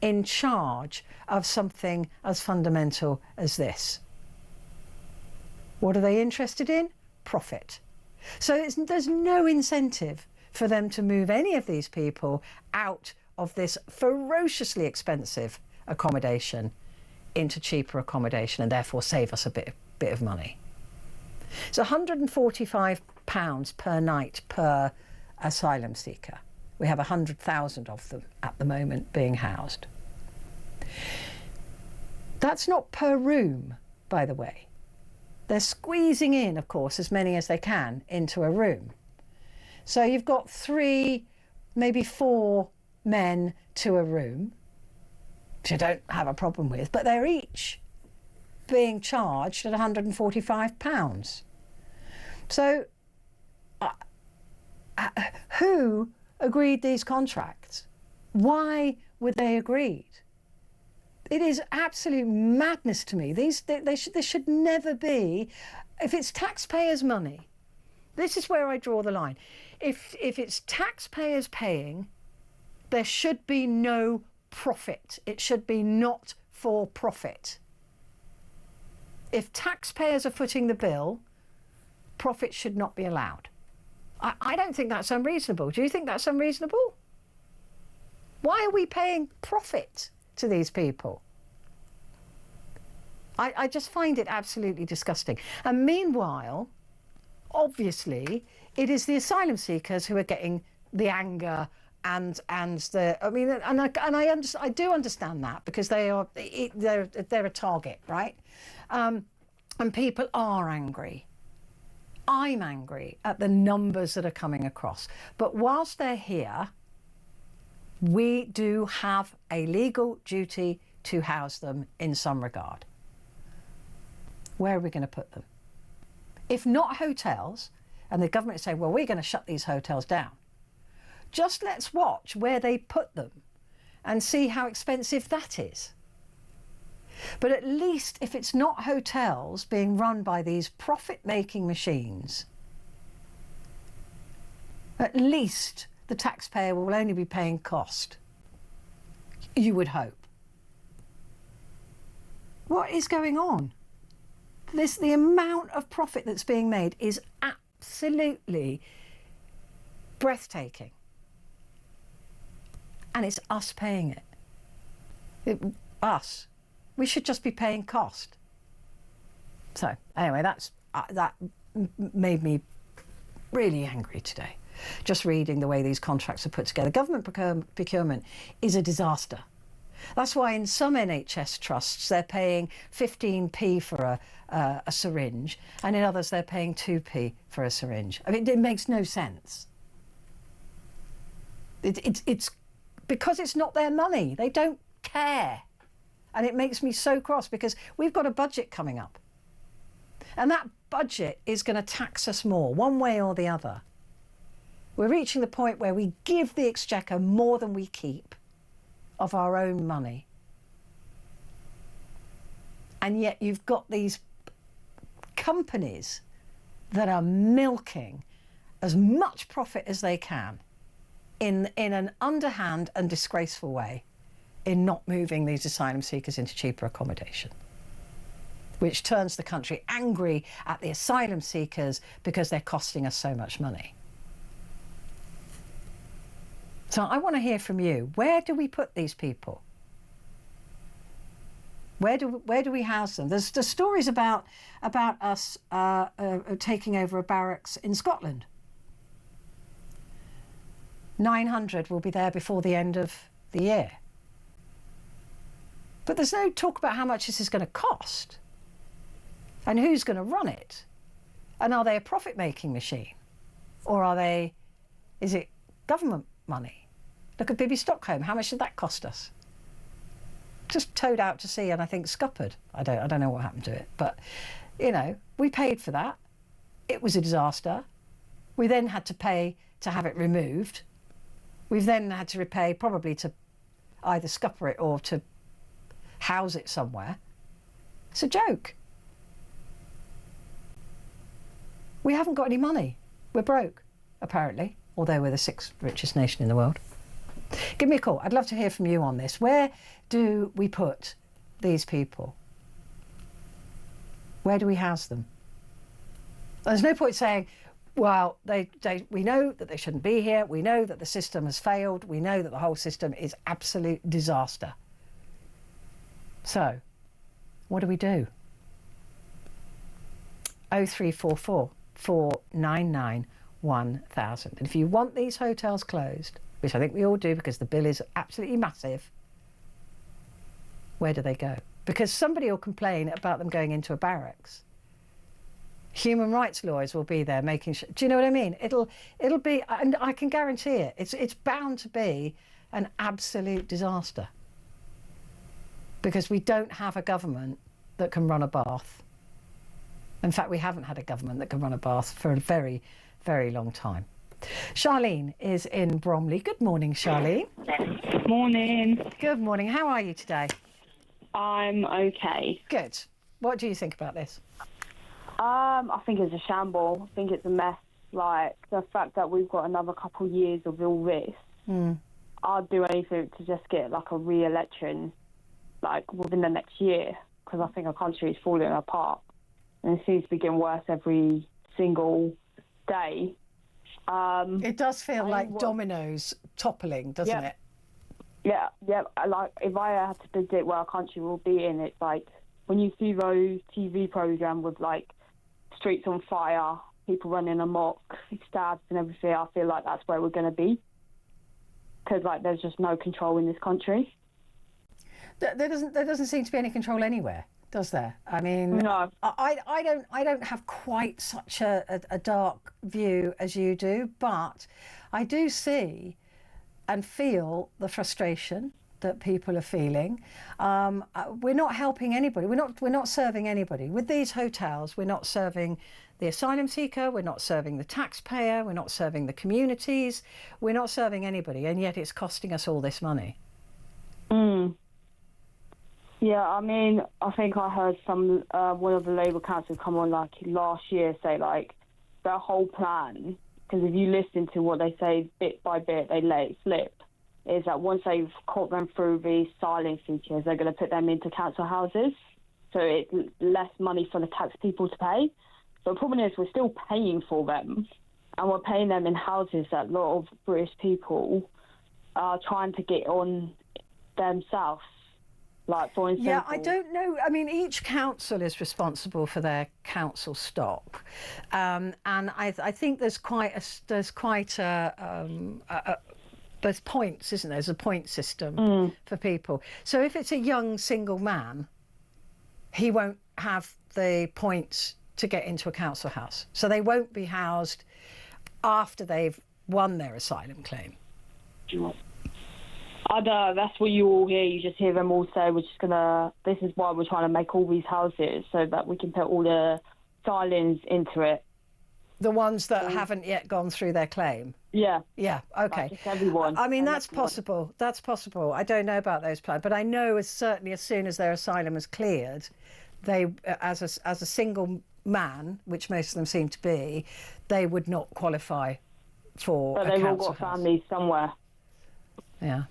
in charge of something as fundamental as this. What are they interested in? Profit. So there's no incentive for them to move any of these people out of this ferociously expensive accommodation into cheaper accommodation, and therefore save us a bit of money. It's £145 per night per asylum seeker. We have 100,000 of them at the moment being housed. That's not per room, by the way. They're squeezing in, of course, as many as they can into a room. So you've got 3, maybe 4 men to a room, which I don't have a problem with, but they're each being charged at £145. So who agreed these contracts? Why were they agreed? It is absolute madness to me. This should never be. If it's taxpayers' money, this is where I draw the line. If it's taxpayers paying, there should be no profit. It should be not for profit. If taxpayers are footing the bill, profit should not be allowed. I don't think that's unreasonable. Do you think that's unreasonable? Why are we paying profit to these people? I just find it absolutely disgusting. And meanwhile, obviously, it is the asylum seekers who are getting the anger and the. I mean, I do understand that, because they're a target, right? And people are angry. I'm angry at the numbers that are coming across. But whilst they're here, we do have a legal duty to house them in some regard. Where are we going to put them? If not hotels, and the government say, well, we're going to shut these hotels down, just let's watch where they put them and see how expensive that is. But at least if it's not hotels being run by these profit-making machines, at least the taxpayer will only be paying cost. You would hope. What is going on? The amount of profit that's being made is absolutely breathtaking. And it's us paying it. Us. We should just be paying cost. So anyway, that made me really angry today. Just reading the way these contracts are put together. Government procurement is a disaster. That's why in some NHS trusts they're paying 15p for a syringe, and in others they're paying 2p for a syringe. I mean, it makes no sense. It's because it's not their money. They don't care. And it makes me so cross, because we've got a budget coming up. And that budget is going to tax us more, one way or the other. We're reaching the point where we give the Exchequer more than we keep of our own money. And yet you've got these companies that are milking as much profit as they can in an underhand and disgraceful way in not moving these asylum seekers into cheaper accommodation, which turns the country angry at the asylum seekers because they're costing us so much money. So I want to hear from you. Where do we put these people? Where do we house them? There's stories about us taking over a barracks in Scotland. 900 will be there before the end of the year. But there's no talk about how much this is going to cost and who's going to run it. And are they a profit-making machine? Or is it government money? Look at Bibi Stockholm. How much did that cost us? Just towed out to sea and I think scuppered. I don't know what happened to it. But, you know, we paid for that. It was a disaster. We then had to pay to have it removed. We've then had to repay probably to either scupper it or to house it somewhere. It's a joke. We haven't got any money. We're broke, apparently, although we're the 6th richest nation in the world. Give me a call. I'd love to hear from you on this. Where do we put these people? Where do we house them? There's no point saying, well, we know that they shouldn't be here. We know that the system has failed. We know that the whole system is absolute disaster. So, what do we do? 0344 499 1000. And if you want these hotels closed, which I think we all do because the bill is absolutely massive, where do they go? Because somebody will complain about them going into a barracks. Human rights lawyers will be there making sure. Do you know what I mean? It'll be, and I can guarantee it. It's bound to be an absolute disaster because we don't have a government that can run a bath. In fact, we haven't had a government that can run a bath for a very, very long time. Charlene is in Bromley. Good morning, Charlene. Morning. Good morning. How are you today? I'm okay. Good. What do you think about this? I think it's a shamble. I think it's a mess. Like, the fact that we've got another couple of years of all this, I'd do anything to just get, like, a re-election, like, within the next year, because I think our country is falling apart. And it seems to be getting worse every single day. It does feel like dominoes toppling, doesn't it? Yeah. Like, if I had to predict where our country will be in, it's like, when you see those TV programs with, like, streets on fire, people running amok, stabs and everything, I feel like that's where we're going to be. Because, like, there's just no control in this country. There doesn't seem to be any control anywhere, does there? I mean, no. I don't have quite such a dark view as you do, but I do see and feel the frustration that people are feeling. We're not helping anybody. We're not serving anybody. With these hotels, we're not serving the asylum seeker, we're not serving the taxpayer, we're not serving the communities, we're not serving anybody, and yet it's costing us all this money. Yeah, I mean, I think I heard one of the Labour councils come on like last year say like their whole plan, because if you listen to what they say bit by bit, they let it slip, is that once they've caught them through these silent features, they're going to put them into council houses. So it's less money for the tax people to pay. But the problem is we're still paying for them, and we're paying them in houses that a lot of British people are trying to get on themselves. Like, for instance, yeah, I don't know. I mean, each council is responsible for their council stock, and I think there's there's points, isn't there? There's a point system for people. So if it's a young single man, he won't have the points to get into a council house, so they won't be housed after they've won their asylum claim. I know, that's what you all hear. You just hear them all say, this is why we're trying to make all these houses so that we can put all the asylums into it. The ones that haven't yet gone through their claim? Yeah. Yeah, okay. Just everyone. I mean, that's possible. That's possible. I don't know about those plans, but I know certainly as soon as their asylum is cleared, they, as a single man, which most of them seem to be, they would not qualify for but a they've all council got house. families somewhere. Yeah.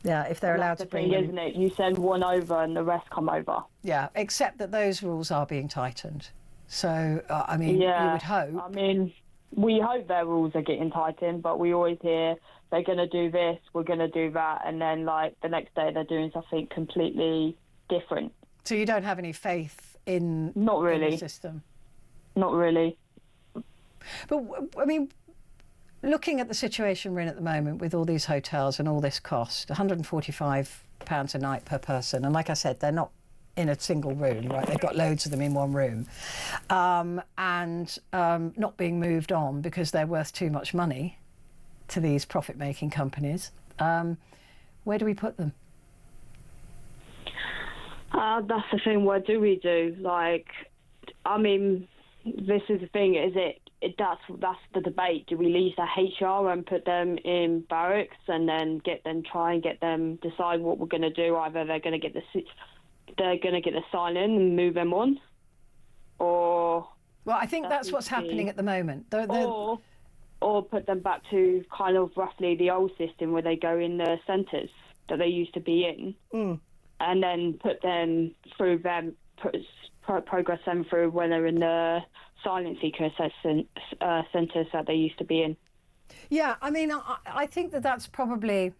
Yeah, if they're allowed to bring them. Isn't it? You send one over and the rest come over. Yeah, except that those rules are being tightened. So, I mean, you would hope. I mean, we hope their rules are getting tightened, but we always hear they're going to do this, we're going to do that, and then, like, the next day they're doing something completely different. So you don't have any faith in, Not really. in the system? Not really. But, I mean, looking at the situation we're in at the moment with all these hotels and all this cost, £145 a night per person, and like I said, they're not in a single room, right? They've got loads of them in one room, and not being moved on because they're worth too much money to these profit-making companies. Where do we put them? That's the thing. What do we do? Like, I mean, this is the thing. Is that's the debate. Do we leave the HR and put them in barracks and then try and get them decide what we're going to do? Either they're going to get the sign in and move them on, or well, I think that's what's happening at the moment. Or put them back to kind of roughly the old system where they go in the centres that they used to be in, and then put them through them, progress them through when they're in the silent seeker centres that they used to be in. Yeah, I mean, I think that's probably,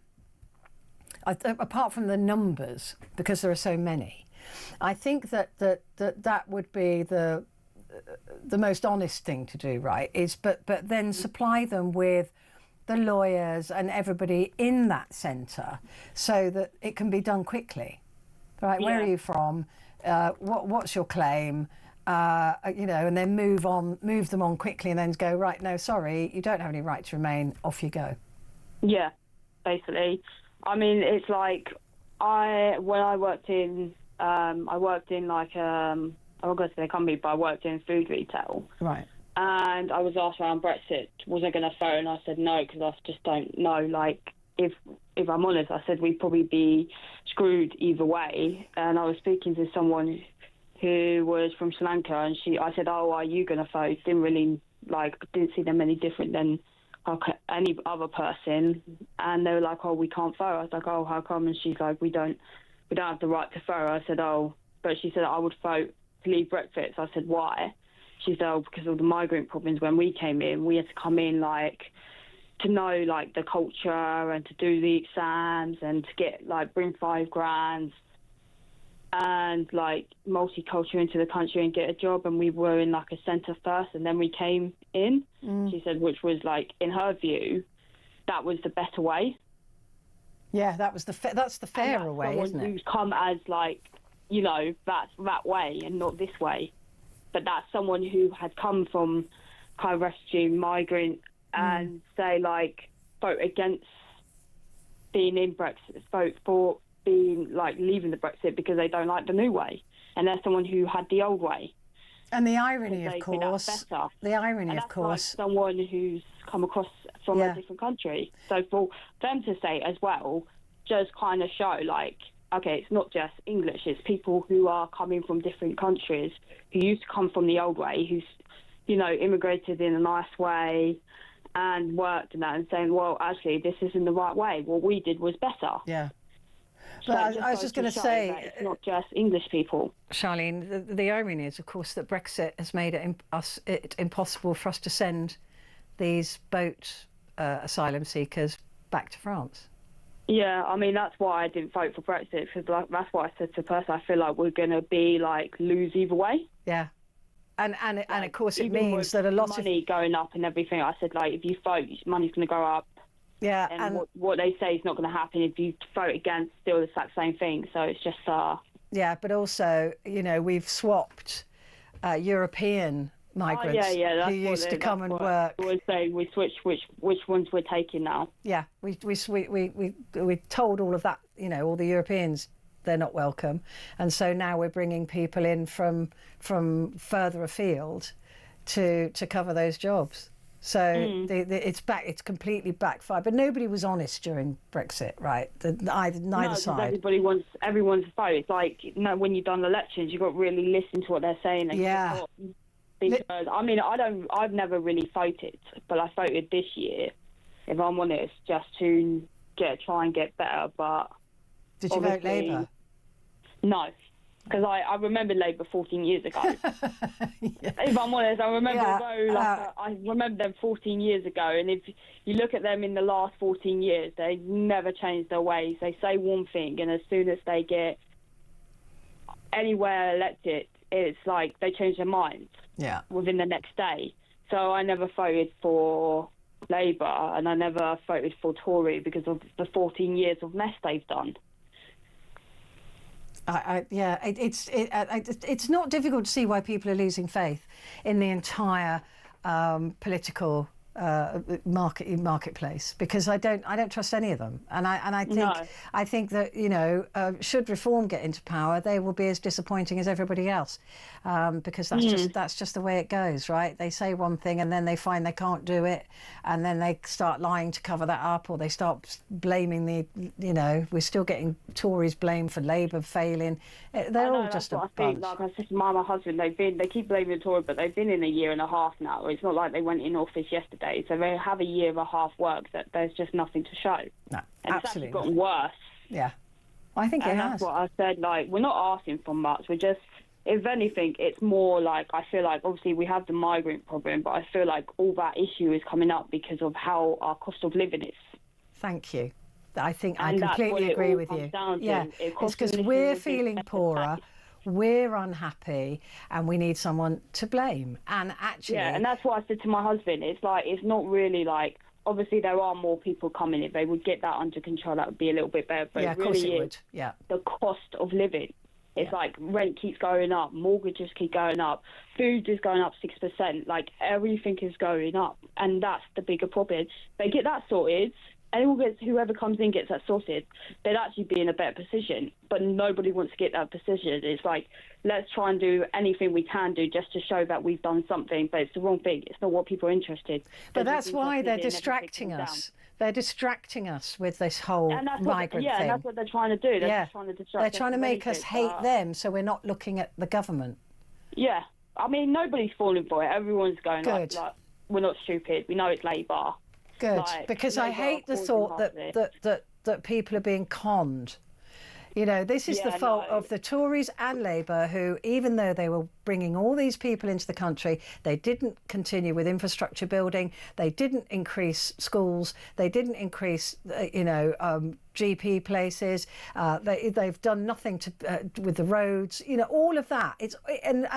apart from the numbers, because there are so many, I think that would be the most honest thing to do, right? But then supply them with the lawyers and everybody in that centre so that it can be done quickly, right? Yeah. Where are you from? What's your claim? And then move them on quickly, and then go, right, no, sorry, you don't have any right to remain. Off you go. Yeah, basically. I mean, it's like when I worked in like I won't go to the company, but I worked in food retail. Right. And I was asked around Brexit, was I going to phone? I said no, because I just don't know. Like, if I'm honest, I said we'd probably be screwed either way. And I was speaking to someone who was from Sri Lanka, and I said, oh, are you going to vote? Didn't see them any different than any other person. And they were like, oh, we can't vote. I was like, oh, how come? And she's like, we don't have the right to vote. I said, oh, but she said I would vote to leave Brexit. So I said, why? She said, oh, because of the migrant problems. When we came in, we had to come in to know the culture and to do the exams and to get bring £5,000 and multicultural into the country and get a job. And we were in a centre first, and then we came in. She said, which was in her view, that was the better way. Yeah, that's the fairer way, isn't it? Who's come as that's that way and not this way. But that's someone who had come from kind of refugee, migrant, and say vote against being in Brexit, vote for being leaving the Brexit because they don't like the new way. And there's someone who had the old way. And the irony, of course, someone who's come across from a different country. So for them to say as well, just kind of show okay, it's not just English, it's people who are coming from different countries who used to come from the old way, who's, immigrated in a nice way and worked and that, and saying, well, actually, this isn't the right way. What we did was better. Yeah. So but I was just going to say, it's not just English people. Charlene, the irony is, of course, that Brexit has made it impossible for us to send these boat asylum seekers back to France. Yeah, I mean, that's why I didn't vote for Brexit, because that's what I said to the person. I feel like we're going to be lose either way. Yeah. And of course it means that a lot of money going up and everything. I said, if you vote, money's going to go up. Yeah. And what they say is not going to happen. If you vote against, still the exact same thing. So it's just yeah, but also, we've swapped European migrants who used to come and work. I would say we switch which ones we're taking now. Yeah, we told all of that, all the Europeans, they're not welcome, and so now we're bringing people in from further afield to cover those jobs. So it's completely backfired. But nobody was honest during Brexit, right? Neither side. Everyone's vote. It's when you've done elections, you've got to really listen to what they're saying. And because I've never really voted, but I voted this year, if I'm honest, just to try and get better. But did you vote Labour? No, because I remember Labour 14 years ago. If I'm honest, I remember I remember them 14 years ago, and if you look at them in the last 14 years, they've never changed their ways. They say one thing, and as soon as they get anywhere elected, it's they change their minds. Yeah. Within the next day. So I never voted for Labour, and I never voted for Tory because of the 14 years of mess they've done. It's not difficult to see why people are losing faith in the entire political marketplace, because I don't trust any of them, and I think that, you know, should Reform get into power, they will be as disappointing as everybody else, because that's just the way it goes, right? They say one thing and then they find they can't do it, and then they start lying to cover that up, or they start blaming we're still getting Tories blamed for Labour failing. They're all just a bunch. I think, like I said to my husband, they keep blaming the Tories, but they've been in a year and a half now. It's not like they went in office yesterday, so they have a year and a half work that there's just nothing to show. No, and it's actually gotten worse. Yeah, I think it has. That's what I said. Like, we're not asking for much. We're just, if anything, it's more like, I feel like obviously we have the migrant problem, but I feel like all that issue is coming up because of how our cost of living is. Thank you. I think I completely agree with you. Yeah, it's because we're feeling poorer, we're unhappy, and we need someone to blame. And actually, yeah, and that's what I said to my husband. It's like, it's not really like, obviously there are more people coming. If they would get that under control, that would be a little bit better. But yeah, it really of course it is would. Yeah, the cost of living. It's like rent keeps going up, mortgages keep going up, food is going up 6%. Like, everything is going up, and that's the bigger problem. They get that sorted. Whoever comes in gets that sorted, they'd actually be in a better position. But nobody wants to get that position. It's like, let's try and do anything we can do just to show that we've done something, but it's the wrong thing. It's not what people are interested. But that's why they're distracting us. They're distracting us with this whole migrant thing. Yeah, and that's what they're trying to do. They're just trying to distract us. They're trying to make us hate them, so we're not looking at the government. Yeah. I mean, nobody's falling for it. Everyone's going, like, we're not stupid. We know it's Labour. Good, like, because I hate the thought that people are being conned. You know, this is the fault of the Tories and Labour, who, even though they were bringing all these people into the country, they didn't continue with infrastructure building, they didn't increase schools, they didn't increase, GP places, they've done nothing with the roads, you know, all of that. And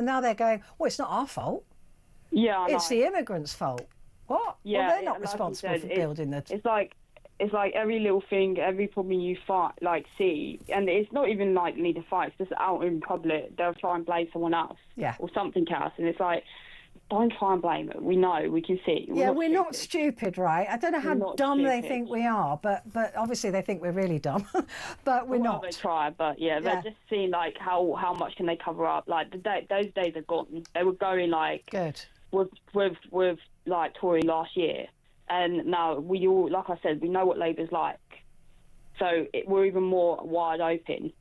now they're going, well, it's not our fault. Yeah, it's the immigrants' fault. What? Yeah, well, they're not responsible for building that. It's like every little thing, every problem you see, and it's not even like need to fight. It's just out in public, they'll try and blame someone else, or something else, and it's like, don't try and blame it. We know, we can see. We're not stupid, right? I don't know how dumb they think we are, but obviously they think we're really dumb, but we're not. They try, but they're just seeing like how much can they cover up. Like those days are gone. They were going like with like Tory last year. And now we all, like I said, we know what Labour's like. So we're even more wide open.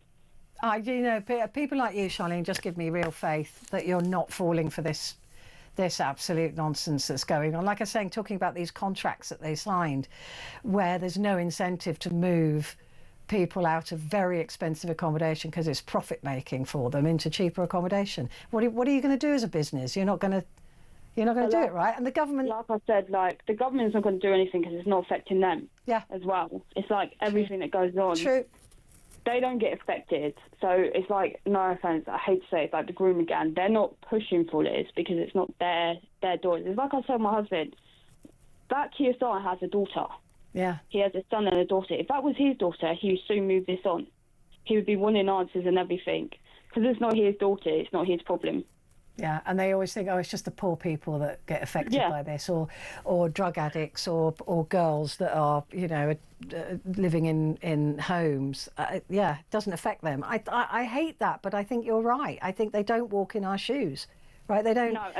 People like you, Charlene, just give me real faith that you're not falling for this absolute nonsense that's going on. Like I was saying, talking about these contracts that they signed, where there's no incentive to move people out of very expensive accommodation because it's profit making for them into cheaper accommodation. What are you going to do as a business? You're not going to do it, right? And the government... Like I said, the government's not going to do anything because it's not affecting them as well. It's like everything that goes on. True. They don't get affected. So it's like, no offence, I hate to say it, it's like the grooming gang. They're not pushing for this because it's not their daughters. It's like I told my husband, that Keir Starmer has a daughter. Yeah. He has a son and a daughter. If that was his daughter, he would soon move this on. He would be wanting answers and everything. Because it's not his daughter, it's not his problem. Yeah, and they always think, it's just the poor people that get affected by this, or drug addicts, or girls that are, living in homes. It doesn't affect them. I hate that, but I think you're right. I think they don't walk in our shoes, right? They don't. No,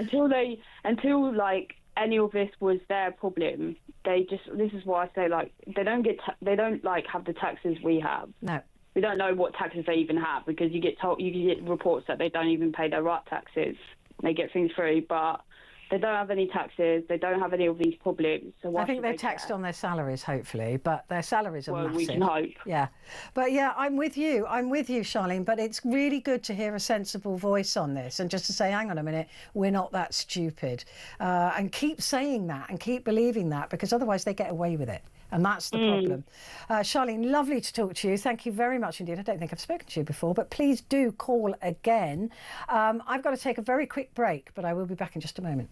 until like any of this was their problem. This is why I say, like, they don't have the taxes we have. No. We don't know what taxes they even have, because you get reports that they don't even pay their right taxes. They get things through, but they don't have any taxes. They don't have any of these problems. So I think they're taxed on their salaries, hopefully, but their salaries are massive. We can hope. Yeah, but I'm with you, Charlene. But it's really good to hear a sensible voice on this, and just to say, hang on a minute, we're not that stupid, and keep saying that and keep believing that, because otherwise they get away with it. And that's the problem. Charlene, lovely to talk to you. Thank you very much indeed. I don't think I've spoken to you before, but please do call again. I've got to take a very quick break, but I will be back in just a moment.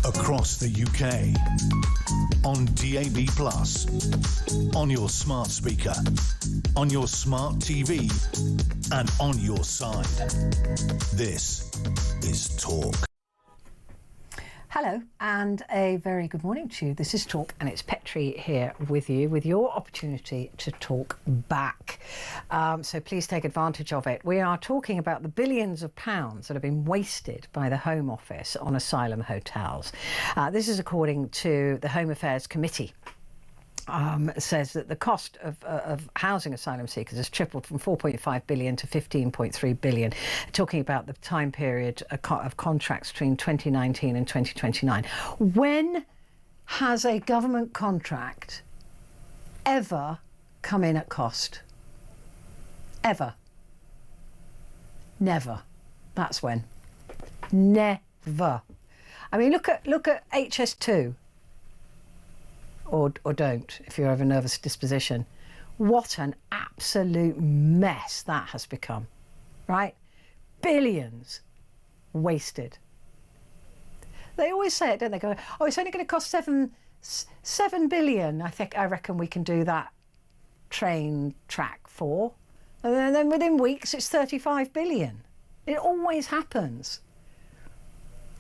across the UK, on DAB+, on your smart speaker, on your smart TV, and on your side. This is Talk. Hello and a very good morning to you. This is Talk and it's Petrie here with you with your opportunity to talk back. So please take advantage of it. We are talking about the billions of pounds that have been wasted by the Home Office on asylum hotels. This is according to the Home Affairs Committee. Says that the cost of housing asylum seekers has tripled from 4.5 billion to 15.3 billion, talking about the time period of contracts between 2019 and 2029. When has a government contract ever come in at cost? Ever? Never. That's when. Never. I mean, look at HS2. Or don't, if you're of a nervous disposition. What an absolute mess that has become, right? Billions wasted. They always say it, don't they? Go, oh, it's only going to cost 7 billion. I reckon we can do that train track for. And then within weeks, it's 35 billion. It always happens.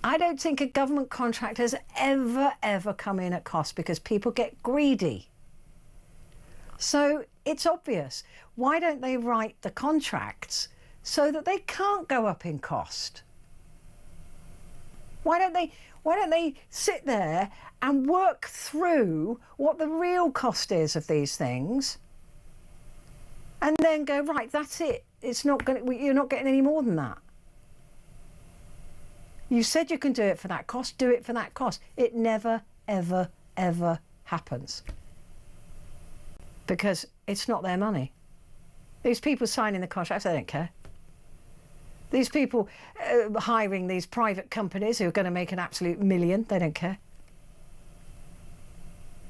I don't think a government contract has ever come in at cost because people get greedy. So it's obvious. Why don't they write the contracts so that they can't go up in cost? Why don't they sit there and work through what the real cost is of these things and then go, right, that's it. It's not going to, you're not getting any more than that. You said you can do it for that cost, do it for that cost. It never, ever happens. Because it's not their money. These people signing the contracts, they don't care. These people hiring these private companies who are going to make an absolute million, they don't care.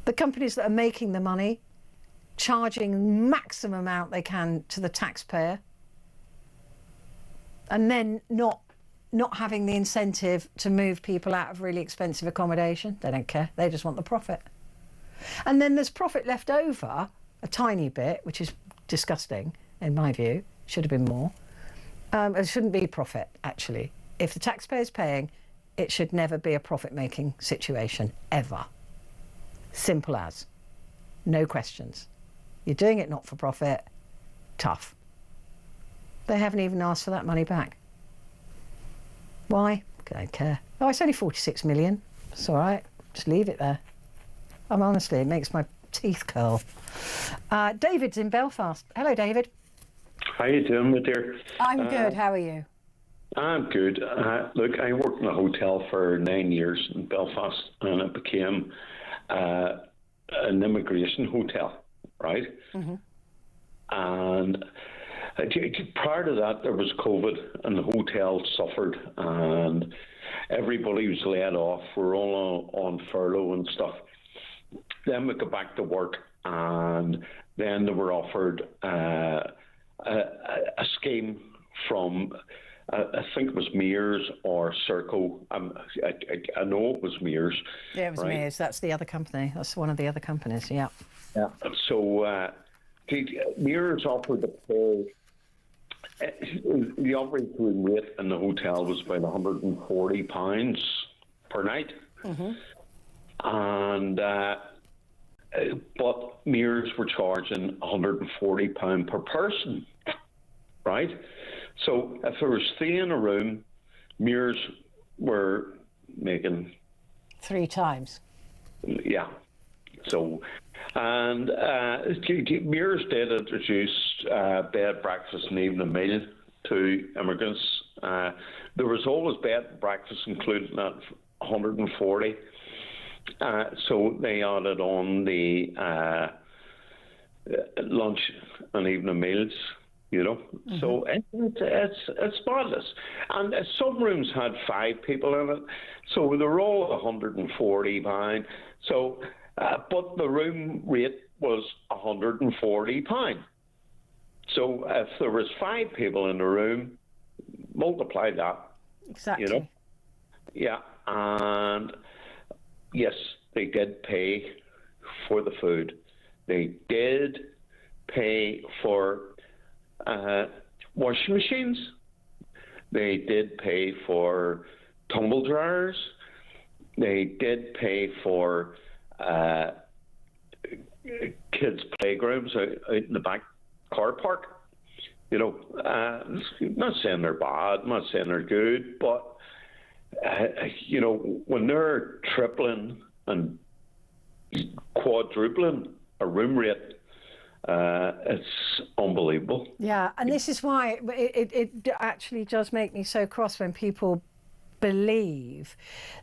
The companies that are making the money, charging maximum amount they can to the taxpayer, and then not having the incentive to move people out of really expensive accommodation. They don't care. They just want the profit. And then there's profit left over, a tiny bit, which is disgusting, in my view. Should have been more. It shouldn't be profit, actually. If the taxpayer's paying, it should never be a profit-making situation, ever. Simple as. No questions. You're doing it not for profit, tough. They haven't even asked for that money back. Why? I don't care. Oh, it's only 46 million. It's all right. Just leave it there. Honestly, it makes my teeth curl. David's in Belfast. Hello, David. How you doing, my dear? I'm good. How are you? I'm good. Look, I worked in a hotel for 9 years in Belfast, and it became an immigration hotel, right? Mm-hmm. And prior to that, there was COVID, and the hotel suffered, and everybody was laid off. We're all on furlough and stuff. Then we got back to work, and then they were offered a scheme from, I think it was Mears or Serco. I know it was Mears. Yeah, it was right? Mears. That's the other company. That's one of the other companies, yeah. Yeah. So Mears offered to pay. The average room rate in the hotel was about £140 per night. Mm-hmm. And but Mears were charging £140 per person, right? So if there was 3 in a room, Mears were making 3 times. Yeah. So, and Mears did introduce bed, breakfast and evening meal to immigrants. There was always bed and breakfast included at 140. So they added on the lunch and evening meals, you know. Mm-hmm. So it's spotless. And some rooms had 5 people in it, so they were all £140. So, but the room rate was £140. So if there was 5 people in the room, multiply that. Exactly. You know. Yeah, and yes, they did pay for the food. They did pay for washing machines. They did pay for tumble dryers. They did pay for kids' playgrounds out in the back car park. You know, I'm not saying they're bad, I'm not saying they're good, but, you know, when they're tripling and quadrupling a room rate, it's unbelievable. Yeah, and this is why it actually does make me so cross when people believe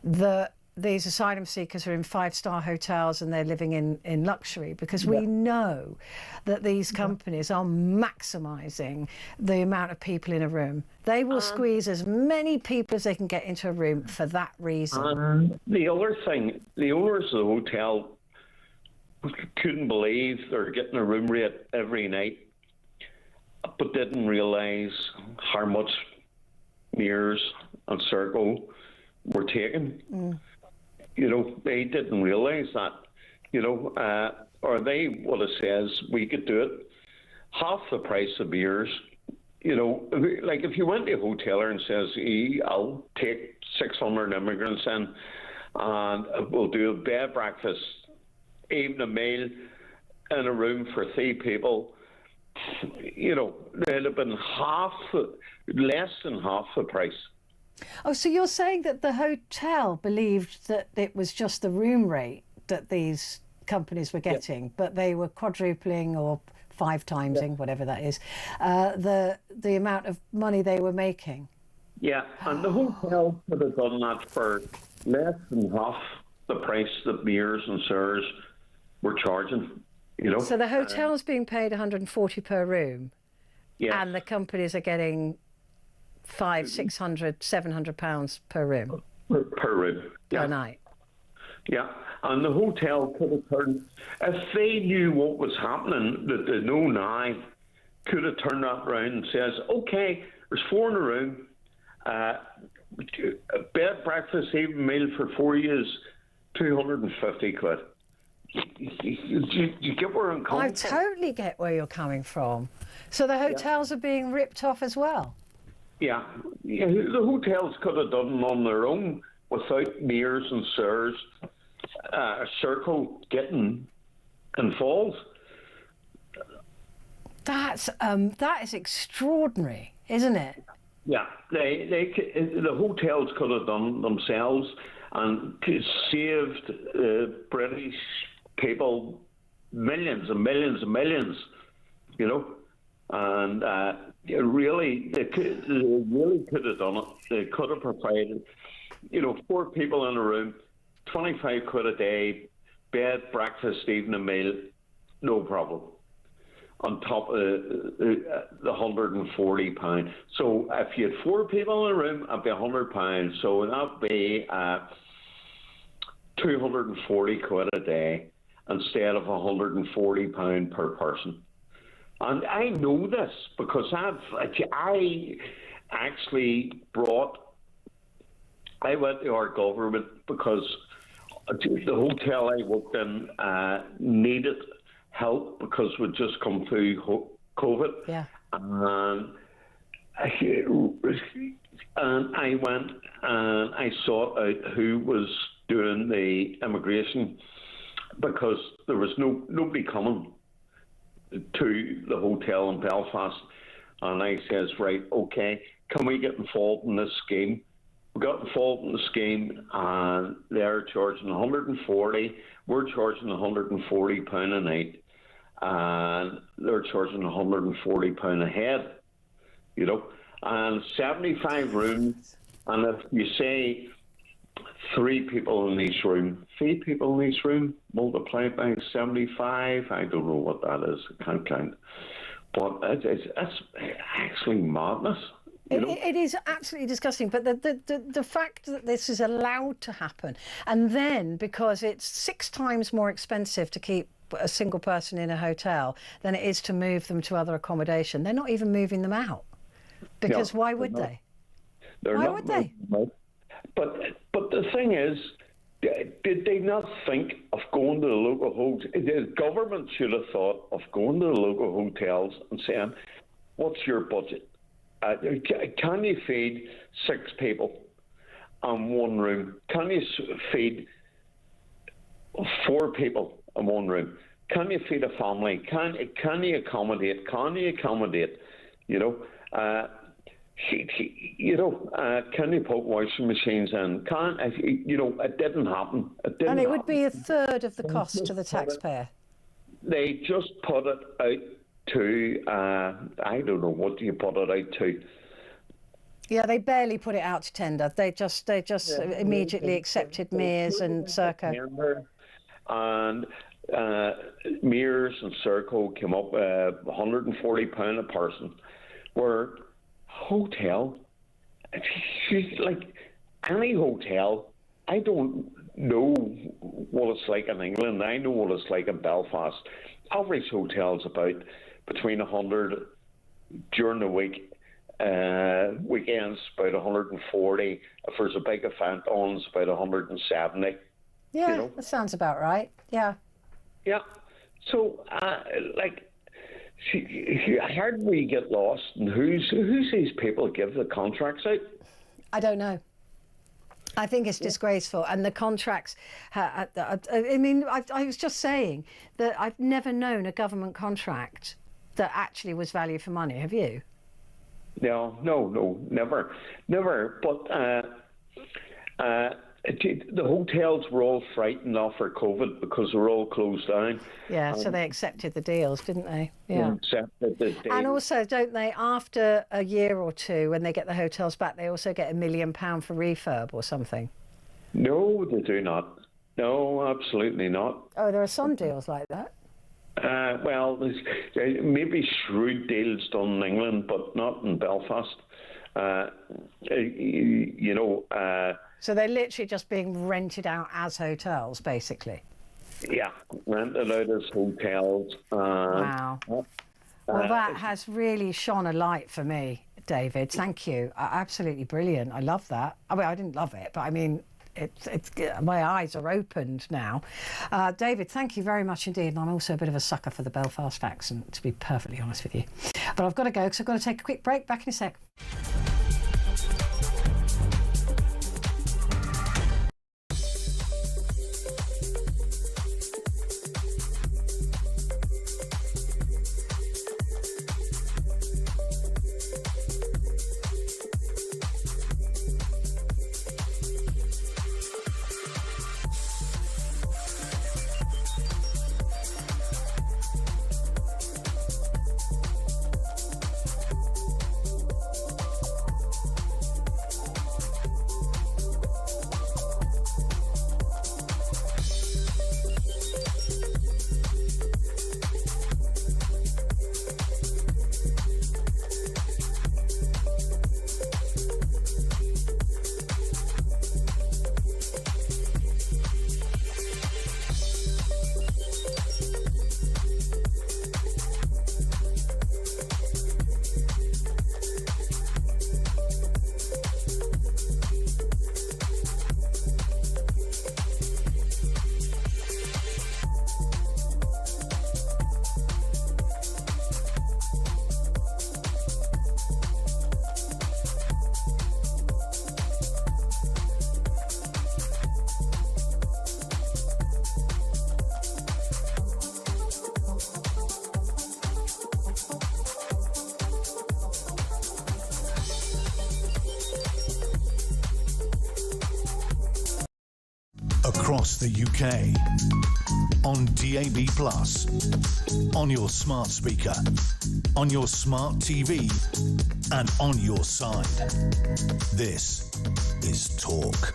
that these asylum seekers are in five-star hotels and they're living in luxury, because we know that these companies are maximising the amount of people in a room. They will squeeze as many people as they can get into a room for that reason. The other thing, the owners of the hotel couldn't believe they're getting a room rate every night, but didn't realise how much Mears and Circle were taking. You know, they didn't realise that, you know, or they would have says we could do it half the price of Mears. You know, like if you went to a hoteler and says, I'll take 600 immigrants in and we'll do a bed breakfast, even a meal in a room for 3 people, you know, they'd have been less than half the price. Oh, so you're saying that the hotel believed that it was just the room rate that these companies were getting, but they were quadrupling or 5 timesing, whatever that is, the amount of money they were making? Yeah, and the hotel could have done that for less than half the price that Mears and Sirs were charging, you know. So the hotel's being paid 140 per room, and the companies are getting 500, 600, 700 pounds per room. Per room. Per night. Yeah, and the hotel could have turned, if they knew what was happening, that they know now, could have turned that around and says, okay, there's 4 in a room, bed, breakfast, even meal for 4 years, 250 quid. You get where I'm coming from? I totally get where you're coming from. So the hotels are being ripped off as well? Yeah, the hotels could have done on their own without Mears and Sirs, Circle getting involved. That is extraordinary, isn't it? Yeah, the hotels could have done themselves and saved British people millions and millions and millions, you know, and really, they really could have done it. They could have provided, you know, 4 people in a room, 25 quid a day, bed, breakfast, evening meal, no problem. On top of the £140. So if you had 4 people in a room, it'd be £100. So that'd be 240 quid a day instead of £140 per person. And I know this because I actually I went to our government because the hotel I worked in needed help because we'd just come through COVID. Yeah. And I went and I sought out who was doing the immigration because there was nobody coming to the hotel in Belfast. And I says, right, okay, can we get involved in this scheme? We got involved in the scheme and they're charging 140, we're charging £140 a night, and they're charging £140 a head, you know, and 75 rooms, and if you say 3 people in each room, multiplied by 75, I don't know what that is, I can't count, but it's actually madness. It is absolutely disgusting, but the fact that this is allowed to happen, and then because it's 6 times more expensive to keep a single person in a hotel than it is to move them to other accommodation, they're not even moving them out. Because why would they? Why would they? But the thing is, Did they not think of going to the local hotels? The government should have thought of going to the local hotels and saying, what's your budget? Can you feed 6 people in one room? Can you feed 4 people in one room? Can you feed a family? Can you accommodate? Can you accommodate? You know, can you put washing machines in? It didn't happen. And it would be a third of the cost to the taxpayer. They just put it out to, I don't know, what do you put it out to? Yeah, they barely put it out to tender. They just immediately accepted Mears and Serco. And Mears and Serco came up £140 a person. Where hotel, like any hotel, I don't know what it's like in England. I know what it's like in Belfast. Average hotel's about between 100 during the week. Weekends about 140. If there's a big event on, it's about 170. Yeah, that sounds about right. Yeah. Yeah. So, how do we get lost? And who's these people that give the contracts out? I don't know. I think it's disgraceful. And the contracts, I was just saying that I've never known a government contract that actually was value for money. Have you? No, never. But the hotels were all frightened after COVID because they were all closed down. Yeah, so they accepted the deals, didn't they? Yeah. Accepted the deals. And also, don't they, after a year or two, when they get the hotels back, they also get £1 million for refurb or something? No, they do not. No, absolutely not. Oh, there are some deals like that. Well, there's maybe shrewd deals done in England, but not in Belfast. So they're literally just being rented out as hotels, basically. Yeah, rented out as hotels. Wow. Well, that has really shone a light for me, David. Thank you. Absolutely brilliant. I love that. I mean, I didn't love it, but I mean, it's my eyes are opened now. David, thank you very much indeed. And I'm also a bit of a sucker for the Belfast accent, to be perfectly honest with you. But I've got to go because I've got to take a quick break. Back in a sec. Across the UK, on DAB+, on your smart speaker, on your smart TV, and on your side. This is Talk.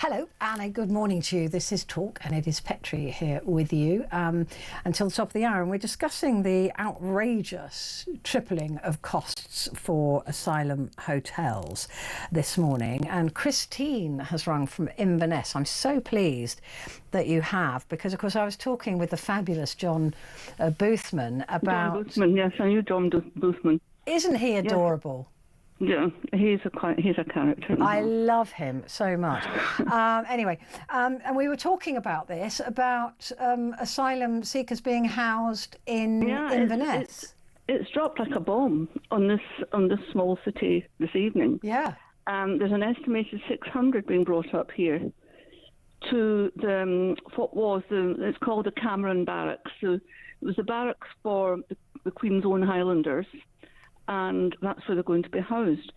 Hello and a good morning to you. This is Talk and it is Petrie here with you until the top of the hour, and we're discussing the outrageous tripling of costs for asylum hotels this morning. And Christine has rung from Inverness. I'm so pleased that you have, because of course I was talking with the fabulous John Boothman about... John Boothman, yes, I knew John Boothman. Isn't he adorable? Yeah, he's a character. I love him so much. Anyway, and we were talking about this, about asylum seekers being housed in Inverness. It's dropped like a bomb on this small city this evening. Yeah. There's an estimated 600 being brought up here to it's called the Cameron Barracks. So it was the barracks for the Queen's Own Highlanders, and that's where they're going to be housed.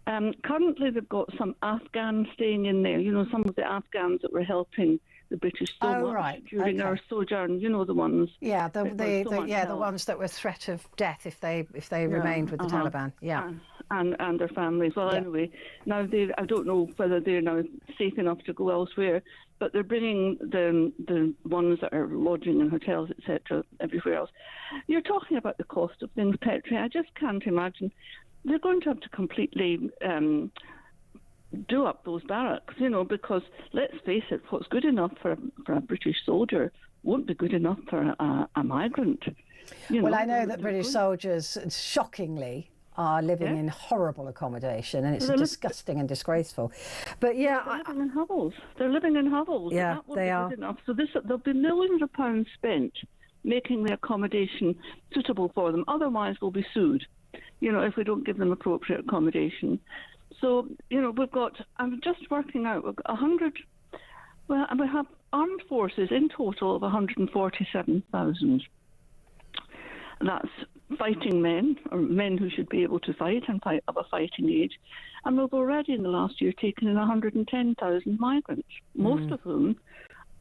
Currently, they've got some Afghans staying in there. You know, some of the Afghans that were helping the British so much during our sojourn. You know, the ones. Yeah, the ones that were threat of death if they remained with the Taliban. Yeah. And their families. Well, anyway, now I don't know whether they're now safe enough to go elsewhere, but they're bringing the ones that are lodging in hotels, etc., everywhere else. You're talking about the cost of things, Petrie. I just can't imagine. They're going to have to completely do up those barracks, you know, because let's face it, what's good enough for a British soldier won't be good enough for a migrant. Well, I know that British soldiers, shockingly, are living in horrible accommodation, and it's disgusting and disgraceful. But they're living in hovels. They're living in hovels. Yeah, that won't be good enough. So there'll be millions of pounds spent making the accommodation suitable for them. Otherwise, we'll be sued, you know, if we don't give them appropriate accommodation. So, you know, I'm just working out, 100, well, we have armed forces in total of 147,000. That's fighting men, or men who should be able to fight and fight of a fighting age. And we've already in the last year taken in 110,000 migrants, most of whom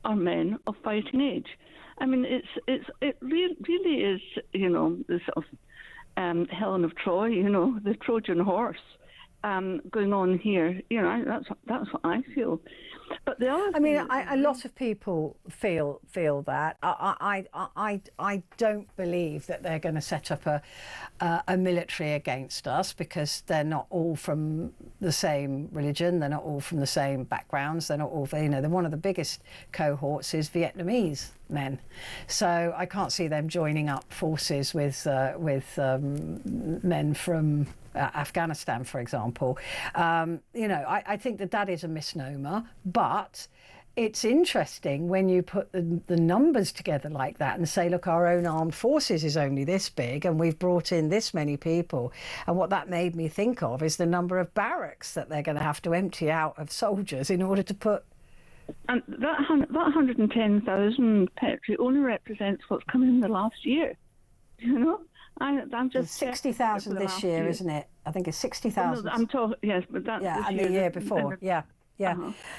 are men of fighting age. I mean, it really is, you know, the sort of Helen of Troy, you know, the Trojan horse going on here. You know, that's what I feel. But the other, a lot of people feel that. I don't believe that they're going to set up a military against us, because they're not all from the same religion. They're not all from the same backgrounds. They're not all, you know, one of the biggest cohorts is Vietnamese men. So I can't see them joining up forces with men from Afghanistan, for example. You know, I think that is a misnomer, but it's interesting when you put the numbers together like that and say, look, our own armed forces is only this big and we've brought in this many people. And what that made me think of is the number of barracks that they're going to have to empty out of soldiers in order to put. And that 110,000, Petrie, only represents what's come in the last year, you know? I'm just 60,000 this year, isn't it? I think it's 60,000. No, I'm talking, yes, but that's and the year before, yeah.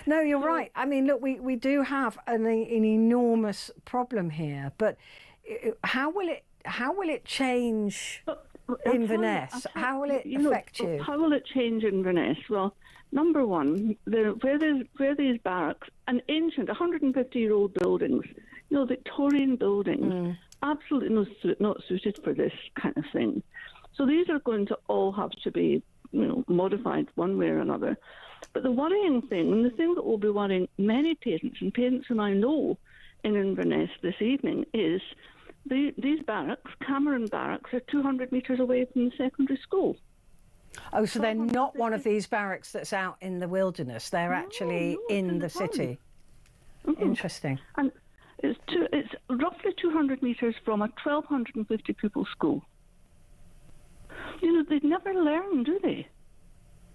No, you're right. I mean, look, we do have an enormous problem here, but how will it change Inverness? How will it affect you? How will it change Inverness? Well, number one, where these barracks, an ancient 150-year-old buildings, you know, Victorian buildings. Absolutely not suited for this kind of thing. So these are going to all have to be, you know, modified one way or another. But the worrying thing, and the thing that will be worrying many parents, and parents whom I know in Inverness this evening, is these barracks, Cameron Barracks, are 200 metres away from the secondary school. Oh, so they're not one of these barracks that's out in the wilderness. They're actually in the city. Interesting. And it's roughly 200 metres from a 1,250 pupil school. You know, they never learn, do they?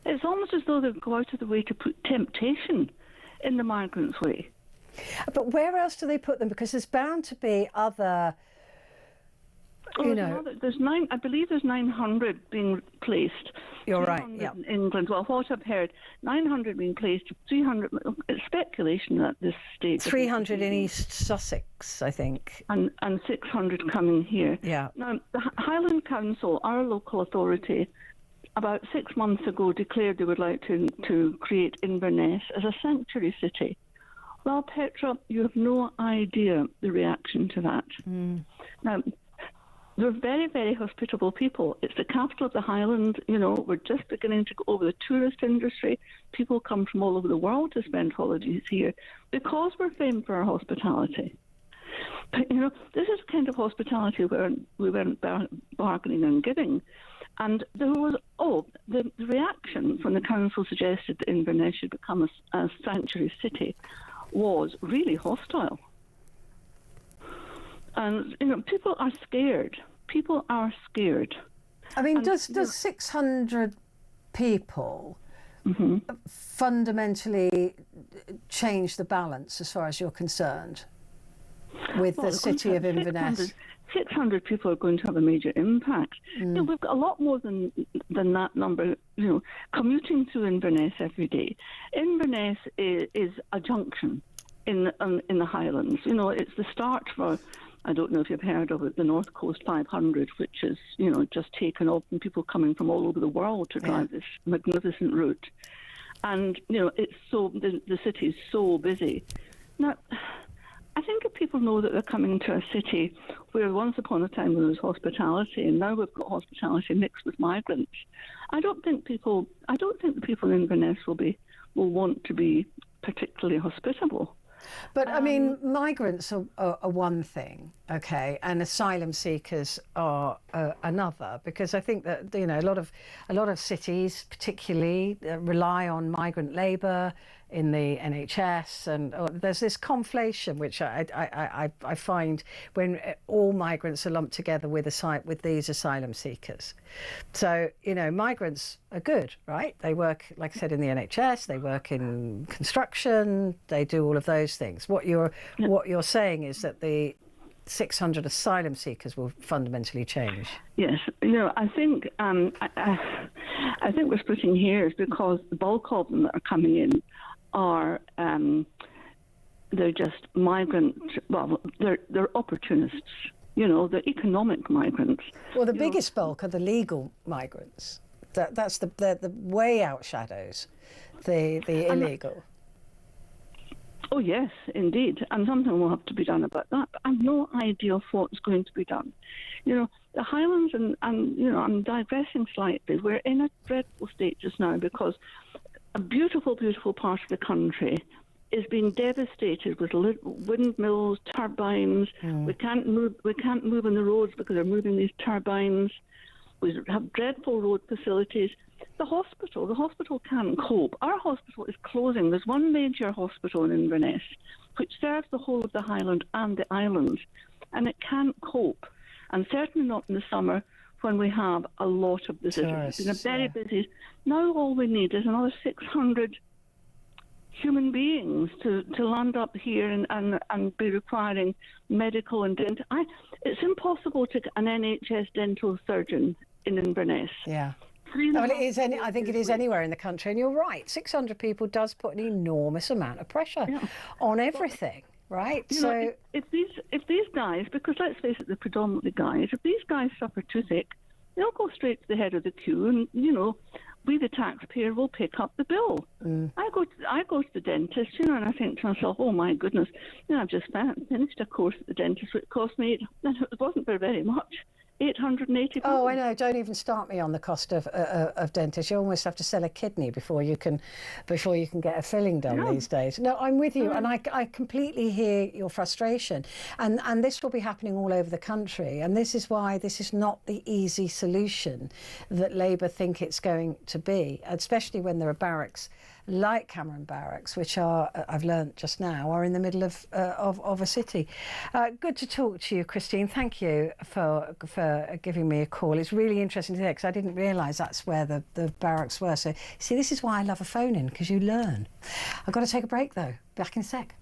It's almost as though they go out of the way to put temptation in the migrants' way. But where else do they put them? Because there's bound to be other, you know. I believe there's 900 being placed. You're right, yeah. In England. Well, what I've heard, 900 being placed, 300, it's speculation at this stage. 300 in East Sussex, I think. And 600 coming here. Yeah. Now, the Highland Council, our local authority, about 6 months ago declared they would like to create Inverness as a sanctuary city. Well, Petra, you have no idea the reaction to that. Now, they're very, very hospitable people. It's the capital of the Highlands. You know, we're just beginning to go over the tourist industry. People come from all over the world to spend holidays here because we're famed for our hospitality. But, you know, this is the kind of hospitality where we weren't bargaining and giving. And there was, the reaction when the council suggested that Inverness should become a sanctuary city was really hostile. And, people are scared. People are scared. I mean, does 600 people fundamentally change the balance as far as you're concerned with the city of Inverness? 600 people are going to have a major impact. We've got a lot more than that number, commuting to Inverness every day. Inverness is a junction in the Highlands. It's the start for, I don't know if you've heard of it, the North Coast 500, which is, just taken off and people coming from all over the world to drive this magnificent route. And, it's the city is so busy. Now, I think if people know that they're coming to a city where once upon a time there was hospitality and now we've got hospitality mixed with migrants, I don't think the people in Inverness will want to be particularly hospitable. But I mean, migrants are one thing, okay, and asylum seekers are another. Because I think that a lot of cities, particularly, rely on migrant labour in the NHS, and there's this conflation which I find when all migrants are lumped together with these asylum seekers. So migrants are good, right? They work, like I said, in the NHS. They work in construction. They do all of those things. What you're saying is that the 600 asylum seekers will fundamentally change. Yes, I think I think we're splitting hairs because the bulk of them that are coming in are they're just migrant. Well, they're opportunists. They're economic migrants. Well, the biggest bulk are the legal migrants. That's the way outshadows the illegal. Oh yes, indeed, and something will have to be done about that. But I've no idea what's going to be done. The Highlands, and I'm digressing slightly. We're in a dreadful state just now because a beautiful, beautiful part of the country is being devastated with windmills, turbines. We can't move on the roads because they're moving these turbines. We have dreadful road facilities. The hospital can't cope. Our hospital is closing. There's one major hospital in Inverness which serves the whole of the Highland and the islands, and it can't cope. And certainly not in the summer when we have a lot of visitors. It's been a very busy. Now all we need is another 600 human beings to land up here and be requiring medical and dental. It's impossible to get an NHS dental surgeon in Inverness. Yeah. Well, it is. I think it is anywhere in the country, and you're right. 600 people does put an enormous amount of pressure on everything, right? If these guys, because let's face it, they're predominantly guys. If these guys suffer toothache, they'll go straight to the head of the queue, and we, the taxpayer, will pick up the bill. I go to the dentist, and I think to myself, oh my goodness, I've just finished a course at the dentist. It cost me, and it wasn't very much. £880. Oh, I know. Don't even start me on the cost of dentists. You almost have to sell a kidney before you can get a filling done these days. No, I'm with you, and I completely hear your frustration. And this will be happening all over the country. And this is why this is not the easy solution that Labour think it's going to be, especially when there are barracks like Cameron Barracks, which are, I've learnt just now, are in the middle of a city. Good to talk to you, Christine. Thank you for giving me a call. It's really interesting to hear because I didn't realise that's where the barracks were. So, see, this is why I love a phone-in, because you learn. I've got to take a break, though. Back in a sec.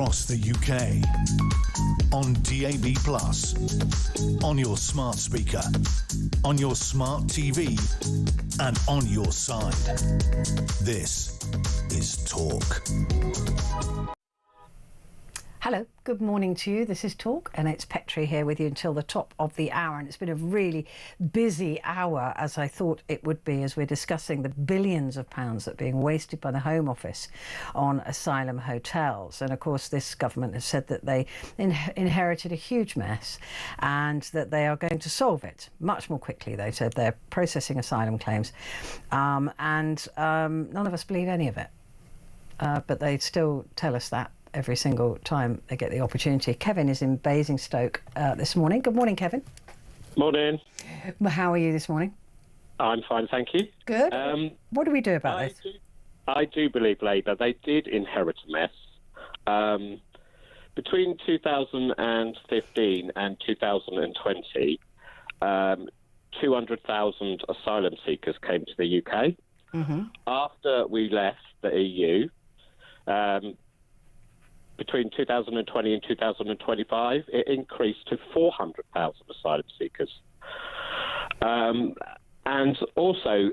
across the UK. On DAB+, on your smart speaker, on your smart TV, and on your side. This is Talk. Hello, good morning to you. This is Talk, and it's Petrie here with you until the top of the hour. And it's been a really busy hour, as I thought it would be, as we're discussing the billions of pounds that are being wasted by the Home Office on asylum hotels. And of course, this government has said that they inherited a huge mess and that they are going to solve it much more quickly. They said they're processing asylum claims, and none of us believe any of it. But they still tell us that every single time they get the opportunity. Kevin is in Basingstoke this morning. Good morning, Kevin. Morning. How are you this morning? I'm fine, thank you. Good. What do we do about this? I do believe Labour, they did inherit a mess. Between 2015 and 2020, 200,000 asylum seekers came to the UK. Mm-hmm. After we left the EU, between 2020 and 2025, it increased to 400,000 asylum seekers. And also,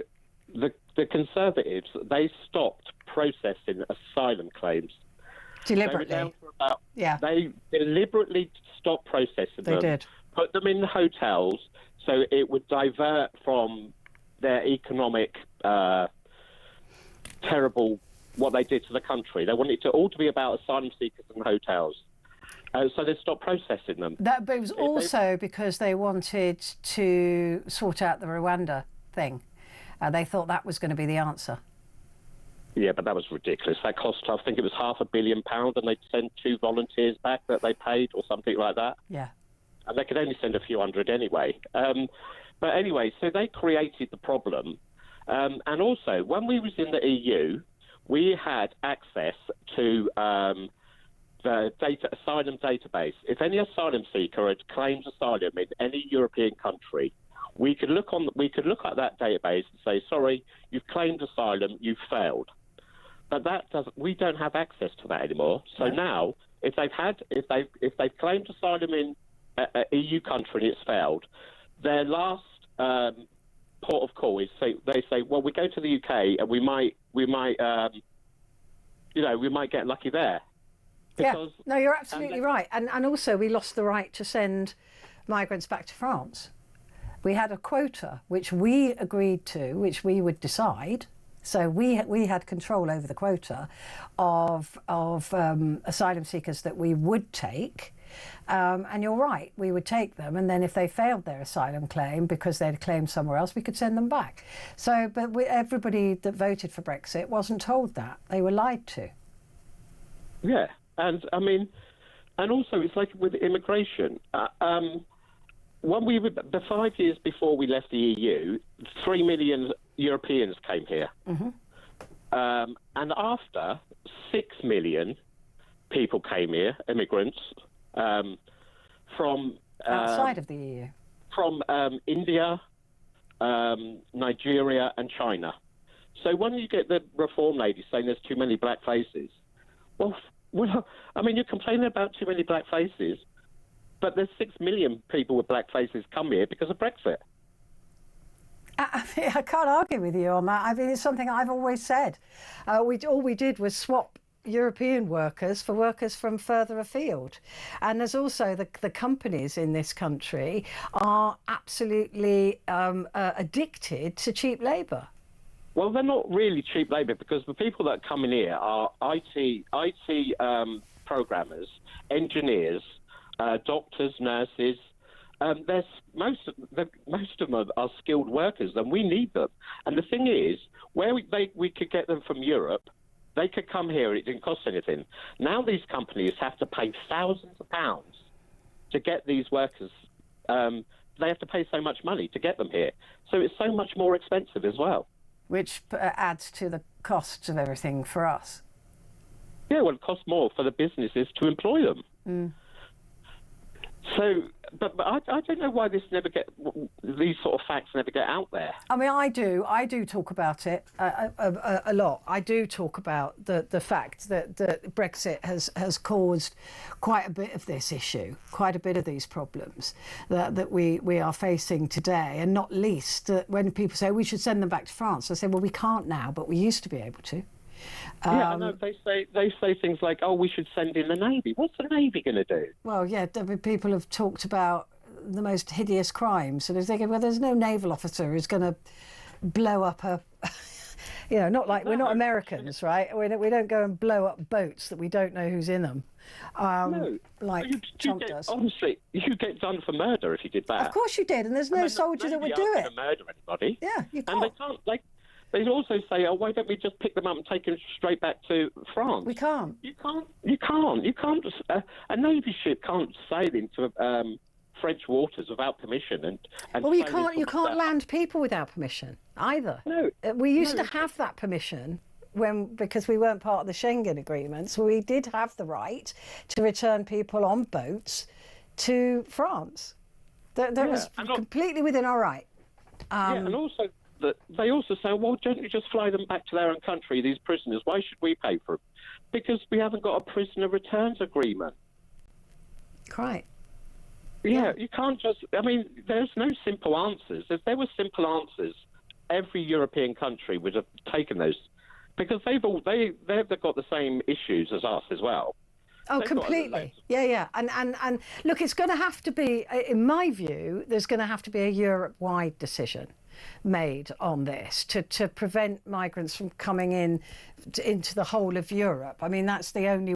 the Conservatives, they stopped processing asylum claims. Deliberately. They deliberately stopped processing them. They did. Put them in hotels so it would divert from their economic terrible what they did to the country. They wanted it all to be about asylum seekers and hotels. So they stopped processing them. But it was also because they wanted to sort out the Rwanda thing. They thought that was going to be the answer. Yeah, but that was ridiculous. That cost, I think it was £500 million, and they sent 2 volunteers back that they paid or something like that. Yeah. And they could only send a few hundred anyway. But anyway, so they created the problem. And also, when we was in the EU, we had access to the asylum database. If any asylum seeker had claimed asylum in any European country, we could look at that database and say, sorry, you've claimed asylum, you've failed. But we don't have access to that anymore. So now, if they've claimed asylum in an EU country and it's failed, their last port of call is they say, well, we go to the UK and we might get lucky there. Yeah, no, you're absolutely right. And also we lost the right to send migrants back to France. We had a quota, which we agreed to, which we would decide. So we had control over the quota of asylum seekers that we would take. And you're right, we would take them, and then if they failed their asylum claim because they'd claimed somewhere else, we could send them back. So, but everybody that voted for Brexit wasn't told that. They were lied to. Yeah, and I mean, and also it's like with immigration. When the 5 years before we left the EU, 3 million Europeans came here. Mm-hmm. And after, 6 million people came here, immigrants, from outside of the EU, from India, Nigeria, and China. So when you get the reform lady saying there's too many black faces, well, I mean, you're complaining about too many black faces, but there's 6 million people with black faces come here because of Brexit. I can't argue with you on that. I mean, it's something I've always said. All we did was swap European workers for workers from further afield. And there's also the companies in this country are absolutely addicted to cheap labour. Well, they're not really cheap labour because the people that come in here are IT programmers, engineers, doctors, nurses. Most of them are skilled workers, and we need them. And the thing is, where we could get them from Europe, they could come here, it didn't cost anything. Now these companies have to pay thousands of pounds to get these workers. They have to pay so much money to get them here. So it's so much more expensive as well. Which adds to the costs of everything for us. Yeah, well, it costs more for the businesses to employ them. Mm. So but I don't know why these sort of facts never get out there. I mean, I do talk about it a lot. I do talk about the fact that Brexit has caused quite a bit of this issue, quite a bit of these problems that we are facing today, and not least that when people say we should send them back to France, I say, well, we can't now, but we used to be able to. Yeah, I know. They say things like, "Oh, we should send in the Navy." What's the Navy going to do? Well, yeah, people have talked about the most hideous crimes, and they're thinking, well, there's no naval officer who's going to blow up a, not like we're not Americans, right? We don't go and blow up boats that we don't know who's in them. No, like Trump does. Honestly, you get done for murder if you did that. Of course you did, and there's no soldier that would do it. To murder anybody. Yeah, you can't. And they can't. They also say, "Oh, why don't we just pick them up and take them straight back to France?" We can't. You can't. A Navy ship can't sail into French waters without permission. And well, you can't land people without permission either. No, we used to have that permission because we weren't part of the Schengen agreement, so we did have the right to return people on boats to France. That was completely within our right. And also. They also say, well, don't you just fly them back to their own country, these prisoners? Why should we pay for them? Because we haven't got a prisoner returns agreement. Right. Yeah, you can't just... I mean, there's no simple answers. If there were simple answers, every European country would have taken those. Because they've got the same issues as us as well. Oh, completely. Yeah. And look, it's going to have to be, in my view, there's going to have to be a Europe-wide decision made on this to prevent migrants from coming into the whole of Europe. I mean, that's the only